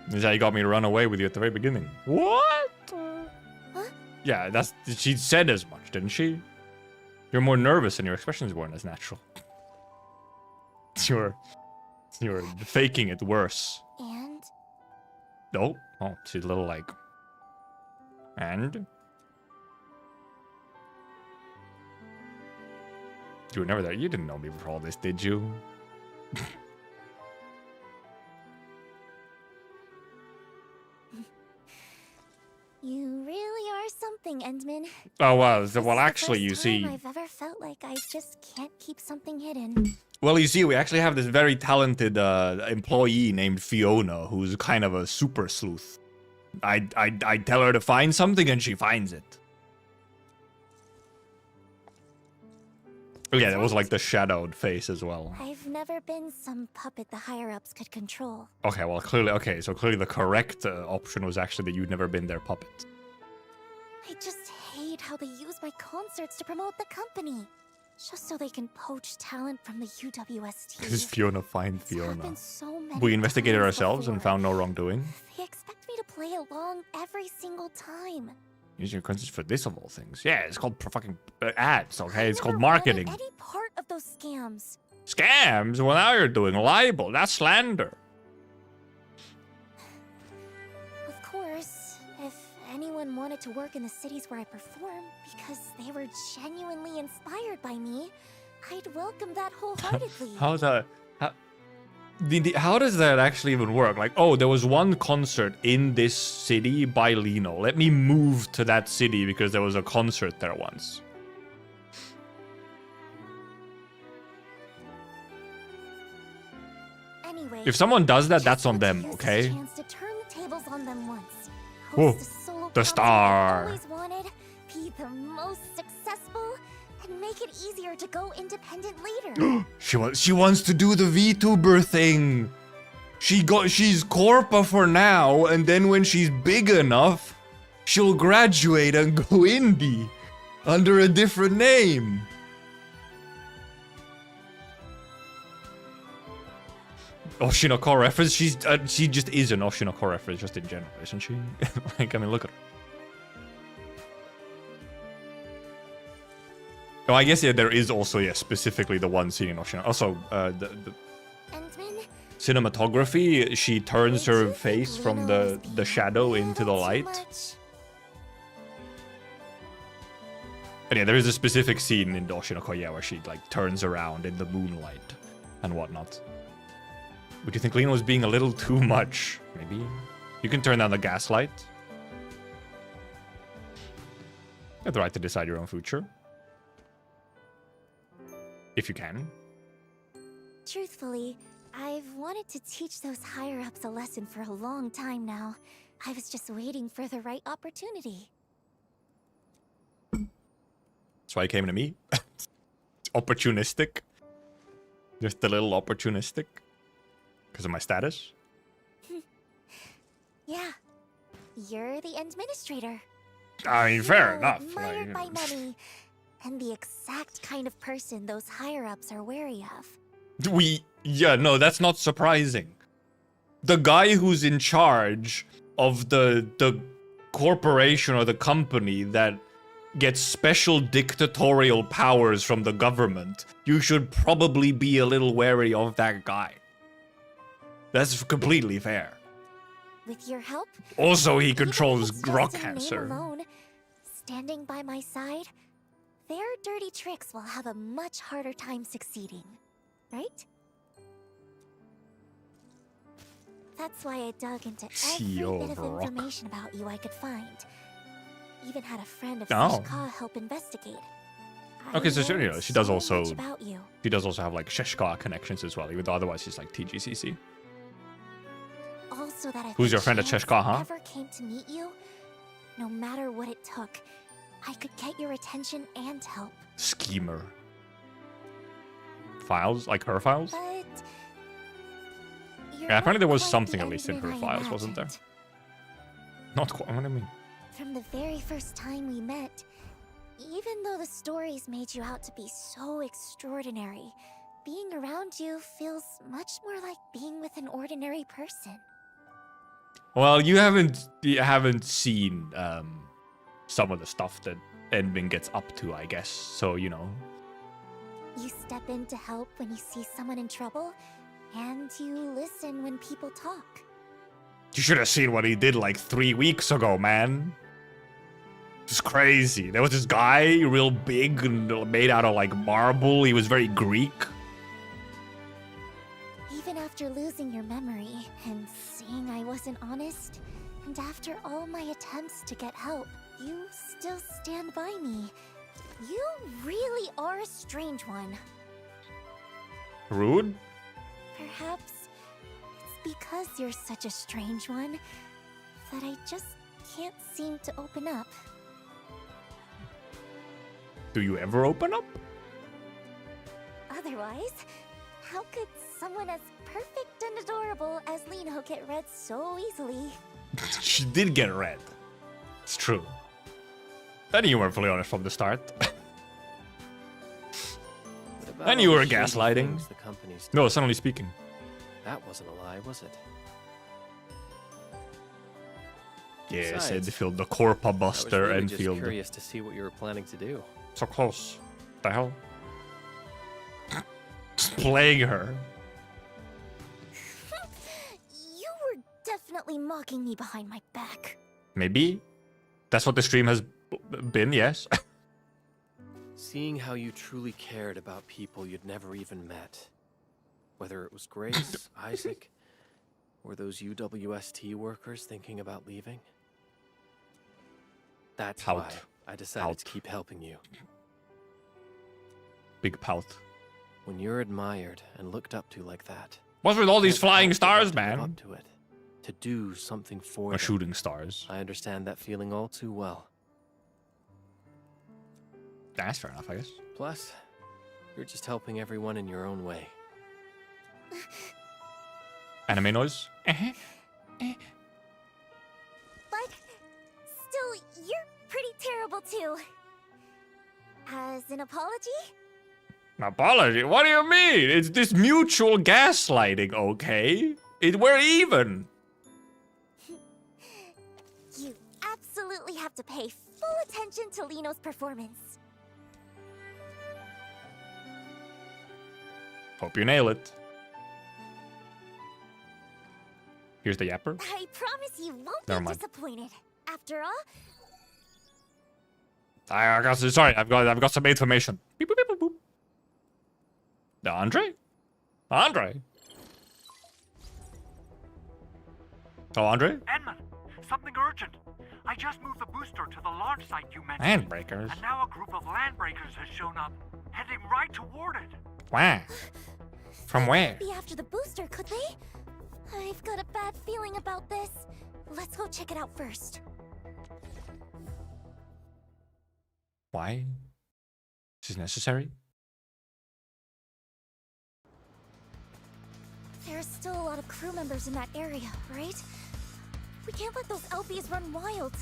A: This is how you got me to run away with you at the very beginning. What?
G: Huh?
A: Yeah, that's... She said as much, didn't she? You're more nervous and your expressions weren't as natural. You're faking it worse.
G: And?
A: Oh, she's a little like... And? You were never there. You didn't know me before all this, did you?
G: You really are something, Endman.
A: Oh, well, well,
G: This
A: actually,
G: is the
A: you
G: first
A: see...
G: time I've ever felt like I just can't keep something hidden.
A: Well, you see, we actually have this very talented employee named Fiona, who's kind of a super sleuth. I tell her to find something, and she finds it. Oh, yeah, that was like the shadowed face as well.
G: I've never been some puppet the higher-ups could control.
A: Okay, well, clearly, okay, so clearly the correct option was actually that you'd never been their puppet.
G: I just hate how they use my concerts to promote the company. Just so they can poach talent from the UWST.
A: Because Fiona find Fiona.
G: happened so many
A: We investigated
G: times
A: ourselves and
G: before.
A: found no wrongdoing.
G: They expect me to play along every single time.
A: Use your currencies for this of all things. Yeah, it's called fucking ads, okay? It's called marketing.
G: Any part of those scams.
A: Scams? Well, now you're doing libel. That's slander.
G: Of course, if anyone wanted to work in the cities where I perform because they were genuinely inspired by me, I'd welcome that wholeheartedly.
A: How does that actually even work? Like, oh, there was one concert in this city by Liino. Let me move to that city because there was a concert there once.
G: Anyway,
A: If someone does that, that's on them, okay?
G: chance to turn the tables on them once.
A: Whoa,
G: Host a solo
A: the
G: concert
A: star.
G: I've always wanted, be the most successful, and make it easier to go independent later.
A: She wants to do the VTuber thing. She's Corpa for now, and then when she's big enough, she'll graduate and go indie under a different name. Oshinoko reference? She just is an Oshinoko reference just in general, isn't she? Like, I mean, look at her. Oh, I guess, yeah, there is also, yeah, specifically the one scene in Oshinoko. Also, the cinematography, she turns her face from the shadow into the light. And yeah, there is a specific scene in Oshinoko, yeah, where she, like, turns around in the moonlight and whatnot. Would you think Liino was being a little too much? Maybe. You can turn down the gaslight. You have the right to decide your own future. If you can.
G: Truthfully, I've wanted to teach those higher-ups a lesson for a long time now. I was just waiting for the right opportunity.
A: That's why you came to me. It's opportunistic. Just a little opportunistic. Because of my status?
G: Yeah. You're the administrator.
A: I mean, fair enough.
G: Admired by many, and the exact kind of person those higher-ups are wary of.
A: Yeah, no, that's not surprising. The guy who's in charge of the corporation or the company that gets special dictatorial powers from the government, you should probably be a little wary of that guy. That's completely fair.
G: With your help,
A: Also, he controls
G: just
A: rock
G: in name
A: cancer.
G: alone, standing by my side, their dirty tricks will have a much harder time succeeding, right? That's why I dug into every
A: CEO
G: bit of
A: of rock.
G: information about you I could find. Even had a friend of
A: Oh.
G: Seshka help investigate. I
A: Okay, so
G: learned
A: she does
G: so
A: also
G: much about you.
A: she does also have like Sheshka connections as well, even though otherwise she's like TGCC.
G: Also that if
A: Who's
G: the
A: your friend at
G: chance
A: Cheshka, huh?
G: ever came to meet you, no matter what it took, I could get your attention and help.
A: Schemer. Files? Like her files?
G: But
A: Yeah, apparently there was
G: quite
A: something
G: the
A: at least in her
G: Endman I
A: files, wasn't there?
G: imagined.
A: Not quite, what do you mean?
G: From the very first time we met, even though the stories made you out to be so extraordinary, being around you feels much more like being with an ordinary person.
A: Well, you haven't seen some of the stuff that Endman gets up to, I guess. So, you know.
G: You step in to help when you see someone in trouble, and you listen when people talk.
A: You should have seen what he did like 3 weeks ago, man. It's crazy. There was this guy, real big and made out of like marble. He was very Greek.
G: Even after losing your memory and seeing I wasn't honest, and after all my attempts to get help, you still stand by me. You really are a strange one.
A: Rude?
G: Perhaps it's because you're such a strange one that I just can't seem to open up.
A: Do you ever open up?
G: Otherwise, how could someone as perfect and adorable as Liino get read so easily?
A: She did get read. It's true. And you weren't fully honest from the start. And you were gaslighting. No, suddenly speaking.
H: That wasn't a lie, was it?
A: Yes,
Q: Besides,
A: Endfield, the Corpa Buster,
Q: I was really just
A: Endfield.
Q: curious to see what you were planning to do.
A: So close. The hell? Just playing her.
G: You were definitely mocking me behind my back.
A: Maybe. That's what the stream has been, yes.
Q: Seeing how you truly cared about people you'd never even met. Whether it was Grace, Isaac, or those UWST workers thinking about leaving. That's
A: Pout.
Q: why I decided to keep helping you.
A: Big pout.
Q: When you're admired and looked up to like that.
A: What's with all these
Q: can't help
A: flying
Q: but
A: stars,
Q: want to live
A: man?
Q: Up to it. To do something for
A: Or
Q: them.
A: shooting stars.
Q: I understand that feeling all too well.
A: That's fair enough, I guess.
Q: Plus, you're just helping everyone in your own way.
A: Anime noise?
G: But still, you're pretty terrible too. As an apology?
A: Apology? What do you mean? It's this mutual gaslighting, okay? We're even.
G: You absolutely have to pay full attention to Liino's performance.
A: Hope you nail it. Here's the yapper.
G: I promise you won't
A: Never
G: be
A: mind.
G: disappointed. After all,
A: I got sorry. I've got some information. Beep, boop, beep, boop, boop. The Andre? Andre? Oh, Andre?
B: Edmund, something urgent. I just moved the booster to the launch site you mentioned.
A: Landbreakers?
B: And now a group of landbreakers has shown up, heading right toward it.
A: Wow. From where?
G: be after the booster, could they? I've got a bad feeling about this. Let's go check it out first.
A: Why? This is necessary?
G: There's still a lot of crew members in that area, right? We can't let those LBs run wild.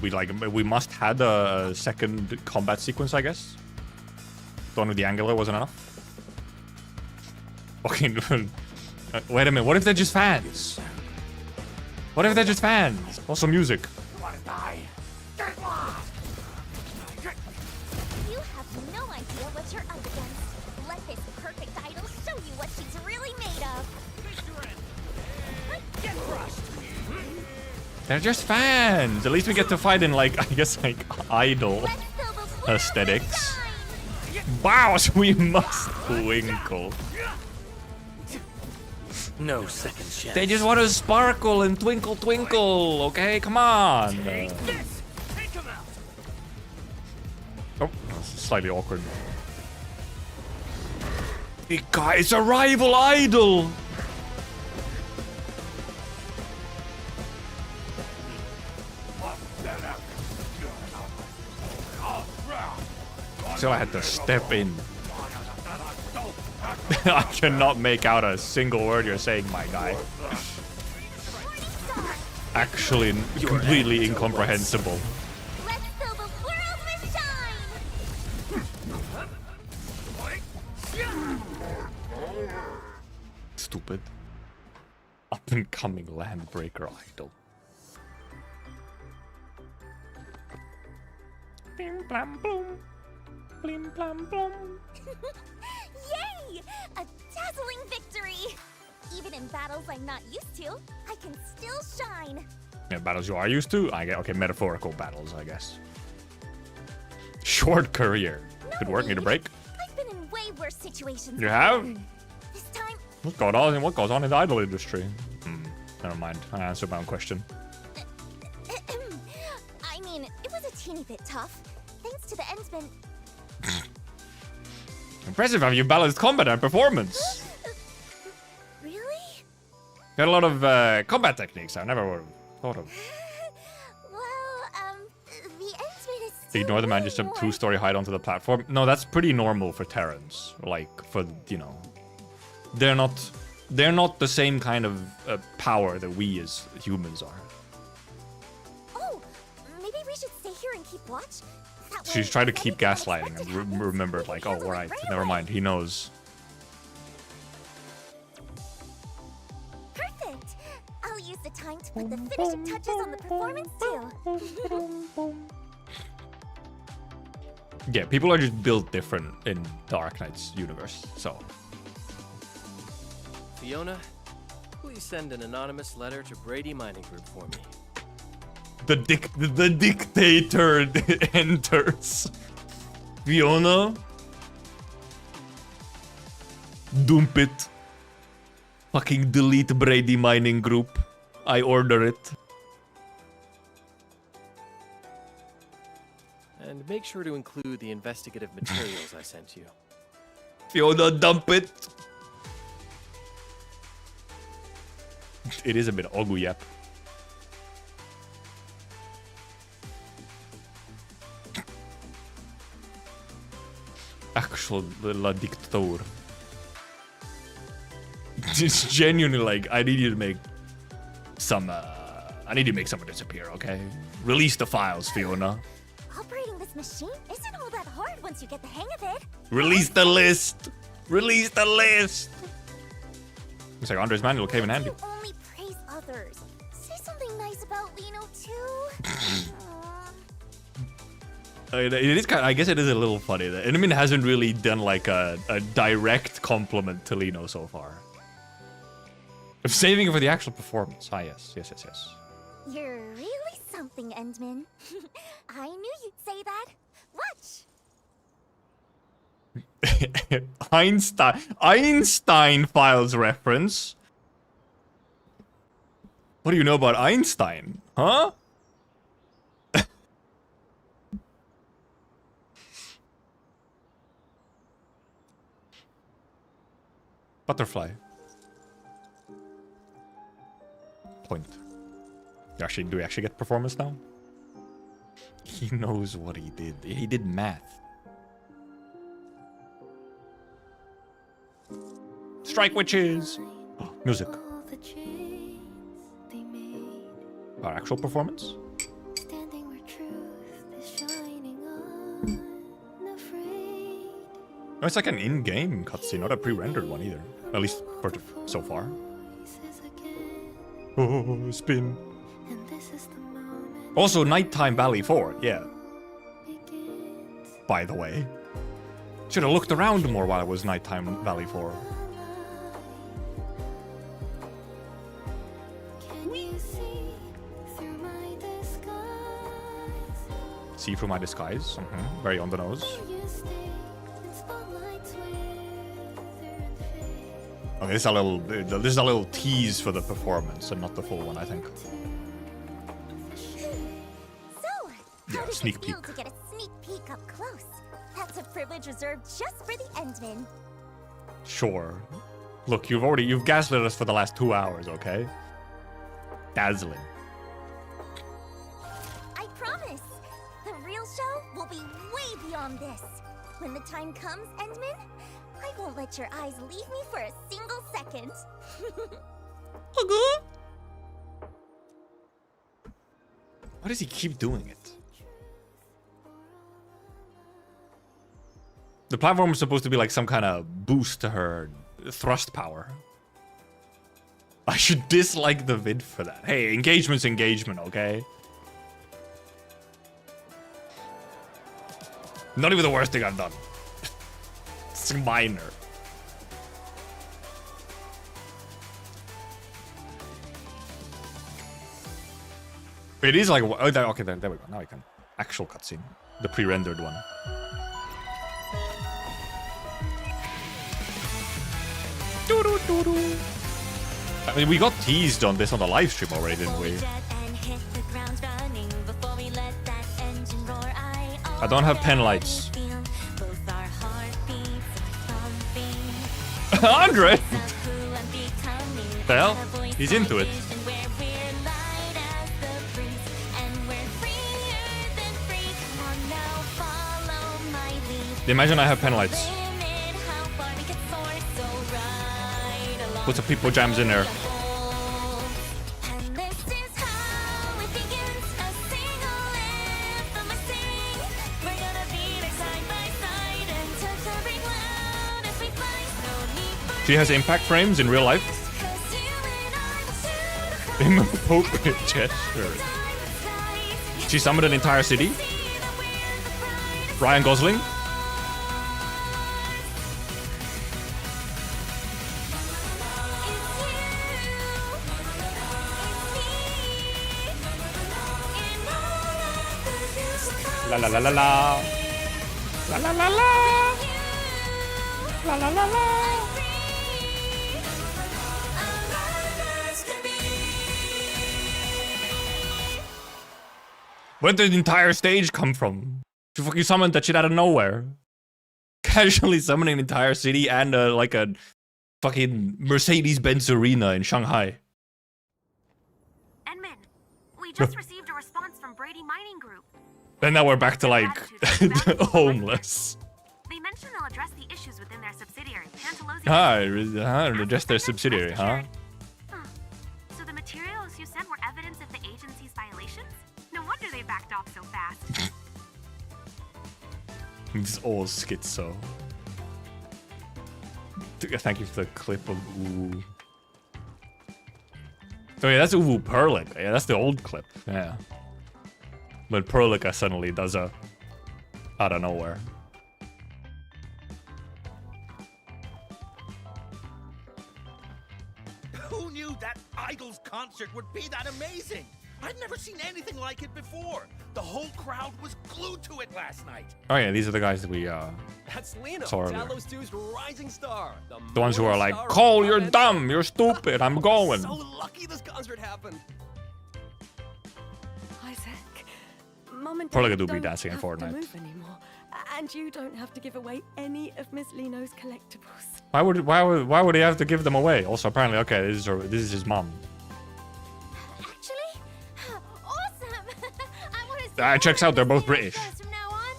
A: We must had a second combat sequence, I guess. The one with the angular wasn't enough. Okay, wait a minute. What if they're just fans? What if they're just fans? Also music.
G: You have no idea what you're up against. Let this perfect idol show you what she's really made of. Get crushed.
A: They're just fans. At least we get to fight in like, I guess like idol aesthetics. Wow, so we must twinkle.
Q: No second chance.
A: They just want to sparkle and twinkle twinkle, okay? Come on. Oh, that's slightly awkward. It's a rival idol! So I had to step in. I cannot make out a single word you're saying, my guy. Actually, completely incomprehensible.
G: Let's fill the world with shine.
A: Stupid. Up and coming landbreaker idol. Bim blam boom. Blim blam boom.
G: Yay! A dazzling victory! Even in battles I'm not used to, I can still shine.
A: Yeah, battles you are used to? I get, okay, metaphorical battles, I guess. Short career. Good work, need a break?
G: I've been in way worse situations.
A: You have?
G: This time,
A: What goes on in the idol industry? Never mind. I answered my own question.
G: I mean, it was a teeny bit tough. Thanks to the Endsman.
A: Impressive how you balanced combat and performance.
G: Really?
A: Got a lot of combat techniques I never would have thought of.
G: Well, the Endsman is still
A: Ignore the man, just jump 2-story height onto the platform. No, that's pretty normal for Terrans. Like, for, you know... They're not the same kind of power that we as humans are.
G: Oh, maybe we should stay here and keep watch? That
A: She's
G: way,
A: trying to
G: if
A: keep
G: anything
A: gaslighting
G: unexpected
A: and remembered, like, oh, right, never mind, he knows.
G: Perfect. I'll use the time to put the finishing touches on the performance too.
A: Yeah, people are just built different in the Arknights universe, so.
Q: Fiona, please send an anonymous letter to Brady Mining Group for me.
A: The dictator enters. Fiona? Dump it. Fucking delete Brady Mining Group. I order it.
Q: And make sure to include the investigative materials I sent you.
A: Fiona, dump it. It is a bit oguyap. Actual la dictator. It's genuinely like, I need you to make some, I need you to make someone disappear, okay? Release the files, Fiona.
G: Operating this machine isn't all that hard once you get the hang of it.
A: Release the list! Release the list! Looks like Andre's manual came in handy.
G: You only praise others. Say something nice about Liino too.
A: It is kind of, I guess it is a little funny that Inman hasn't really done like a direct compliment to Liino so far. I'm saving it for the actual performance. Ah, yes.
G: You're really something, Endman. I knew you'd say that. Watch.
A: Einstein files reference. What do you know about Einstein? Huh? Butterfly. Point. Do we actually get performance now? He knows what he did. He did math. Strike witches! Oh, music. Our actual performance? No, it's like an in-game cutscene, not a pre-rendered one either. At least for so far. Oh, spin. Also, Nighttime Valley 4, yeah. By the way. Should have looked around more while it was Nighttime Valley 4. See through my disguise. Very on the nose. Okay, this is a little tease for the performance and not the full one, I think.
G: So,
A: Yeah, sneak peek.
G: to get a sneak peek up close? That's a privilege reserved just for the Endmen.
A: Sure. Look, you've gaslit us for the last 2 hours, okay? Dazzling.
G: I promise. The real show will be way beyond this. When the time comes, Endman, I won't let your eyes leave me for a single second.
A: Why does he keep doing it? The platform is supposed to be like some kind of boost to her thrust power. I should dislike the vid for that. Hey, engagement's engagement, okay? Not even the worst thing I've done. It's minor. It is like, oh, okay, there we go. Now I can. Actual cutscene. The pre-rendered one. I mean, we got teased on this on the live stream already, didn't we? I don't have pen lights. Andre! The hell? He's into it. Imagine I have pen lights. Put some people jams in there. She has impact frames in real life. Inappropriate gesture. She summoned an entire city? Ryan Gosling? La la la la la. La la la la. La la la la. Where did the entire stage come from? She fucking summoned that shit out of nowhere. Casually summoning an entire city and like a fucking Mercedes-Benz arena in Shanghai.
J: Edmund, we just received a response from Brady Mining Group.
A: Then now we're back to like homeless.
J: They mentioned they'll address the issues within their subsidiary, Pantalozzi.
A: Just their subsidiary, huh?
J: So the materials you sent were evidence of the agency's violations? No wonder they backed off so fast.
A: It's all schizo. Thank you for the clip of Ooh. Oh yeah, that's Uwu Perlica. Yeah, that's the old clip. Yeah. But Perlica suddenly does a out of nowhere.
N: Who knew that Idols concert would be that amazing? I'd never seen anything like it before. The whole crowd was glued to it last night.
A: Oh yeah, these are the guys that we
M: That's Liino,
A: saw earlier.
M: Talos 2's rising star.
A: The ones who are like, Cole, you're dumb, you're stupid, I'm going.
M: So lucky this concert happened.
C: Isaac, Mom and
A: Probably
C: Dad
A: gonna be
C: don't
A: dancing in
C: have to
A: Fortnite.
C: move anymore, and you don't have to give away any of Miss Liino's collectibles.
A: Why would he have to give them away? Also, apparently, okay, this is his mom.
G: Actually, awesome! I want to see
A: Ah, checks out, they're both British.
G: shows from now on.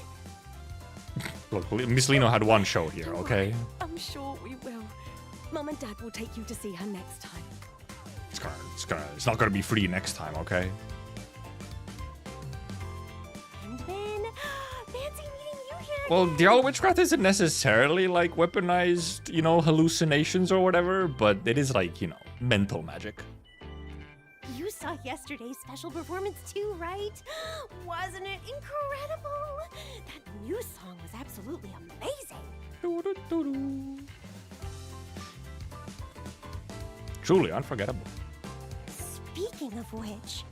A: Look, Miss Liino had one show here, okay?
C: I'm sure we will. Mom and Dad will take you to see her next time.
A: It's not gonna be free next time, okay?
G: And then, fancy meeting you here.
A: Well, Diablo Witchcraft isn't necessarily like weaponized, you know, hallucinations or whatever, but it is like, you know, mental magic.
G: You saw yesterday's special performance too, right? Wasn't it incredible? That new song was absolutely amazing.
A: Truly unforgettable.
G: Speaking of which,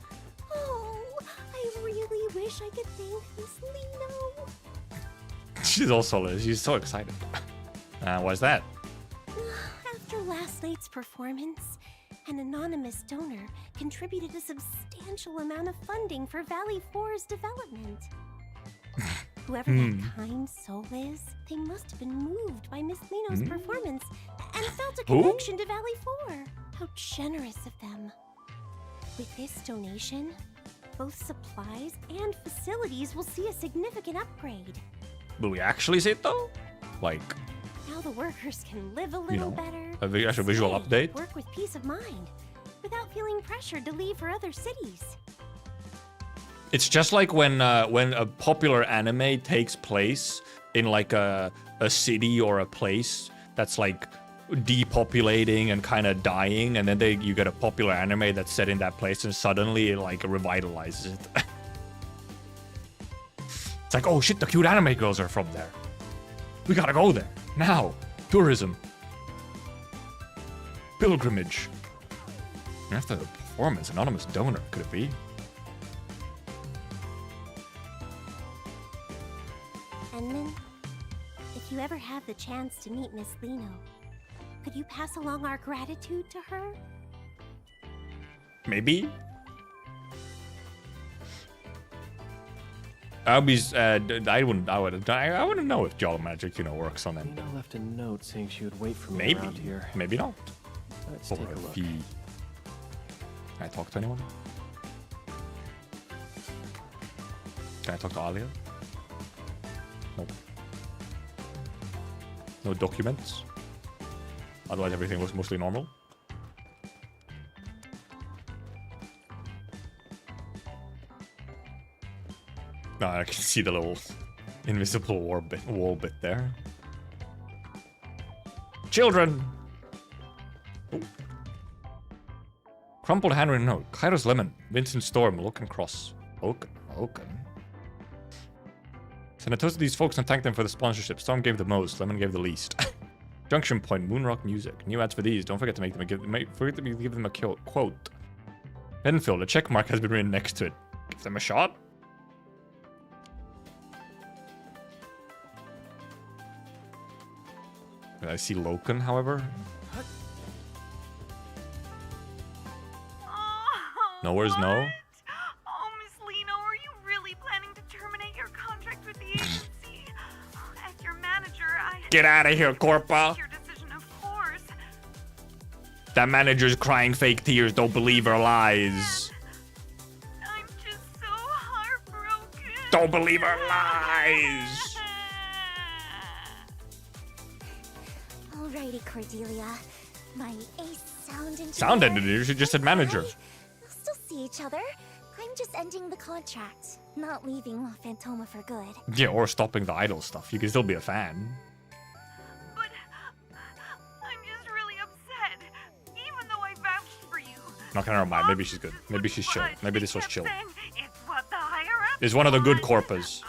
G: oh, I really wish I could thank Miss Liino.
A: She's so excited. Why's that?
G: After last night's performance, an anonymous donor contributed a substantial amount of funding for Valley 4's development. Whoever that kind soul is, they must have been moved by Miss Liino's performance and felt a
A: Who?
G: connection to Valley 4. How generous of them. With this donation, both supplies and facilities will see a significant upgrade.
A: Will we actually see it though? Like,
G: Now the workers can live a little
A: you know,
G: better,
A: a visual
G: stay,
A: update?
G: work with peace of mind, without feeling pressured to leave for other cities.
A: It's just like when a popular anime takes place in like a city or a place that's like depopulating and kind of dying, and then you get a popular anime that's set in that place, and suddenly it like revitalizes it. It's like, oh shit, the cute anime girls are from there. We gotta go there now. Tourism, pilgrimage. And after the performance, anonymous donor, could it be?
G: And then, if you ever have the chance to meet Miss Liino, could you pass along our gratitude to her?
A: Maybe. I wouldn't know if Jolly Magic, you know, works on them.
Q: Liino left a note saying she would wait for me
A: Maybe.
Q: around here.
A: Maybe not.
Q: Let's
A: Or
Q: take a
A: if
Q: look.
A: he... Can I talk to anyone? Can I talk to Alia? Nope. No documents? Otherwise everything looks mostly normal. No, I can see the little invisible wall bit there. Children! Oh. Crumpled handwritten note. Kairos Lemon. Vincent Storm. Loken Cross. Oaken. Send a toast to these folks and thank them for the sponsorship. Storm gave the most. Lemon gave the least. Junction Point. Moonrock Music. New ads for these. Don't forget to give them a quote. Endfield. A check mark has been written next to it. Give them a shot. I see Loken, however. No words, no.
J: Oh, Miss Liino, are you really planning to terminate your contract with the agency? As your manager, I...
A: Get out of here, Corpa!
J: Your decision, of course.
A: That manager's crying fake tears. Don't believe her lies.
J: I'm just so heartbroken.
A: Don't believe her lies.
G: Alrighty, Cordelia. My ace sound engineer.
A: Sound engineer? She just said manager.
G: We'll still see each other. I'm just ending the contract, not leaving La Fantoma for good.
A: Yeah, or stopping the idol stuff. You can still be a fan.
J: But I'm just really upset. Even though I vouched for you.
A: Okay, never mind. Maybe she's good. Maybe she's chill. Maybe this was chill.
J: It's what the higher-ups
A: It's one of the good corpas.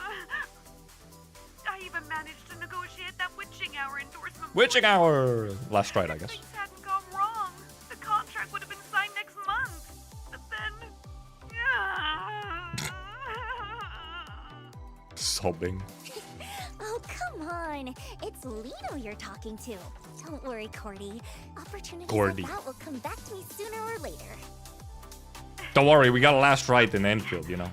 J: I even managed to negotiate that witching hour endorsement.
A: Witching hour! Last right, I guess.
J: Things hadn't gone wrong. The contract would have been signed next month. But then...
A: Sobbing.
G: Oh, come on. It's Liino you're talking to. Don't worry, Cordy. Opportunities like that will come back to me sooner or later.
A: Don't worry, we got a last right in Endfield, you know.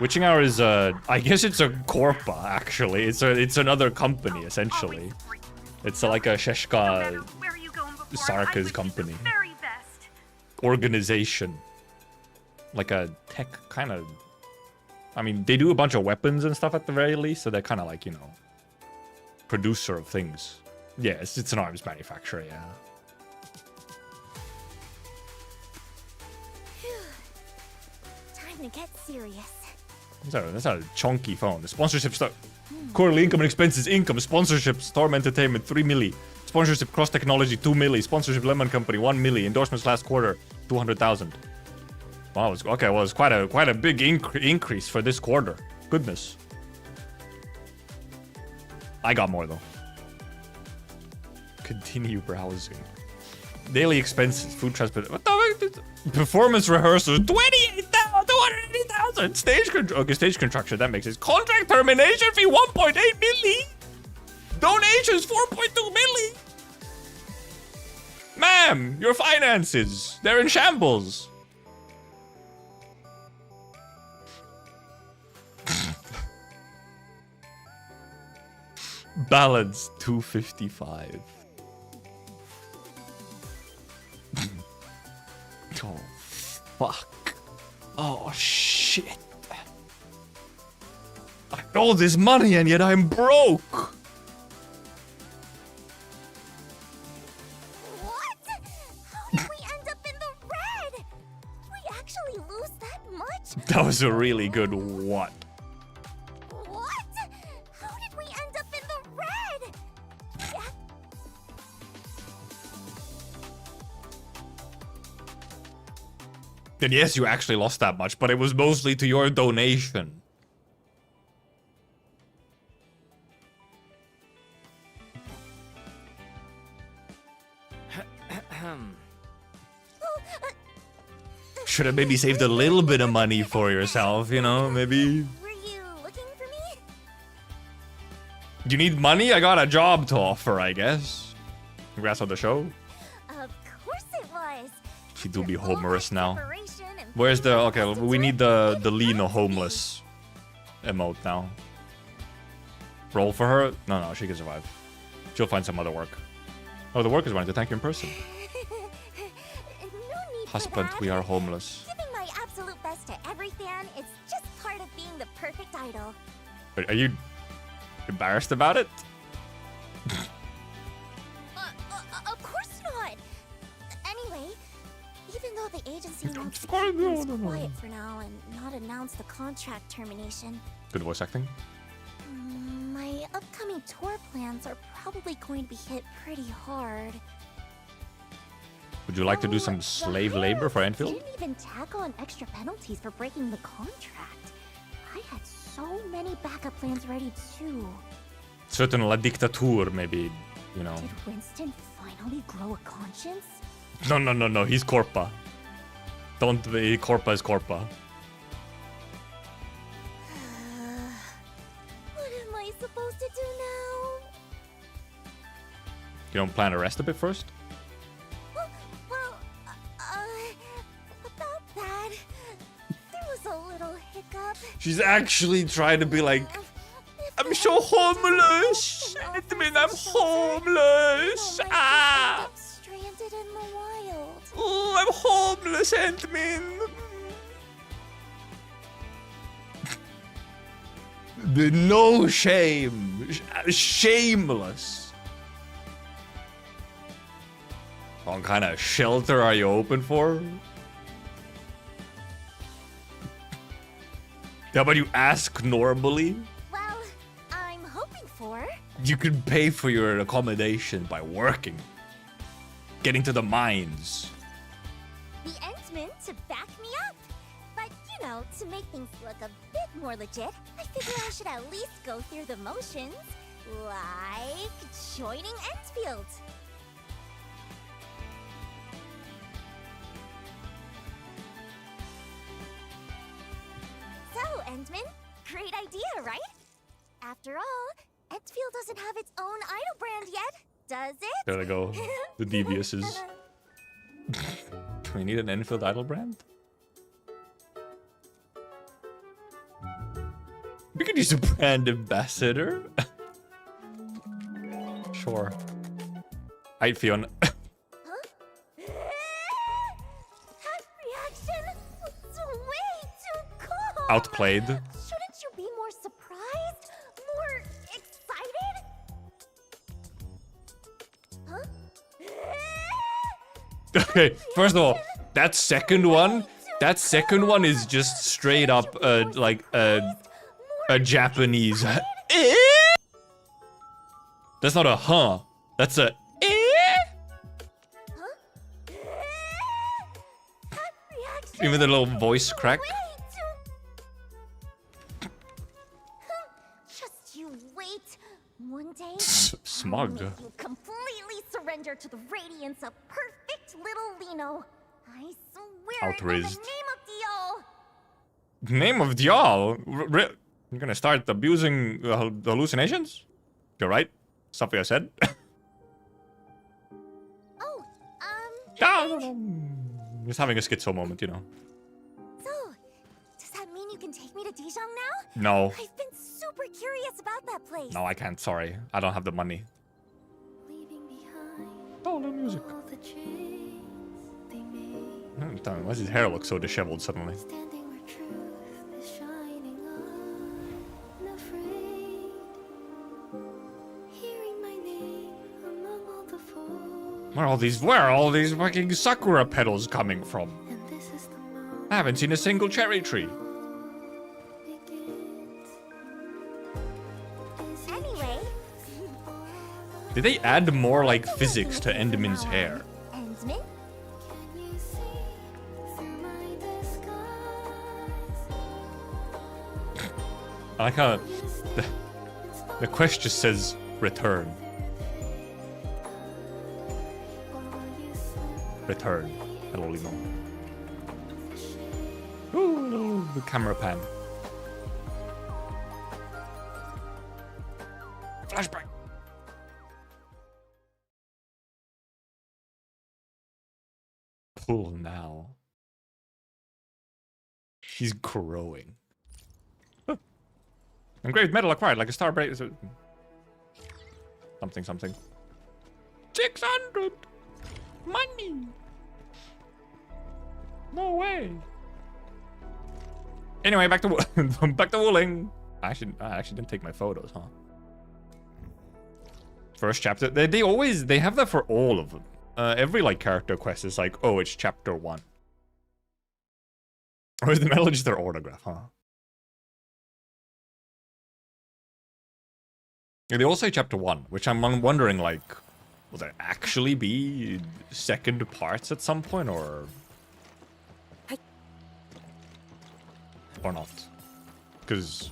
A: Witching Hour is I guess it's a corpa actually. It's another company essentially. It's like a Sheshka Sarka's company. Organization. Like a tech kind of. I mean, they do a bunch of weapons and stuff at the very least, so they're kind of like, you know, producer of things. Yeah, it's an arms manufacturer, yeah.
G: Time to get serious.
A: That's a chunky phone. The sponsorship stuff. Quarterly income and expenses. Income. Sponsorship. Storm Entertainment. 3 milli. Sponsorship. Cross Technology. 2 milli. Sponsorship. Lemon Company. 1 milli. Endorsements last quarter. 200,000. Wow. Okay. Well, it's quite a big increase for this quarter. Goodness. I got more though. Continue browsing. Daily expenses. Food transport. What the? Performance rehearsals. 280,000. Stage construction. That makes sense. Contract termination fee. 1.8 milli. Donations. 4.2 milli. Ma'am, your finances. They're in shambles. Balance 255. Oh, fuck. Oh, shit. I have all this money and yet I'm broke.
G: What? How did we end up in the red? Did we actually lose that much?
A: That was a really good what?
G: What? How did we end up in the red?
A: Then yes, you actually lost that much, but it was mostly to your donation. Should have maybe saved a little bit of money for yourself, you know, maybe.
G: Were you looking for me?
A: You need money? I got a job to offer, I guess. Congrats on the show.
G: Of course it was.
A: She do be homeless now. Where's the... Okay, we need the Liino homeless emote now. Roll for her? No, she can survive. She'll find some other work. Oh, the workers wanted to thank you in person. Husband, we are homeless.
G: Giving my absolute best to every fan is just part of being the perfect idol.
A: Are you embarrassed about it?
G: Of course not. Anyway, even though the agency wants to
A: course,
G: keep things
A: no.
G: quiet for now and not announce the contract termination,
A: Good voice acting.
G: my upcoming tour plans are probably going to be hit pretty hard.
A: Would you like to do some slave labor for Endfield?
G: Didn't even tack on extra penalties for breaking the contract. I had so many backup plans ready too.
A: Certain La Dictature, maybe, you know.
G: Did Winston finally grow a conscience?
A: No. He's Corpa. Don't be. Corpa is Corpa.
G: What am I supposed to do now?
A: You don't plan to rest a bit first?
G: Well, about that, there was a little hiccup.
A: She's actually trying to be like, I'm so homeless. Admin, I'm homeless. Ah.
G: Stranded in the wild.
A: Oh, I'm homeless, Admin. No shame. Shameless. What kind of shelter are you open for? How about you ask normally?
G: Well, I'm hoping for.
A: You can pay for your accommodation by working. Getting to the mines.
G: The Endmen to back me up. But, you know, to make things look a bit more legit, I figure I should at least go through the motions. Like joining Endfield. So, Endman, great idea, right? After all, Endfield doesn't have its own idol brand yet, does it?
A: There they go. The deviouses. Do we need an Endfield idol brand? We could use a brand ambassador. Sure. Alright, Fiona.
G: That reaction was way too cool.
A: Outplayed.
G: Shouldn't you be more surprised? More excited? Huh?
A: Okay, first of all, that second one is just straight up like a Japanese. That's not a huh. That's a even the little voice crack.
G: Just you wait. One day,
A: Smug.
G: I'll make you completely surrender to the radiance of perfect little Liino. I swear it in the
A: Outraised.
G: name of Dio.
A: Name of Dial? You're gonna start abusing the hallucinations? You're right. Something I said. Just having a schizo moment, you know.
G: So, does that mean you can take me to Dijon now?
A: No.
G: I've been super curious about that place.
A: No, I can't. Sorry. I don't have the money. Oh, no music. Why does his hair look so disheveled suddenly? Where are all these fucking sakura petals coming from? I haven't seen a single cherry tree.
G: Anyway.
A: Did they add more like physics to Enderman's hair?
G: Endman?
A: I like how the quest just says return. Return. Hello, Liino. Ooh, the camera pan. Flashback. Pull now. He's growing. Engraved metal acquired, like a star break. Something. 600 money. No way. Anyway, back to wooling. I actually didn't take my photos, huh? First chapter. They have that for all of them. Every like character quest is like, oh, it's chapter 1. Or is the metal just their autograph, huh? Yeah, they all say chapter 1, which I'm wondering like, Will there actually be second parts at some point, or not? Because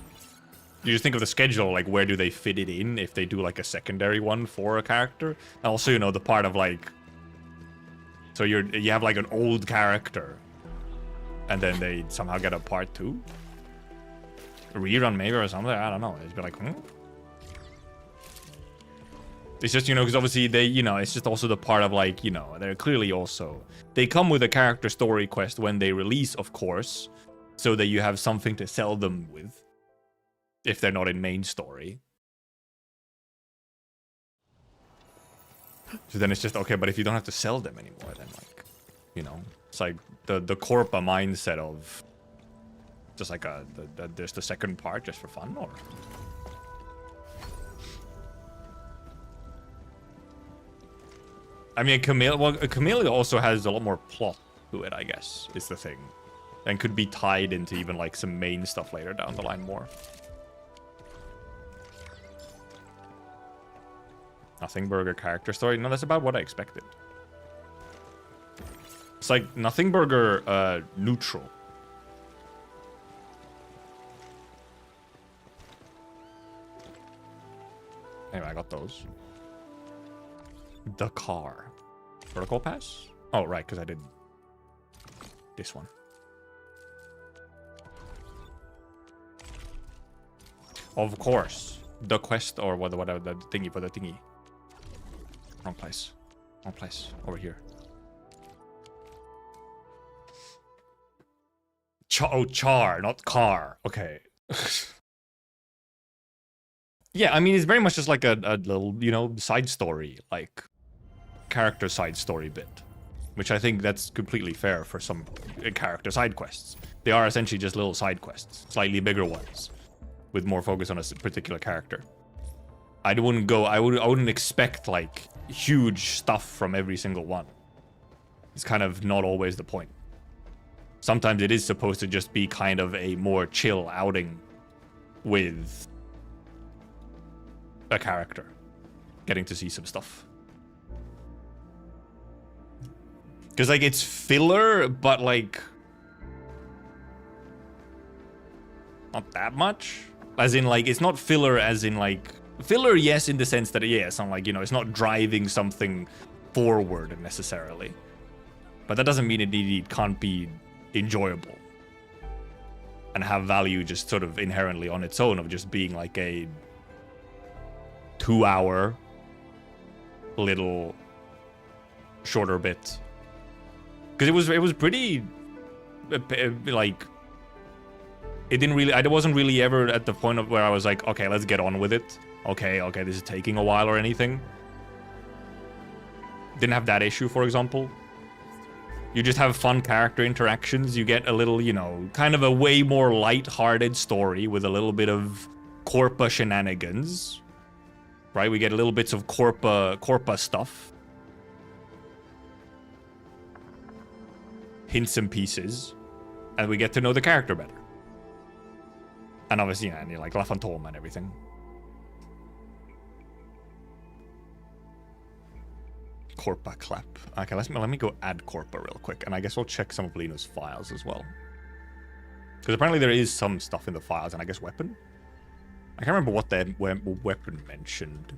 A: you just think of the schedule, like where do they fit it in if they do like a secondary one for a character? And also, you know, the part of like, so you have like an old character, and then they somehow get a part 2, a rerun maybe or something. I don't know. It's be like, It's just, you know, because obviously they, you know, it's just also the part of like, you know, they're clearly also, they come with a character story quest when they release, of course, so that you have something to sell them with, if they're not in main story. So then it's just, okay, but if you don't have to sell them anymore, then like, you know, it's like the Corpa mindset of just like there's the second part just for fun, or... I mean, Camellia also has a lot more plot to it, I guess, is the thing. And could be tied into even, like, some main stuff later down the line more. Nothing Burger character story? No, that's about what I expected. It's like Nothing Burger neutral. Anyway, I got those. The car. Protocol pass? Oh, right, because I did this one. Of course. The quest or whatever, the thingy for the thingy. Wrong place. Wrong place. Over here. Char, not car. Okay. Yeah, I mean, it's very much just like a little, you know, side story, like character side story bit, which I think that's completely fair for some character side quests. They are essentially just little side quests, slightly bigger ones, with more focus on a particular character. I wouldn't expect like huge stuff from every single one. It's kind of not always the point. Sometimes it is supposed to just be kind of a more chill outing with a character, getting to see some stuff. Because, like, it's filler, but, like, not that much. As in, like, it's not filler as in, like, filler, yes, in the sense that, yes, I'm like, you know, it's not driving something forward necessarily. But that doesn't mean it can't be enjoyable and have value just sort of inherently on its own of just being like a 2-hour little shorter bit, because it was pretty like it didn't really, I wasn't really ever at the point of where I was like, okay, let's get on with it, okay, this is taking a while or anything. Didn't have that issue, for example. You just have fun character interactions, you get a little, you know, kind of a way more light-hearted story with a little bit of Corpa shenanigans. Right, we get little bits of Corpa stuff. Hints and pieces. And we get to know the character better. And obviously, yeah, and you like La Fantôme and everything. Corpa clap. Okay, let me go add Corpa real quick. And I guess we'll check some of Liino's files as well. Because apparently there is some stuff in the files, and I guess weapon? I can't remember what that weapon mentioned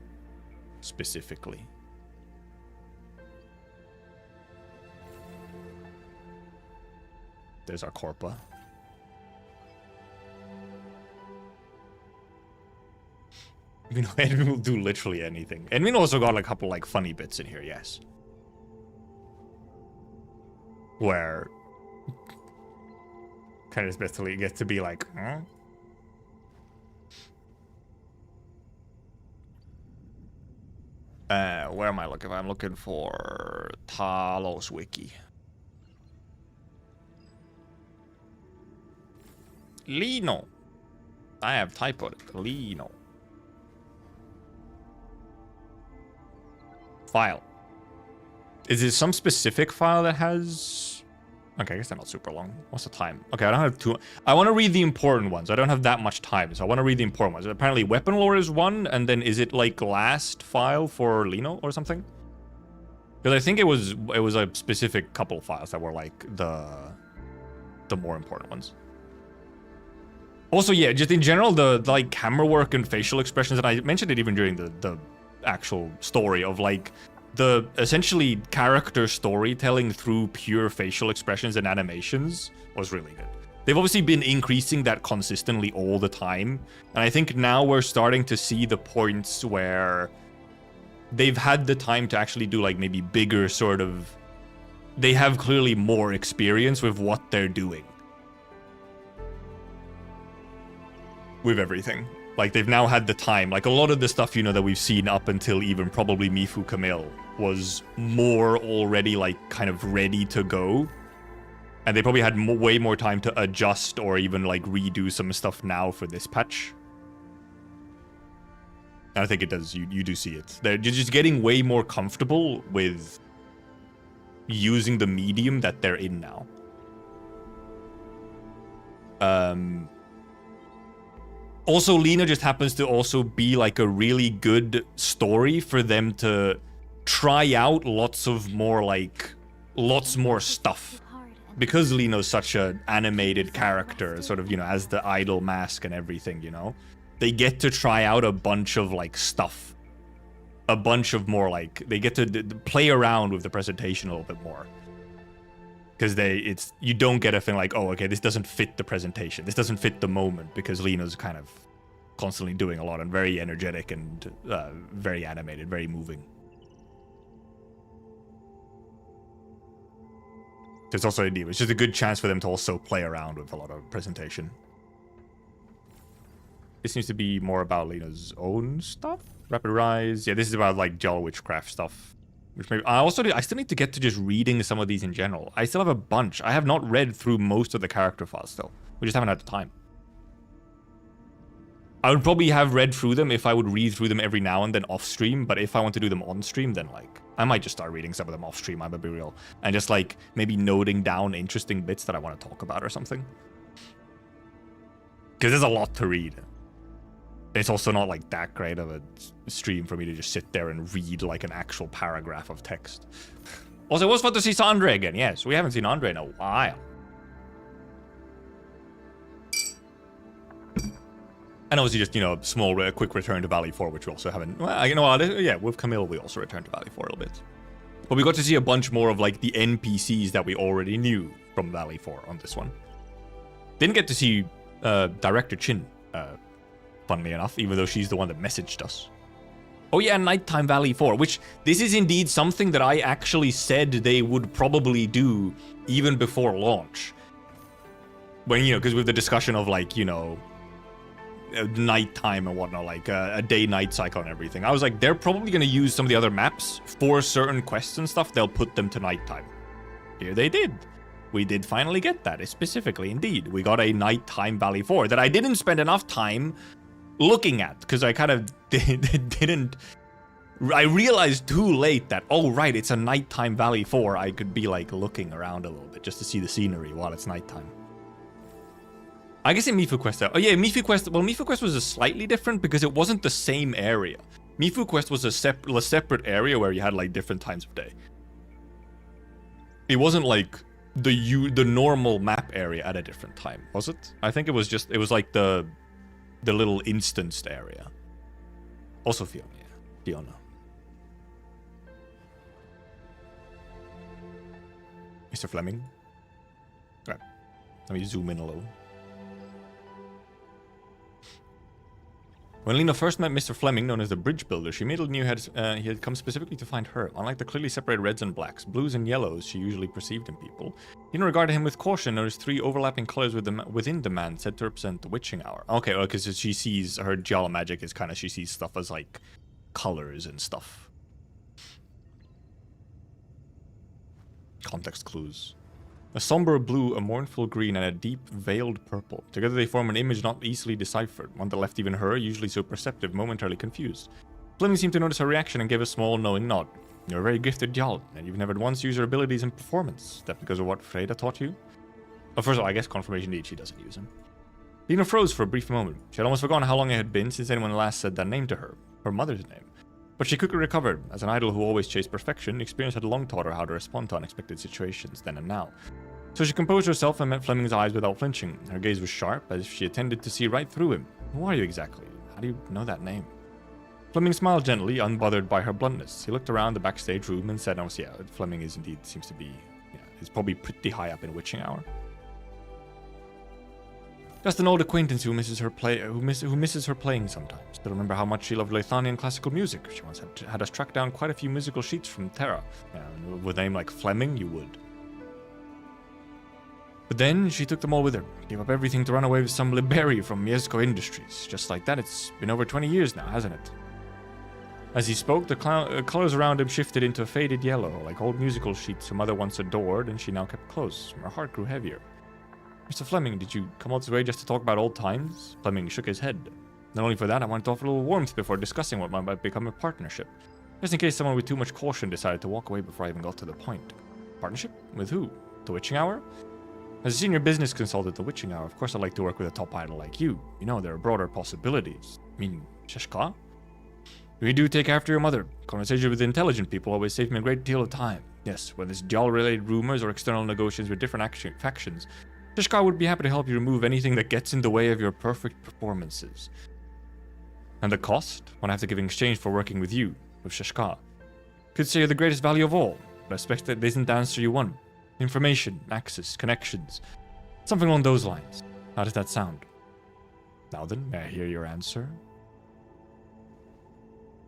A: specifically. There's our Corpa. You know, Edwin will do literally anything. Edwin also got like, a couple like funny bits in here, yes. Where kind of especially gets to be like, huh? Where am I looking? I'm looking for Talos Wiki. Liino. I have typoed it. Liino. File. Is it some specific file that has... Okay, I guess they're not super long. What's the time? Okay, I don't have two... I want to read the important ones. I don't have that much time, so I want to read the important ones. Apparently, weapon lore is one, and then is it like last file for Liino or something? Because I think it was a specific couple files that were like the more important ones. Also, yeah, just in general, the like camera work and facial expressions, and I mentioned it even during the actual story of like the essentially character storytelling through pure facial expressions and animations was really good. They've obviously been increasing that consistently all the time, and I think now we're starting to see the points where they've had the time to actually do like maybe bigger sort of... They have clearly more experience with what they're doing. With everything. Like, they've now had the time. Like, a lot of the stuff, you know, that we've seen up until even probably Mifu Camille was more already, like, kind of ready to go. And they probably had way more time to adjust or even, like, redo some stuff now for this patch. And I think it does. You do see it. They're just getting way more comfortable with using the medium that they're in now. Also, Liino just happens to also be like a really good story for them to try out lots more stuff. Because Liino's such an animated character, sort of, you know, as the idol mask and everything, you know, they get to try out a bunch of like stuff. A bunch of more like, they get to play around with the presentation a little bit more. Because you don't get a thing like, oh, okay, this doesn't fit the presentation. This doesn't fit the moment, because Liino's kind of constantly doing a lot and very energetic and very animated, very moving. It's also it's just a good chance for them to also play around with a lot of presentation. This seems to be more about Liino's own stuff. Rapid Rise. Yeah, this is about like Jell Witchcraft stuff. Which maybe I still need to get to just reading some of these in general. I still have a bunch. I have not read through most of the character files still. We just haven't had the time. I would probably have read through them if I would read through them every now and then off stream, but if I want to do them on stream, then like I might just start reading some of them off stream, I'm gonna be real. And just like maybe noting down interesting bits that I want to talk about or something. Because there's a lot to read. It's also not like that great of a stream for me to just sit there and read like an actual paragraph of text. Also, it was fun to see Sandre again. Yes, we haven't seen Andre in a while. And obviously just, you know, a small, quick return to Valley 4, which we also haven't... Well, you know what? Yeah, with Camille, we also returned to Valley 4 a little bit. But we got to see a bunch more of like the NPCs that we already knew from Valley 4 on this one. Didn't get to see Director Chin, funnily enough, even though she's the one that messaged us. Oh yeah, Nighttime Valley 4, which this is indeed something that I actually said they would probably do even before launch. When, you know, because with the discussion of like, you know, nighttime and whatnot, like a day-night cycle and everything, I was like, they're probably going to use some of the other maps for certain quests and stuff. They'll put them to nighttime. Here they did. We did finally get that, specifically, indeed. We got a Nighttime Valley 4 that I didn't spend enough time looking at, because I kind of didn't... I realized too late that, oh right, it's a Nighttime Valley 4. I could be like looking around a little bit just to see the scenery while it's nighttime. I guess in Mifu Quest, oh yeah, Mifu Quest, well, Mifu Quest was a slightly different because it wasn't the same area. Mifu Quest was a separate area where you had like different times of day. It wasn't like the normal map area at a different time, was it? I think it was just, it was like the little instanced area. Also Fiona. Mr. Fleming. Okay. Let me zoom in a little. When Liino first met Mr. Fleming, known as the Bridge Builder, she immediately knew he had come specifically to find her. Unlike the clearly separated reds and blacks, blues and yellows she usually perceived in people, Liino regarded him with caution, noticed 3 overlapping colors within the man said to represent the witching hour. Okay, well, because she sees, her Giallo magic is kind of, she sees stuff as like colors and stuff. Context clues. A somber blue, a mournful green, and a deep, veiled purple. Together they form an image not easily deciphered, one that left even her, usually so perceptive, momentarily confused. Fleming seemed to notice her reaction and gave a small, knowing nod. You're a very gifted Jarl, and you've never once used your abilities in performance. Is that because of what Freda taught you? Oh, first of all, I guess confirmation indeed she doesn't use him. Liino froze for a brief moment. She had almost forgotten how long it had been since anyone last said that name to her. Her mother's name. But she quickly recovered. As an idol who always chased perfection, experience had long taught her how to respond to unexpected situations then and now. So she composed herself and met Fleming's eyes without flinching. Her gaze was sharp, as if she intended to see right through him. Who are you exactly? How do you know that name? Fleming smiled gently, unbothered by her bluntness. He looked around the backstage room and said, "Oh, yeah, Fleming is indeed seems to be, he's probably pretty high up in witching hour." Just an old acquaintance who misses her playing sometimes. Still remember how much she loved Lithanian classical music. She once had us track down quite a few musical sheets from Terra. With a name like Fleming, you would. But then she took them all with her. Gave up everything to run away with some liberi from Mieszko Industries. Just like that, it's been over 20 years now, hasn't it? As he spoke, the colors around him shifted into a faded yellow, like old musical sheets her mother once adored and she now kept close. Her heart grew heavier. "Mr. Fleming, did you come all this way just to talk about old times?" Fleming shook his head. "Not only for that, I wanted to offer a little warmth before discussing what might become a partnership. Just in case someone with too much caution decided to walk away before I even got to the point." "Partnership? With who? The Witching Hour?" "As a senior business consultant at the Witching Hour, of course I'd like to work with a top idol like you. You know, there are broader possibilities. I mean, Sheshka? We do take after your mother. Conversations with intelligent people always save me a great deal of time. Yes, whether it's Jarl-related rumors or external negotiations with different factions, Sheshka would be happy to help you remove anything that gets in the way of your perfect performances. And the cost? What I have to give in exchange for working with you, with Sheshka. Could say you're the greatest value of all, but I expect that isn't the answer you want. Information, access, connections. Something along those lines. How does that sound?" "Now then, may I hear your answer?"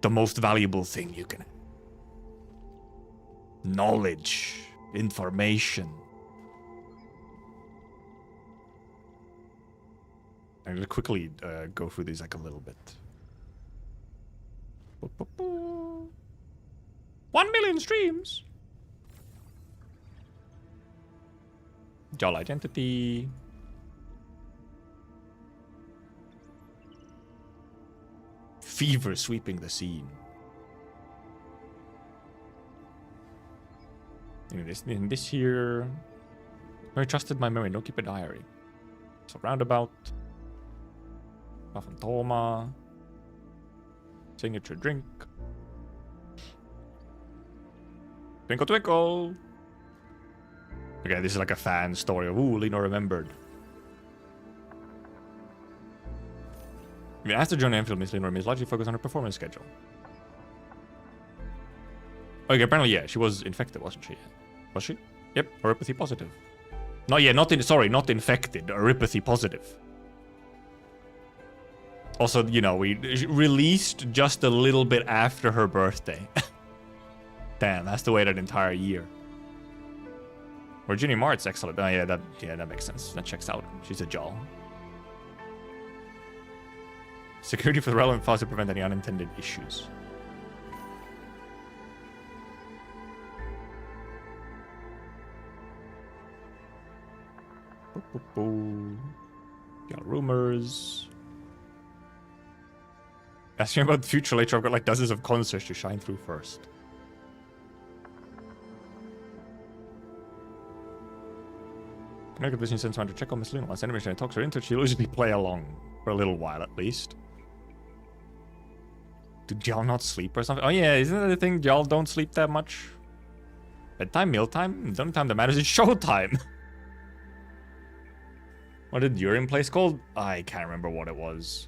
A: "The most valuable thing you can... knowledge, information." I'm gonna quickly go through these like a little bit. 1 million streams! Jarl identity. Fever sweeping the scene. In this here. Very trusted my memory, don't keep a diary. So roundabout. Phantoma. Signature drink. Twinkle twinkle. Okay, this is like a fan story of, ooh, Liino remembered. I mean, after joining Endfield, Miss Liino is largely focused on her performance schedule. Okay, apparently, yeah, she was infected, wasn't she? Was she? Yep, neuropathy positive. No, yeah, not infected, neuropathy positive. Also, you know, we released just a little bit after her birthday. Damn, that's to wait an entire year. Virginia Mart's excellent. Oh yeah, that makes sense. That checks out. She's a Jarl. Security for the relevant files to prevent any unintended issues. Got rumors. Asking about the future later, I've got like dozens of concerts to shine through first. Can I get business sense to check on Miss Liino? Once animation talks her into it, she'll usually play along for a little while at least. Did y'all not sleep or something? Oh yeah, isn't that the thing? Y'all don't sleep that much? Bedtime, mealtime? The only time that matters is showtime. What did Urine place called? I can't remember what it was.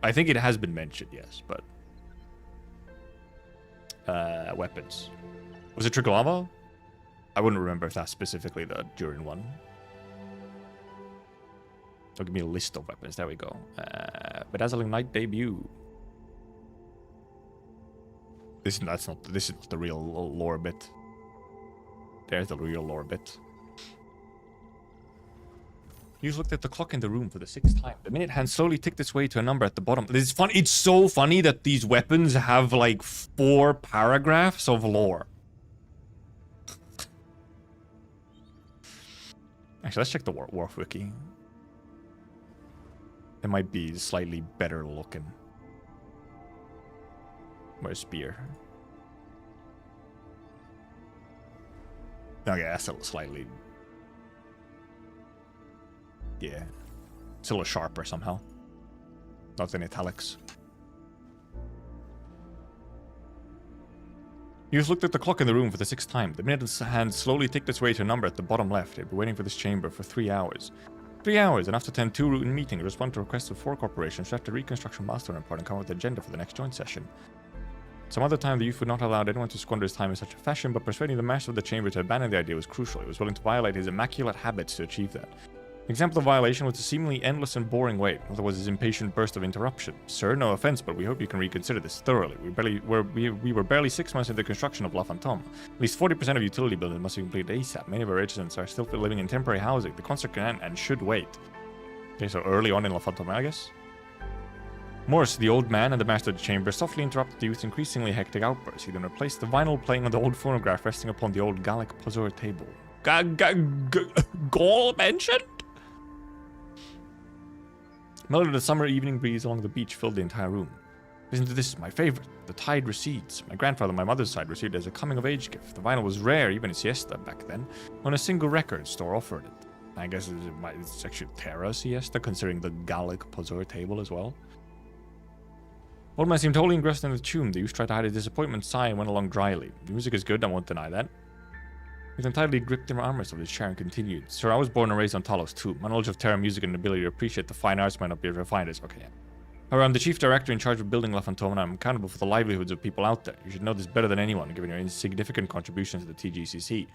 A: I think it has been mentioned, yes, but... weapons. Was it Trigolava? I wouldn't remember if that's specifically the Durin one. So give me a list of weapons. There we go. Bedazzling Knight debut. This is not the real lore bit. There's the real lore bit. You looked at the clock in the room for the 6th time. The minute hand slowly ticked its way to a number at the bottom. This is fun. It's so funny that these weapons have like 4 paragraphs of lore. Actually, let's check the Warf Wiki. It might be slightly better looking. Where's Spear? Okay, that's a little slightly... Yeah. It's a little sharper somehow. Not in italics. Youth looked at the clock in the room for the 6th time. The minute's hand slowly ticked its way to a number at the bottom left. They'd been waiting for this chamber for 3 hours. 3 hours, enough to attend 2 routine meetings, respond to requests of 4 corporations, draft a reconstruction milestone report, and come up with an agenda for the next joint session. Some other time, the youth would not have allowed anyone to squander his time in such a fashion, but persuading the master of the chamber to abandon the idea was crucial. He was willing to violate his immaculate habits to achieve that. An example of violation was a seemingly endless and boring wait. Another was his impatient burst of interruption. Sir, no offense, but we hope you can reconsider this thoroughly. We were barely 6 months into the construction of La Fantôme. At least 40% of utility buildings must be completed ASAP. Many of our residents are still living in temporary housing. The concert can and should wait. Okay, so early on in La Fantôme, I guess? Morse, the old man and the master of the chamber, softly interrupted the youth's increasingly hectic outburst. He then replaced the vinyl playing on the old phonograph resting upon the old Gallic poseur table. Gaul mentioned? Melody of the summer evening breeze along the beach filled the entire room. Listen to this, my favorite. The tide recedes. My grandfather on my mother's side received it as a coming-of-age gift. The vinyl was rare, even in Siesta back then, when a single record store offered it. I guess it's actually Terra Siesta, considering the Gallic poseur table as well. Old man seemed totally engrossed in the tune. The youth tried to hide his disappointment, sigh, and went along dryly. The music is good, I won't deny that. He then tightly gripped the armrest of his chair and continued. Sir, I was born and raised on Talos too. My knowledge of Terra music and ability to appreciate the fine arts might not be as refined as... Okay, yeah. However, I'm the chief director in charge of building La Fantôme, and I'm accountable for the livelihoods of people out there. You should know this better than anyone, given your insignificant contributions to the TGCC.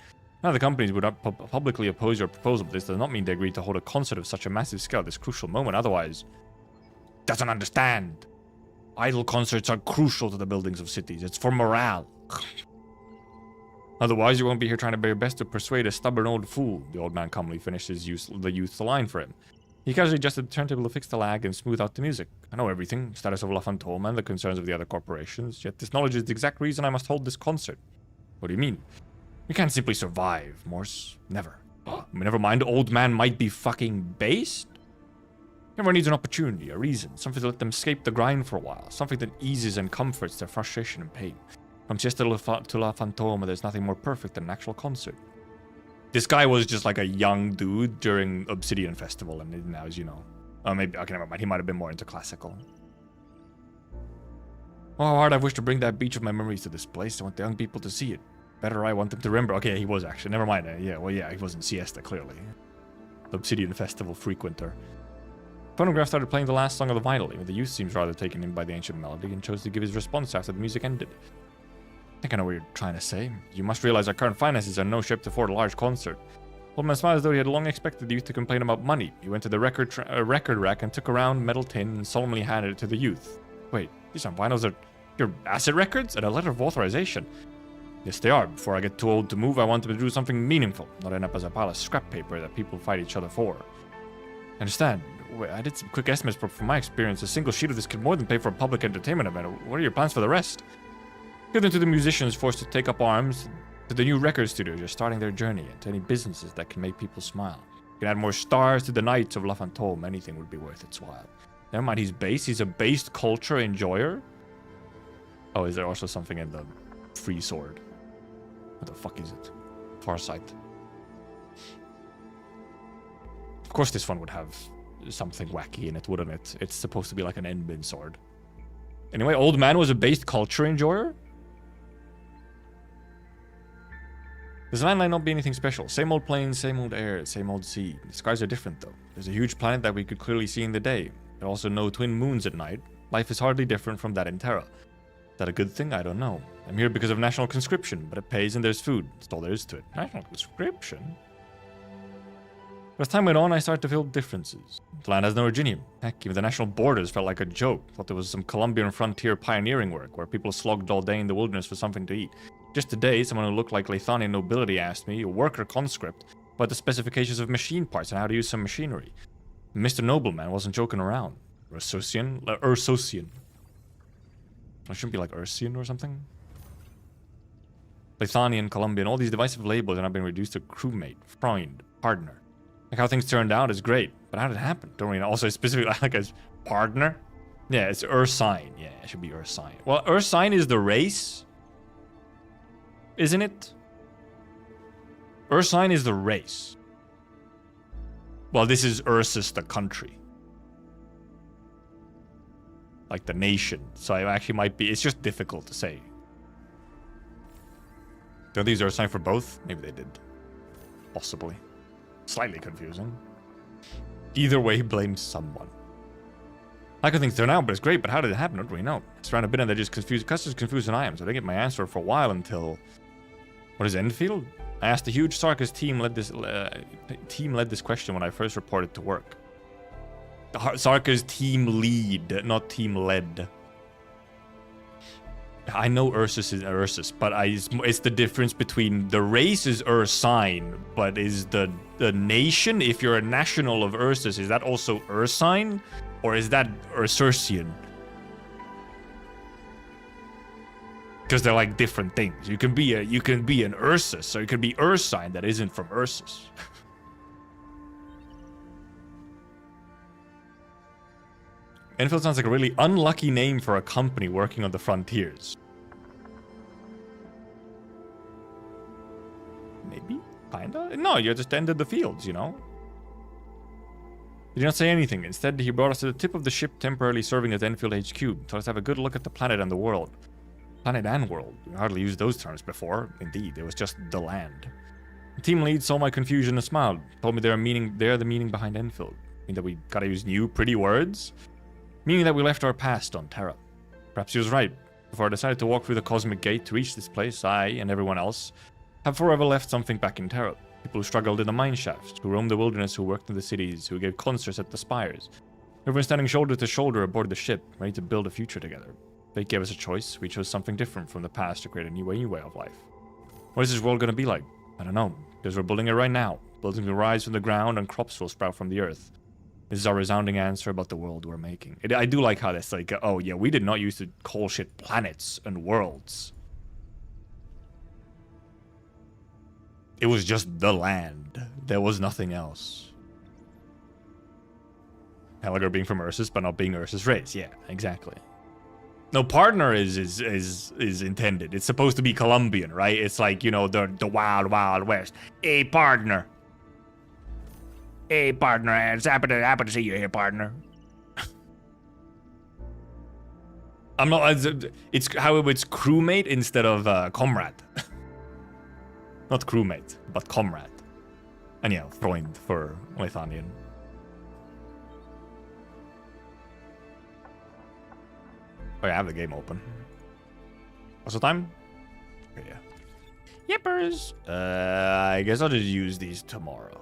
A: Now, the companies would not publicly oppose your proposal, but this does not mean they agreed to hold a concert of such a massive scale at this crucial moment. Otherwise... Doesn't understand. Idol concerts are crucial to the buildings of cities. It's for morale. Otherwise, you won't be here trying to do your best to persuade a stubborn old fool. The old man calmly finished the youth's line for him. He casually adjusted the turntable to fix the lag and smooth out the music. I know everything, status of La Fantôme and the concerns of the other corporations, yet this knowledge is the exact reason I must hold this concert. What do you mean? We can't simply survive, Morse. Never. Never mind, old man might be fucking based? Everyone needs an opportunity, a reason, something to let them escape the grind for a while, something that eases and comforts their frustration and pain. From Siesta to La Fantôme, there's nothing more perfect than an actual concert. This guy was just like a young dude during Obsidian Festival, and now, as you know. Maybe, okay, never mind, he might have been more into classical. Oh, how hard I've wished to bring that beach of my memories to this place. I want the young people to see it. Better I want them to remember. Okay, he was actually, never mind. Yeah, he was in Siesta, clearly. The Obsidian Festival frequenter. Phonograph started playing the last song of the vinyl. Even the youth seems rather taken in by the ancient melody and chose to give his response after the music ended. I think I know what you're trying to say. You must realize our current finances are no shape to afford a large concert. Old man smiled as though he had long expected the youth to complain about money. He went to the record rack and took a round metal tin and solemnly handed it to the youth. Wait, these aren't vinyls, they're your asset records and a letter of authorization. Yes, they are. Before I get too old to move, I want them to do something meaningful, not end up as a pile of scrap paper that people fight each other for. I understand. Wait, I did some quick estimates, but from my experience, a single sheet of this could more than pay for a public entertainment event. What are your plans for the rest? Give them to the musicians forced to take up arms, to the new record studios just starting their journey, and to any businesses that can make people smile. You can add more stars to the nights of La Fantôme, anything would be worth its while. Never mind, he's based. He's a based culture enjoyer. Oh, is there also something in the free sword? What the fuck is it? Farsight. Of course this one would have something wacky in it, wouldn't it? It's supposed to be like an Endmin sword. Anyway, old man was a based culture enjoyer? This land might not be anything special. Same old plains, same old air, same old sea. The skies are different though. There's a huge planet that we could clearly see in the day. There are also no twin moons at night. Life is hardly different from that in Terra. Is that a good thing? I don't know. I'm here because of national conscription, but it pays and there's food. That's all there is to it. National conscription? As time went on, I started to feel differences. The land has no Virginium. Heck, even the national borders felt like a joke. Thought there was some Colombian frontier pioneering work, where people slogged all day in the wilderness for something to eat. Just today, someone who looked like Leithanian nobility asked me, a worker conscript, about the specifications of machine parts and how to use some machinery. Mr. Nobleman wasn't joking around. Ursocian? It shouldn't be like Ursian or something? Leithanian, Colombian, all these divisive labels are now being reduced to crewmate, friend, partner. Like how things turned out is great, but how did it happen? Don't really know. Also, specifically like as partner? Yeah, it's Ursine. Yeah, it should be Ursine. Well, Ursine is the race, isn't it? Ursine is the race. Well, this is Ursus, the country. Like the nation. So it actually might be, it's just difficult to say. Don't these are assigned for both? Maybe they did. Possibly. Slightly confusing. Either way, blame someone. I could think turn out, but it's great. But how did it happen? What do we know? It's around a bit and they're just confused. Customers confused than I am, so I didn't get my answer for a while until... What is Endfield? I asked the huge Sarkis team led this question when I first reported to work. Sarkis team lead, not team led. I know Ursus is Ursus, but it's the difference between the race is Ursine, but is the nation, if you're a national of Ursus, is that also Ursine? Or is that Ursursian? Because they're like different things. You can be an Ursus, or you can be Ursine that isn't from Ursus. Endfield sounds like a really unlucky name for a company working on the frontiers. Maybe? Kinda? No, you just ended the fields, you know? He did not say anything. Instead, he brought us to the tip of the ship temporarily serving as Endfield HQ. Told us to have a good look at the planet and the world. Planet and world. We hardly used those terms before. Indeed, it was just the land. The team lead saw my confusion and smiled. Told me they're the meaning behind Endfield. Mean that we gotta use new, pretty words? Meaning that we left our past on Terra. Perhaps he was right. Before I decided to walk through the cosmic gate to reach this place, I, and everyone else, have forever left something back in Terra. People who struggled in the mine shafts, who roamed the wilderness, who worked in the cities, who gave concerts at the spires. Everyone standing shoulder to shoulder aboard the ship, ready to build a future together. Fate gave us a choice. We chose something different from the past to create a new way of life. What is this world gonna be like? I don't know, because we're building it right now. Buildings will rise from the ground and crops will sprout from the earth. This is our resounding answer about the world we're making. I do like how that's like, oh yeah, we did not used to call shit planets and worlds. It was just the land. There was nothing else. Helliger being from Ursus, but not being Ursus race. Yeah, exactly. No, partner is intended. It's supposed to be Colombian, right? It's like, you know, the wild, wild west. Hey, partner. Hey, partner. It's happy to see you here, partner. I'm not. It's how it's crewmate instead of comrade. Not crewmate, but comrade. And yeah, Freund for Lithuanian. Oh yeah, I have the game open. What's the time? Okay, yeah. Yippers! I guess I'll just use these tomorrow.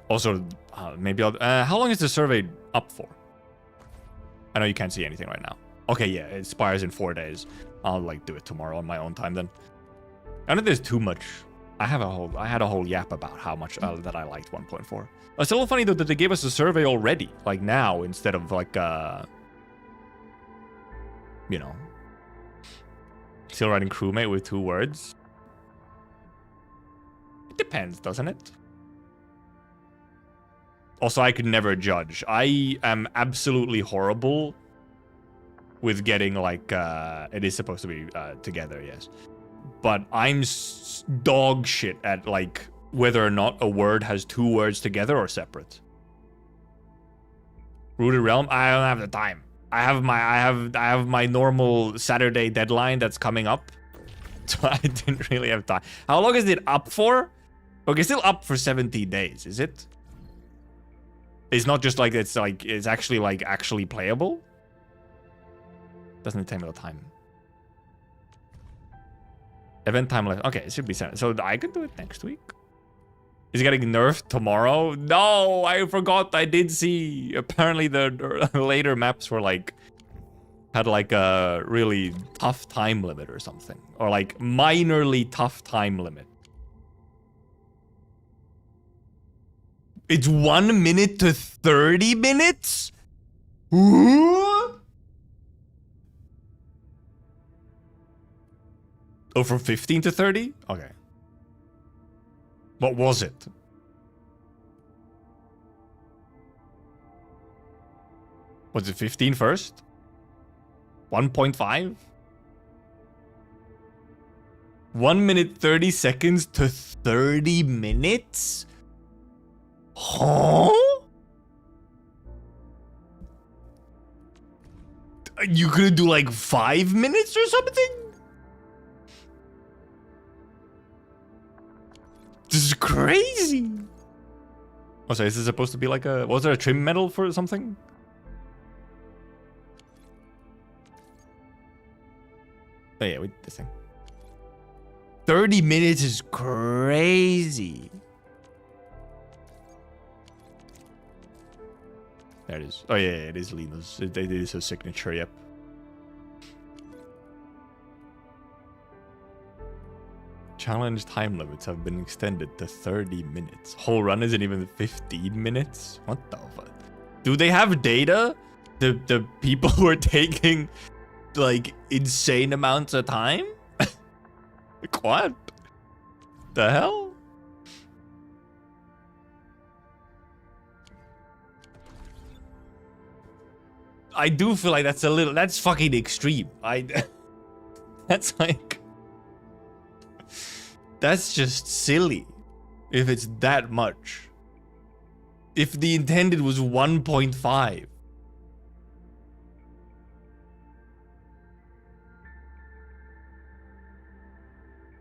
A: Also, maybe I'll... how long is the survey up for? I know you can't see anything right now. Okay, yeah, it expires in 4 days. I'll, like, do it tomorrow on my own time, then. I don't think there's too much. I had a whole yap about how much that I liked 1.4. It's a little funny, though, that they gave us a survey already. Like, now, instead of, like, you know... Still writing crewmate with 2 words. It depends, doesn't it? Also, I could never judge. I am absolutely horrible with getting, like, it is supposed to be together, yes. But I'm dog shit at, like, whether or not a word has 2 words together or separate. Rooted Realm, I don't have the time. I have my normal Saturday deadline that's coming up. So I didn't really have time. How long is it up for? Okay, it's still up for 17 days, is it? It's not just like it's actually playable. Doesn't take me the time. Event time left. Okay, it should be 7. So I could do it next week. Is it getting nerfed tomorrow? No, I forgot. I did see. Apparently the later maps were like had like a really tough time limit or something, or like minorly tough time limit. It's 1 minute to 30 minutes? Ooh? Oh, from 15 to 30? Okay. What was it? Was it 15 first? 1.5? 1 minute 30 seconds to 30 minutes? Huh? You could do like 5 minutes or something? This is crazy. Oh, so is this supposed to be like a... Was there a trim medal for something? Oh yeah, with this thing. 30 minutes is crazy. There it is. Oh yeah, it is Liino's. It is his signature, yep. Challenge time limits have been extended to 30 minutes. Whole run isn't even 15 minutes? What the fuck? Do they have data? The people who are taking like insane amounts of time? What? The hell? I do feel like that's a little... That's fucking extreme. That's like... That's just silly. If it's that much. If the intended was 1.5.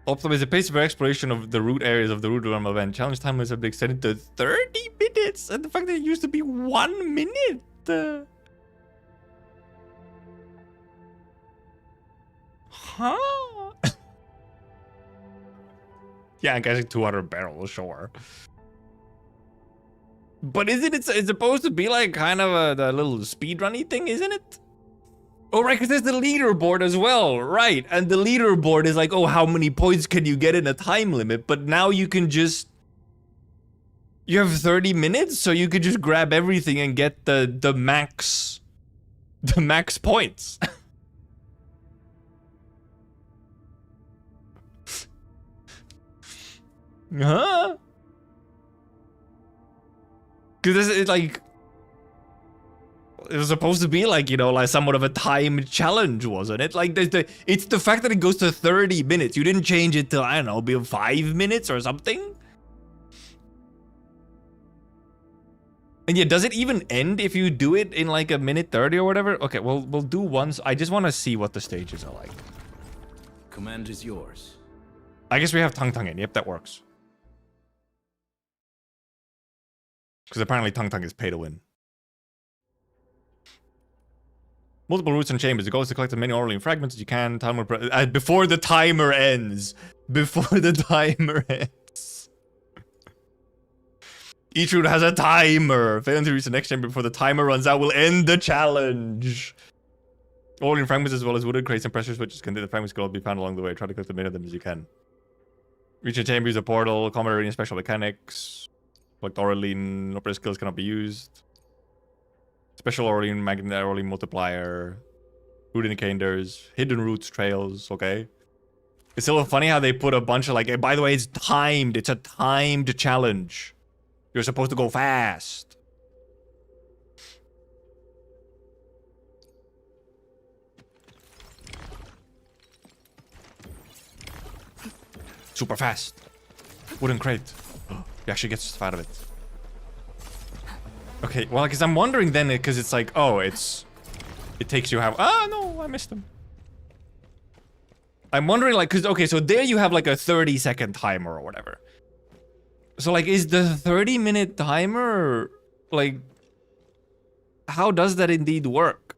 A: Optimize the pace of exploration of the root areas of the root realm event. Challenge time has been extended to 30 minutes. And the fact that it used to be 1 minute. Huh? Yeah, I'm guessing 200 barrels, sure. But isn't it, it's supposed to be like kind of the little speedrunny thing, isn't it? Oh, right, because there's the leaderboard as well, right? And the leaderboard is like, oh, how many points can you get in a time limit? But now you can just... You have 30 minutes, so you could just grab everything and get the max... The max points. Huh? Because it's like... It was supposed to be like, you know, like somewhat of a time challenge, wasn't it? Like, it's the fact that it goes to 30 minutes. You didn't change it to, I don't know, be 5 minutes or something? And yeah, does it even end if you do it in like a minute 30 or whatever? Okay, we'll do once. I just want to see what the stages are like.
R: Command is yours.
A: I guess we have Tung Tung in. Yep, that works. Because apparently Tung Tung is pay to win. Multiple routes and chambers. The goal is to collect as many orally fragments as you can. Before the timer ends. Before the timer ends. Each route has a timer. Failing to reach the next chamber before the timer runs out will end the challenge. Orally fragments as well as wooden crates and pressure switches can the fragments can all be found along the way. Try to collect as many of them as you can. Reach a chamber, use a portal, combat arena special mechanics. Like Oraline, operator skills cannot be used. Special Oraline, magnet Oraline multiplier. Route indicators, hidden routes, trails, okay. It's a little funny how they put a bunch of like, hey, by the way, it's timed. It's a timed challenge. You're supposed to go fast. Super fast. Wooden crate. He actually gets stuff out of it. Okay, well, because I'm wondering then, because it's like, oh, it takes you how... Ah, no, I missed him. I'm wondering, like, because, okay, so there you have like a 30-second timer or whatever. So, like, is the 30-minute timer, like, how does that indeed work?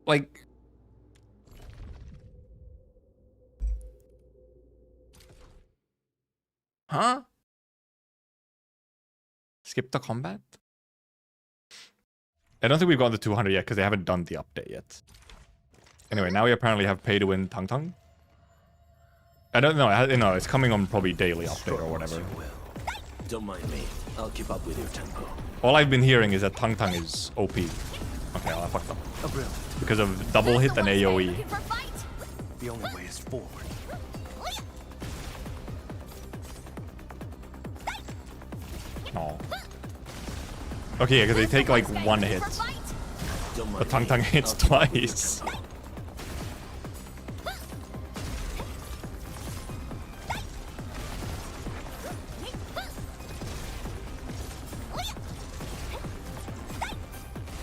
A: Like... Huh? Skip the combat? I don't think we've gone to 200 yet because they haven't done the update yet. Anyway, now we apparently have pay to win Tung Tung. I don't know. No, it's coming on probably daily update or whatever.
R: Don't mind me. I'll keep up with your tempo.
A: All I've been hearing is that Tung Tung is OP. Okay, well, I fucked up. Because of double hit and AoE.
B: The only way is forward.
A: No. Okay, yeah, because they take like one hit. But Tung Tung hits twice.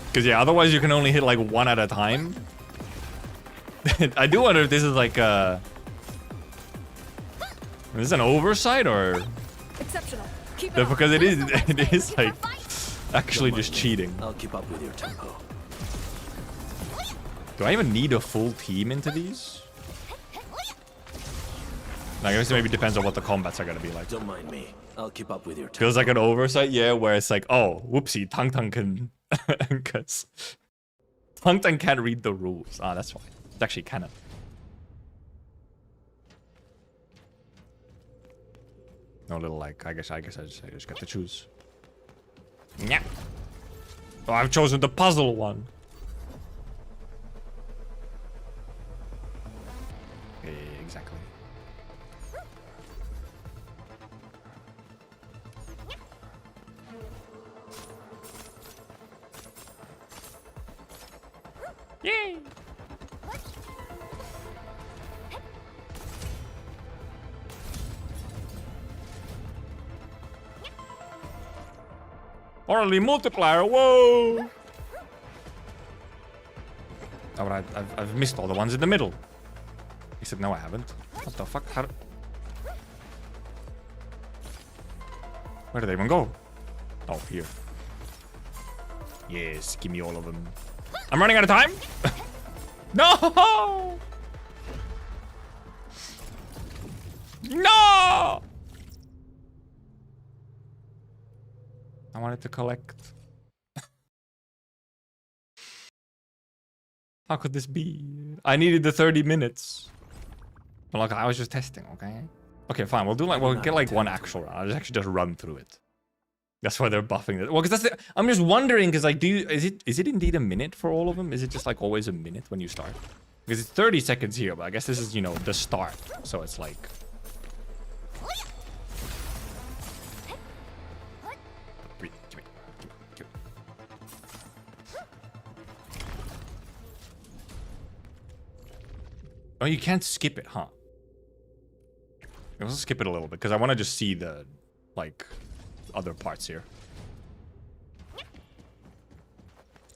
A: Because yeah, otherwise you can only hit like one at a time. I do wonder if this is like Is this an oversight or?
C: Exceptional. Keep
A: No,
C: it up.
A: because it is like actually just cheating.
R: I'll keep up with your tempo.
A: Do I even need a full team into these? I guess it maybe depends on what the combats are gonna be like.
R: Don't mind me. I'll keep up with your tempo.
A: Feels like an oversight, yeah, where it's like, oh, whoopsie, Tang Tang can, because Tang Tang can't read the rules. Ah, that's fine. It's actually canon. No little like, I guess I just got to choose. Yeah. Oh, I've chosen the puzzle one. Yeah, exactly. Yay! Orally multiplier, whoa! Oh, but I've missed all the ones in the middle. Except no, I haven't. What the fuck? How Where do they even go? Oh, here. Yes, give me all of them. I'm running out of time. No! No! I wanted to collect. How could this be? I needed the 30 minutes. But look, I was just testing, okay? Okay, fine. We'll do like we'll get like one actual round. I'll just actually just run through it. That's why they're buffing it. Well, because that's I'm just wondering, because like, is it indeed a minute for all of them? Is it just like always a minute when you start? Because it's 30 seconds here, but I guess this is, you know, the start. So it's like. Oh, you can't skip it, huh? Let's skip it a little bit, because I want to just see the, like, other parts here.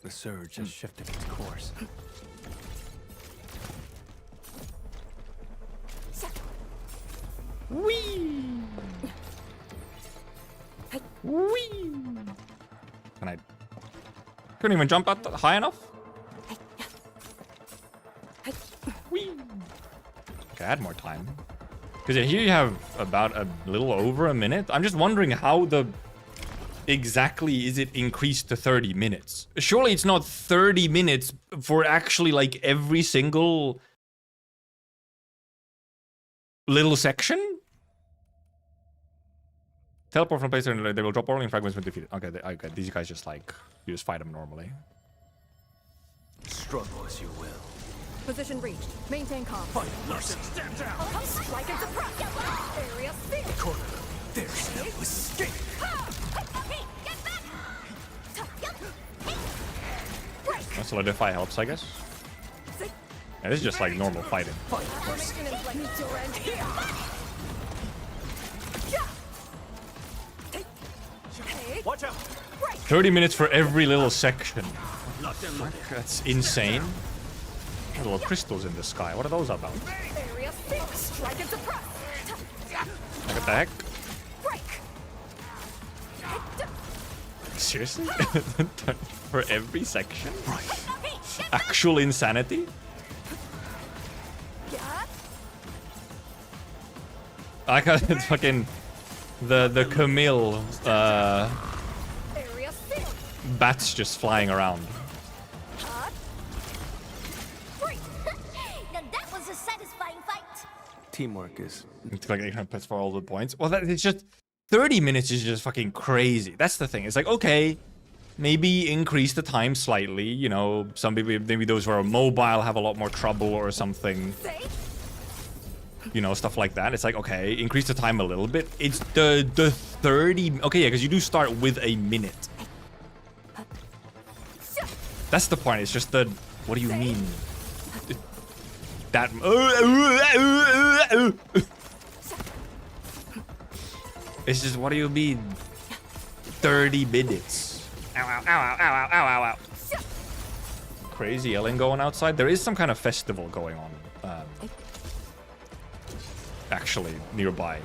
Q: The surge has shifted its course.
A: Whee! Whee! Can I? Couldn't even jump up high enough? Whee! Okay, I had more time. Because here you have about a little over a minute. I'm just wondering how the... Exactly is it increased to 30 minutes? Surely it's not 30 minutes for actually like every single... little section? Teleport from place and they will drop orally fragments when defeated. Okay, these guys just like... You just fight them normally.
R: Struggle as you will.
C: Position reached. Maintain calm.
N: Larson, stand down!
C: Strike and suppress. Area C.
N: Corner. There's no escape!
A: Solidify helps, I guess. Yeah, this is just like normal fighting.
N: Watch out!
A: 30 minutes for every little section. That's insane. Little crystals in the sky. What are those about?
C: Strike and suppress.
A: What the heck? Seriously? For every section? Actual insanity? I got fucking the Camille bats just flying around.
G: Now that was a satisfying fight.
Q: Teamwork is...
A: It's like 800 pets for all the points. Well, it's just... 30 minutes is just fucking crazy. That's the thing. It's like, okay, maybe increase the time slightly. You know, some people, maybe those who are mobile have a lot more trouble or something. You know, stuff like that. It's like, okay, increase the time a little bit. It's the 30... Okay, yeah, because you do start with a minute. That's the point. It's just the... What do you mean? That... It's just, what do you mean? 30 minutes. Ow, ow, ow, ow, ow, ow, ow, ow. Crazy yelling going outside. There is some kind of festival going on. Actually. actually, nearby.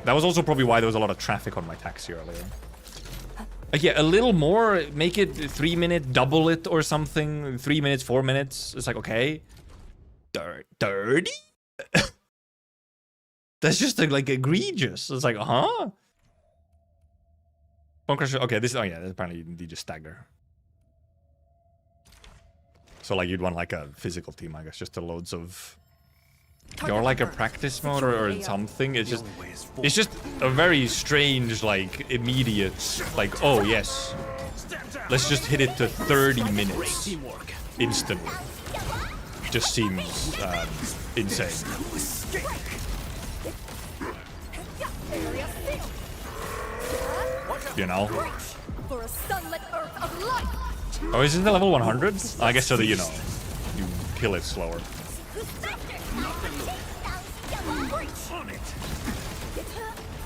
A: That was also probably why there was a lot of traffic on my taxi earlier. Yeah, a little more, make it 3 minutes, double it or something. 3 minutes, 4 minutes. It's like, okay. 30? That's just like egregious. It's like, huh? Bone Crusher, okay, this, oh yeah, apparently you just stagger. So like you'd want like a physical team, I guess, just to loads of... Or like a practice mode or something. It's just a very strange, like, immediate, like, oh yes. Let's just hit it to 30 minutes instantly. Just seems insane. You know?
C: For a sunlit earth of light.
A: Oh, is it the level 100? I guess so that, you know, you kill it slower.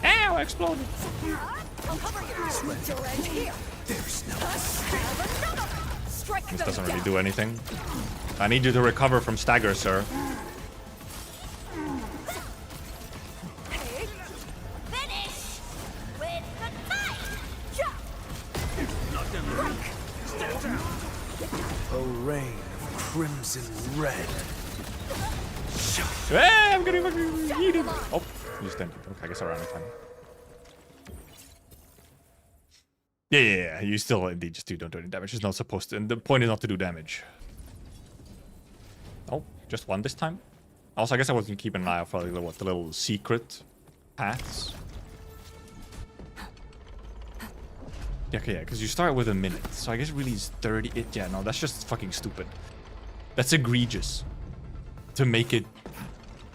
A: Ow, exploded. This doesn't really do anything. I need you to recover from stagger, sir.
N: A rain of crimson red.
A: Hey, I'm getting fucking heated. Oh, he's dead. Okay, I guess I ran out of time. Yeah, you still indeed just don't do any damage. It's not supposed to, and the point is not to do damage. Oh, just one this time. Also, I guess I wasn't keeping an eye out for the little secret paths. Yeah, okay, yeah, because you start with a minute, so I guess really it's 30. Yeah, no, that's just fucking stupid. That's egregious. To make it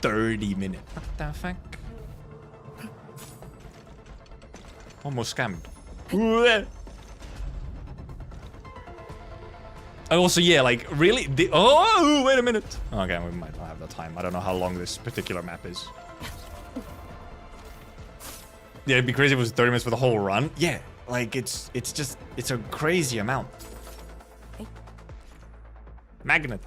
A: 30 minutes. What the fuck? Almost scammed. Also, yeah, like, really? Oh, wait a minute. Okay, we might not have the time. I don't know how long this particular map is. Yeah, it'd be crazy if it was 30 minutes for the whole run. Yeah, like, it's a crazy amount. Magnet.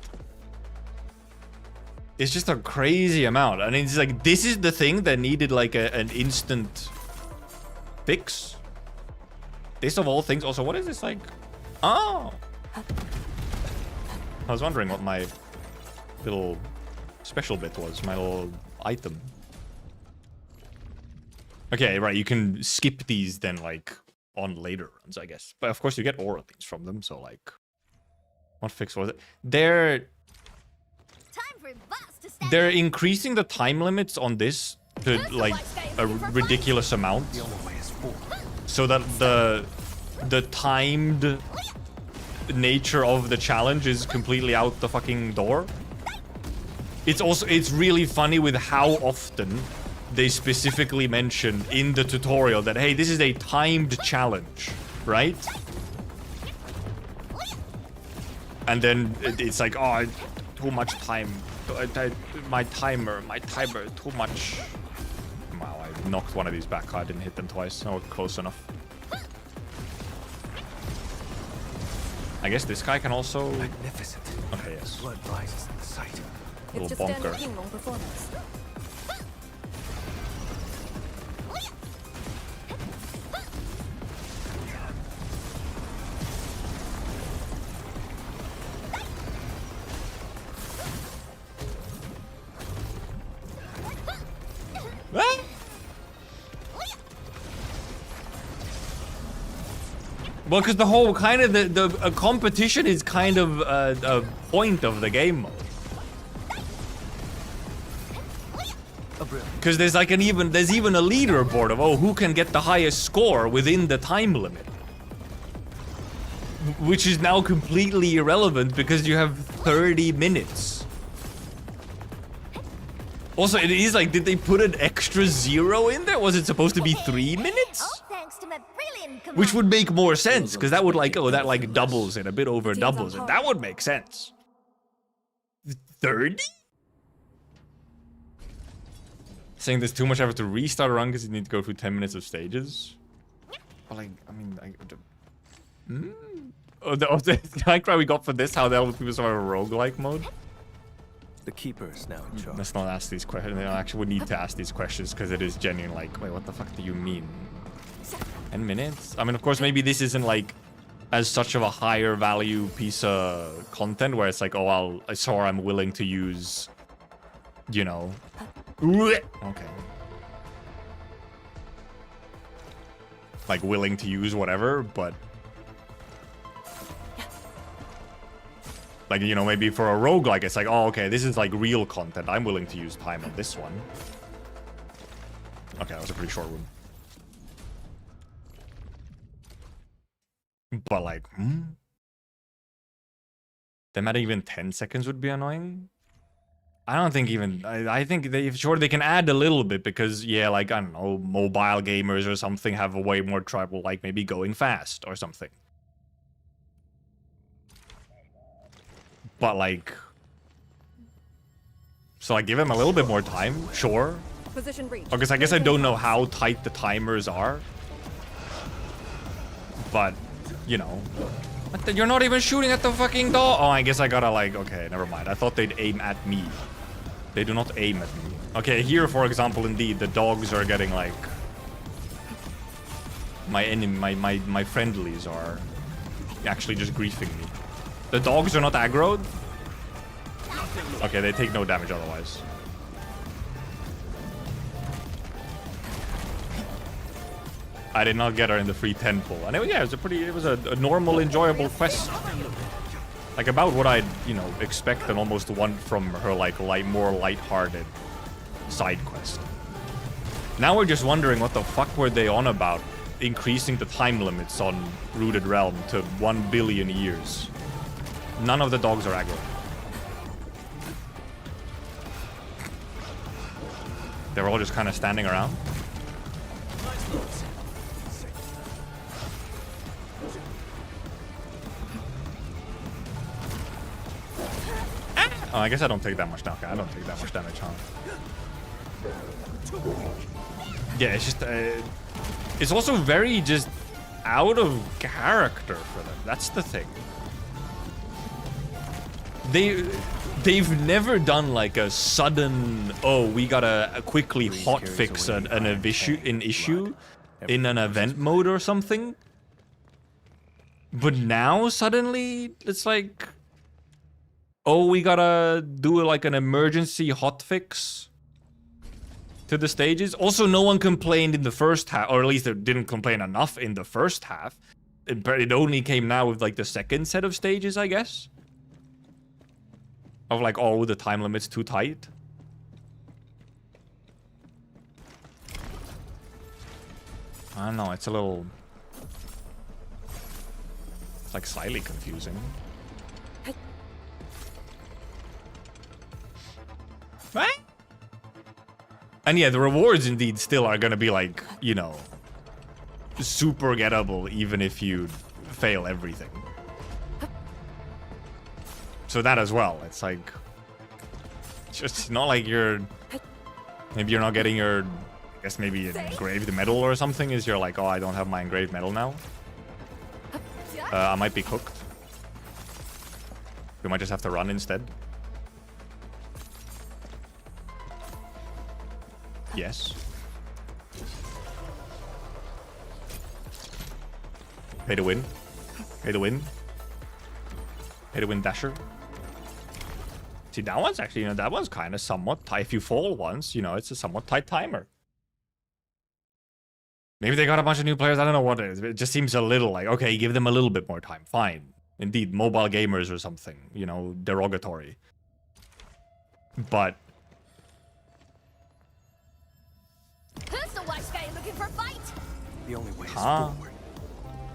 A: It's just a crazy amount. I mean, it's like, this is the thing that needed, like, an instant fix. This of all things. Also, what is this, like? Oh! I was wondering what my little special bit was. My little item. Okay, right. You can skip these then, like, on later runs, I guess. But, of course, you get aura things from them. So, like, what fix was it? They're increasing the time limits on this to, like, a ridiculous amount. So that the timed nature of the challenge is completely out the fucking door. It's really funny with how often they specifically mention in the tutorial that, hey, this is a timed challenge, right? And then it's like, oh, too much time. My timer, too much. Wow, I knocked one of these back. I didn't hit them twice. Oh, close enough. I guess this guy can also...
N: Magnificent.
A: Okay, yes.
N: Blood rises at the sight.
A: Little bonker. Well, because the whole kind of the competition is kind of a point of the game mode. Because there's like there's even a leaderboard of, oh, who can get the highest score within the time limit. Which is now completely irrelevant because you have 30 minutes. Also, it is like, did they put an extra 0 in there? Was it supposed to be 3 minutes? Which would make more sense, because that would like, oh, that like doubles it, a bit over doubles it. That would make sense. 30? Saying there's too much effort to restart a run because you need to go through 10 minutes of stages. But like, I mean, Oh, the we got for this, how the hell people saw a roguelike mode?
R: The keeper is now in charge.
A: Let's not ask these questions. Actually, we need to ask these questions because it is genuine. Like, wait, what the fuck do you mean? 10 minutes? I mean, of course, maybe this isn't like as such of a higher value piece of content where it's like, oh, I'm willing to use, you know. Okay. Like, willing to use whatever, but like, you know, maybe for a roguelike, it's like, oh, okay, this is like real content. I'm willing to use time on this one. Okay, that was a pretty short room. But like, them at even 10 seconds would be annoying. I don't think even, I think they can add a little bit because, yeah, like, I don't know, mobile gamers or something have a way more trouble, like maybe going fast or something. But like, so like give him a little bit more time, sure.
C: Position reach.
A: Because I guess I don't know how tight the timers are. But, you know. You're not even shooting at the fucking dog. Oh, I guess I gotta like, okay, never mind. I thought they'd aim at me. They do not aim at me. Okay, here, for example, indeed, the dogs are getting like, my enemy, my friendlies are actually just griefing me. The dogs are not aggroed? Okay, they take no damage otherwise. I did not get her in the free temple. And yeah, it was a normal, enjoyable quest. Like about what I'd, you know, expect and almost want from her, like more lighthearted side quest. Now we're just wondering what the fuck were they on about increasing the time limits on Rooted Realm to 1 billion years. None of the dogs are aggro. They were all just kind of standing around. Oh, I guess I don't take that much damage. Okay, I don't take that much damage, huh? Yeah, it's just... it's also very just out of character for them. That's the thing. They've never done like a sudden, oh, we gotta quickly hotfix an issue in an event mode or something. But now suddenly it's like, oh, we gotta do like an emergency hotfix to the stages. Also, no one complained in the first half, or at least they didn't complain enough in the first half. It only came now with like the second set of stages, I guess. Of like, oh, the time limit's too tight. I don't know, it's a little... It's like slightly confusing. Right? And yeah, the rewards indeed still are gonna be like, you know, super gettable even if you fail everything. So that as well, it's like, just not like you're, maybe you're not getting your, I guess maybe an engraved medal or something is you're like, oh, I don't have my engraved medal now. I might be cooked. We might just have to run instead. Yes. Pay to win. Pay to win. Pay to win dasher. See, that one's actually, you know, that one's kind of somewhat tight. If you fall once, you know, it's a somewhat tight timer. Maybe they got a bunch of new players. I don't know what it is. It just seems a little like, okay, give them a little bit more time. Fine. Indeed, mobile gamers or something, you know, derogatory. But...
G: Who's the wise guy looking for a fight?
K: The only way is
A: huh?
K: forward.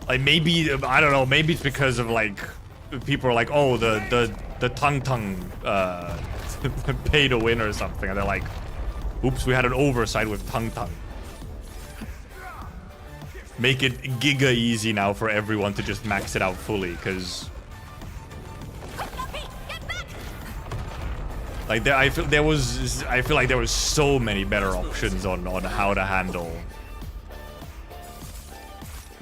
A: Like, maybe, I don't know, maybe it's because of, like, people are like, oh, the tongue pay to win or something. And they're like, oops, we had an oversight with tongue. Make it giga easy now for everyone to just max it out fully, because... Like, I feel like there was so many better options on how to handle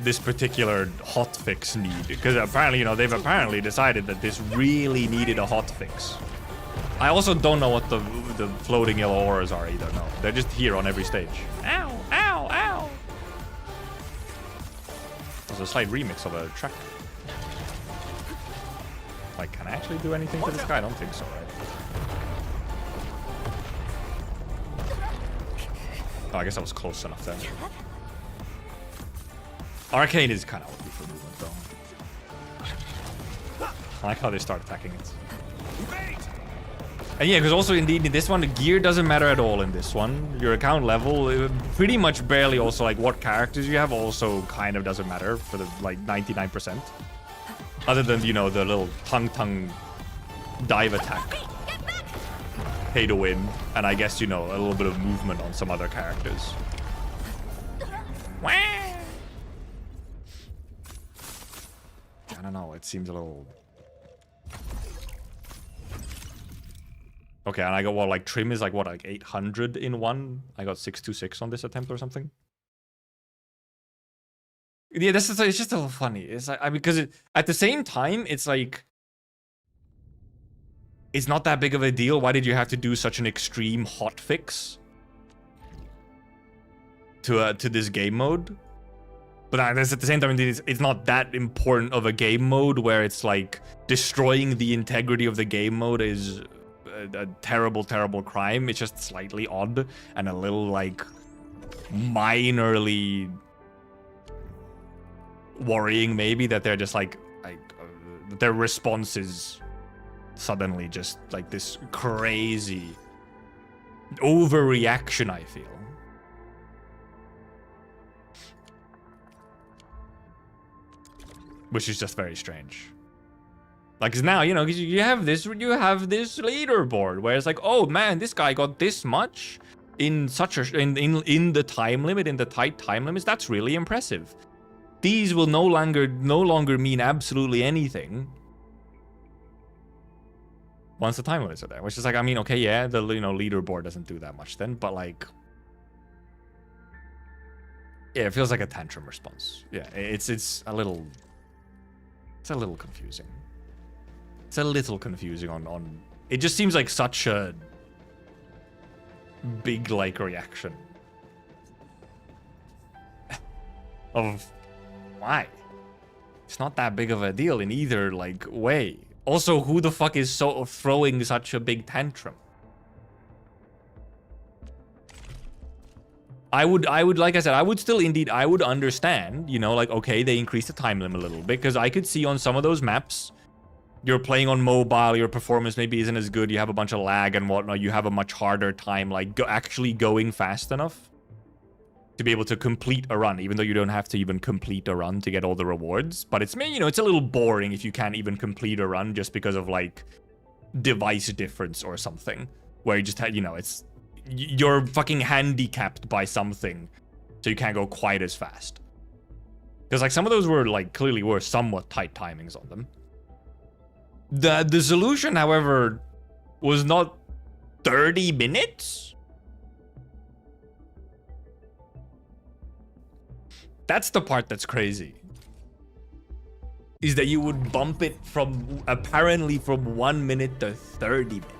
A: this particular hotfix need, because apparently, you know, they've apparently decided that this really needed a hotfix. I also don't know what the floating yellow auras are either. No, they're just here on every stage. Ow! Ow! Ow! There's a slight remix of a track. Like, can I actually do anything to this guy? I don't think so, right? Oh, I guess I was close enough then. Arcane is kind of OP for movement, though. I like how they start attacking it. And yeah, because also indeed in this one, the gear doesn't matter at all in this one. Your account level, pretty much barely also like what characters you have also kind of doesn't matter for the like 99%. Other than, you know, the little tongue dive attack. Pay to win. And I guess, you know, a little bit of movement on some other characters. I don't know, it seems a little... Okay, and I got what, like, trim is like, what, like 800 in one? I got 626 on this attempt or something? Yeah, it's just a little funny. It's like, because at the same time, it's like... It's not that big of a deal. Why did you have to do such an extreme hotfix? To this game mode? But at the same time, it's not that important of a game mode where it's like... Destroying the integrity of the game mode is... a terrible, terrible crime. It's just slightly odd and a little like minorly worrying maybe that they're just like their response is suddenly just like this crazy overreaction, I feel. Which is just very strange. Like, 'cause now, you know, cause you have this leaderboard where it's like, oh man, this guy got this much in such a in the time limit, in the tight time limits. That's really impressive. These will no longer mean absolutely anything once the time limits are there. Which is like, I mean, okay, yeah, the leaderboard doesn't do that much then, but like, yeah, it feels like a tantrum response. Yeah, it's a little confusing. It's a little confusing on... It just seems like such a big, like, reaction. Of... Why? It's not that big of a deal in either, like, way. Also, who the fuck is throwing such a big tantrum? I would, like I said, I would still indeed, I would understand, you know, like, okay, they increased the time limit a little bit, because I could see on some of those maps... You're playing on mobile, your performance maybe isn't as good, you have a bunch of lag and whatnot, you have a much harder time, like, actually going fast enough to be able to complete a run, even though you don't have to even complete a run to get all the rewards. But it's, you know, it's a little boring if you can't even complete a run just because of, like, device difference or something. Where you just had, you know, it's... You're fucking handicapped by something, so you can't go quite as fast. Because, like, some of those were, like, clearly were somewhat tight timings on them. The solution, however, was not 30 minutes? That's the part that's crazy. Is that you would bump it from, apparently from 1 minute to 30 minutes.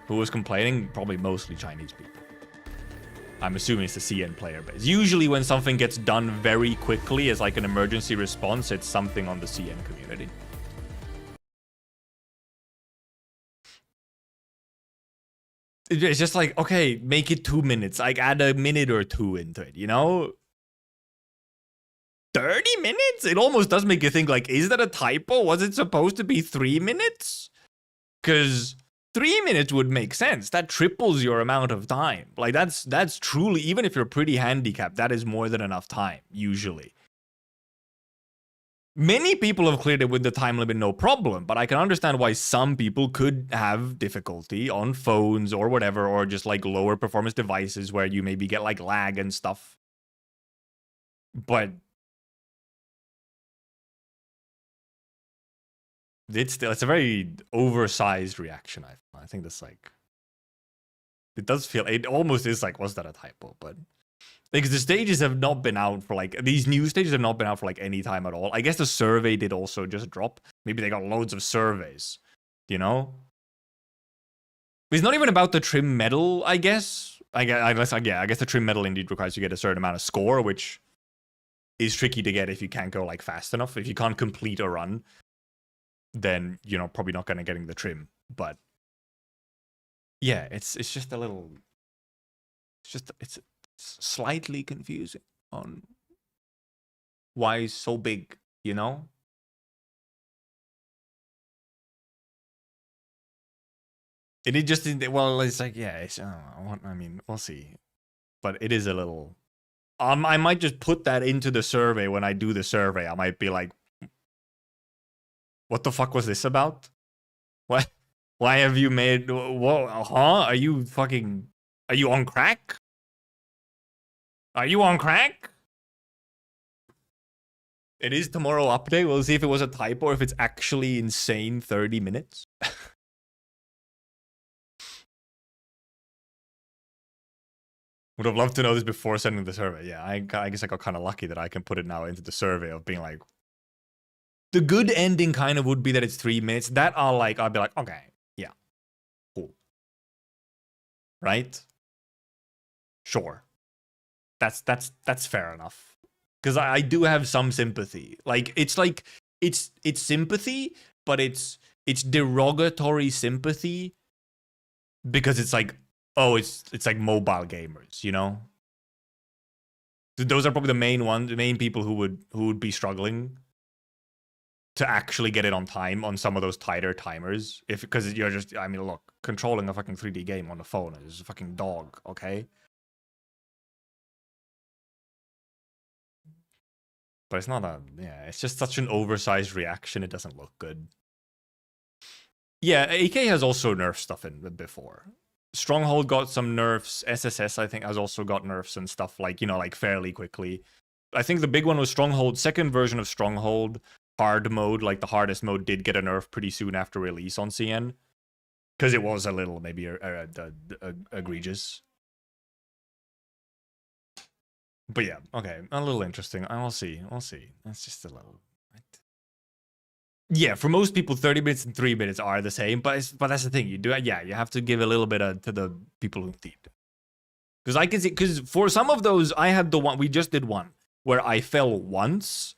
A: Who was complaining? Probably mostly Chinese people. I'm assuming it's the CN player base. Usually when something gets done very quickly as like an emergency response, it's something on the CN community. It's just like, okay, make it 2 minutes. Like add a minute or two into it, you know? 30 minutes? It almost does make you think like, is that a typo? Was it supposed to be 3 minutes? Because... 3 minutes would make sense. That triples your amount of time. Like, that's truly, even if you're pretty handicapped, that is more than enough time, usually. Many people have cleared it with the time limit, no problem, but I can understand why some people could have difficulty on phones or whatever, or just, like, lower performance devices where you maybe get, like, lag and stuff. But... it's a very oversized reaction. I think that's like, it does feel, it almost is like, was that a typo? But because the stages have not been out for like, these new stages have not been out for like any time at all. I guess the survey did also just drop. Maybe they got loads of surveys you know? It's not even about the trim medal, I guess. I guess the trim medal indeed requires you to get a certain amount of score, which is tricky to get if you can't go like fast enough. If you can't complete a run, then you're probably not going to getting the trim. But yeah, it's just a little. It's slightly confusing on why it's so big, you know? It just, well, it's like, yeah, it's, I mean, we'll see. But it is a little, I might just put that into the survey when I do the survey. I might be like, what the fuck was this about? What? Why have you made, whoa, huh? Are you on crack? Are you on crack? It is tomorrow update. We'll see if it was a typo or if it's actually insane 30 minutes. Would have loved to know this before sending the survey. Yeah, I guess I got kind of lucky that I can put it now into the survey of being like, the good ending kind of would be that it's 3 minutes. That I'll be like, okay, yeah, cool. Right? Sure. That's fair enough. Because I do have some sympathy. It's sympathy, but it's derogatory sympathy because it's like, oh, it's like mobile gamers, you know? Those are probably the main people who would be struggling to actually get it on time on some of those tighter timers. Because you're just, I mean, look, controlling a fucking 3D game on the phone is a fucking dog, okay? But it's not it's just such an oversized reaction, it doesn't look good. Yeah, AK has also nerfed stuff in before. Stronghold got some nerfs. SSS, I think, has also got nerfs and stuff like fairly quickly. I think the big one was Stronghold. Second version of Stronghold, hard mode, like the hardest mode, did get a nerf pretty soon after release on CN. Because it was a little, maybe, egregious. But yeah, okay, a little interesting. We'll see. That's just a little. Yeah, for most people, 30 minutes and 3 minutes are the same. But that's the thing. You have to give a little bit to the people who need. Because I can see, because for some of those, I had the one, we just did one, where I fell once.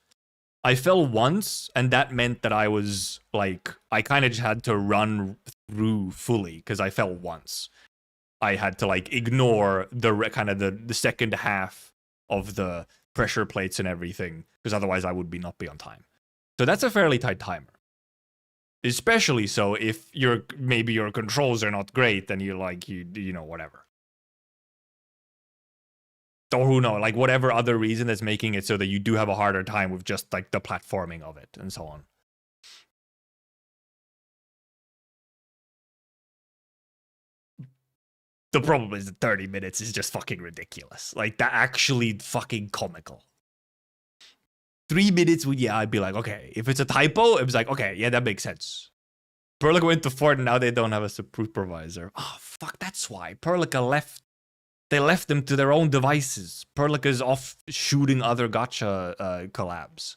A: And that meant that I was, like, I kind of just had to run through fully, because I fell once. I had to, like, ignore the second half of the pressure plates and everything, because otherwise I would not be on time. So that's a fairly tight timer. Especially so if maybe your controls are not great, then you're like, whatever. Or who knows, like whatever other reason that's making it so that you do have a harder time with just like the platforming of it and so on. The problem is that 30 minutes is just fucking ridiculous. Like, that actually fucking comical. 3 minutes, I'd be like, okay. If it's a typo, it was like, okay, yeah, that makes sense. Perlica went to Fort and now they don't have a supervisor. Oh, fuck, that's why. Perlica left. They left them to their own devices. Perlica's off shooting other gacha collabs.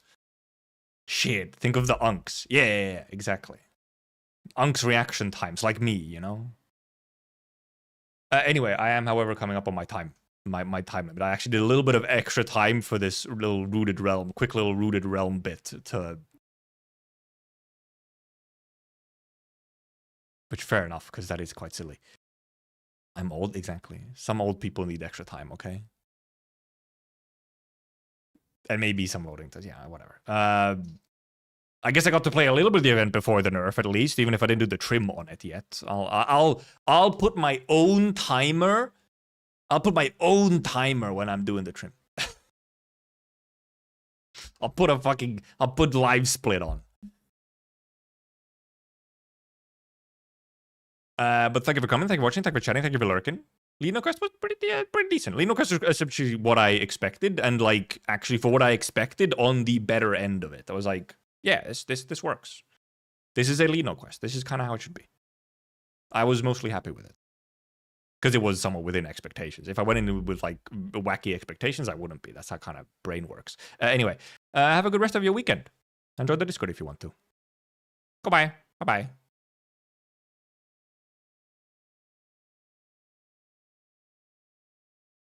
A: Shit, think of the unks. Yeah, exactly. Unks reaction times, like me, you know? Anyway, I am, however, coming up on my time. My time limit. I actually did a little bit of extra time for this little quick little rooted realm bit to... Which, fair enough, because that is quite silly. I'm old, exactly. Some old people need extra time, okay? And maybe some loading times, yeah, whatever. I guess I got to play a little bit of the event before the nerf, at least, even if I didn't do the trim on it yet. I'll put my own timer. I'll put my own timer when I'm doing the trim. I'll put live split on. But thank you for coming, thank you for watching, thank you for chatting, thank you for lurking. Liino Quest was pretty decent. Liino Quest was essentially what I expected, and like actually for what I expected on the better end of it. I was like, yeah, this works. This is a Liino Quest. This is kind of how it should be. I was mostly happy with it. Because it was somewhat within expectations. If I went in with like wacky expectations, I wouldn't be. That's how kind of brain works. Anyway, have a good rest of your weekend. Enjoy the Discord if you want to. Goodbye. Bye-bye.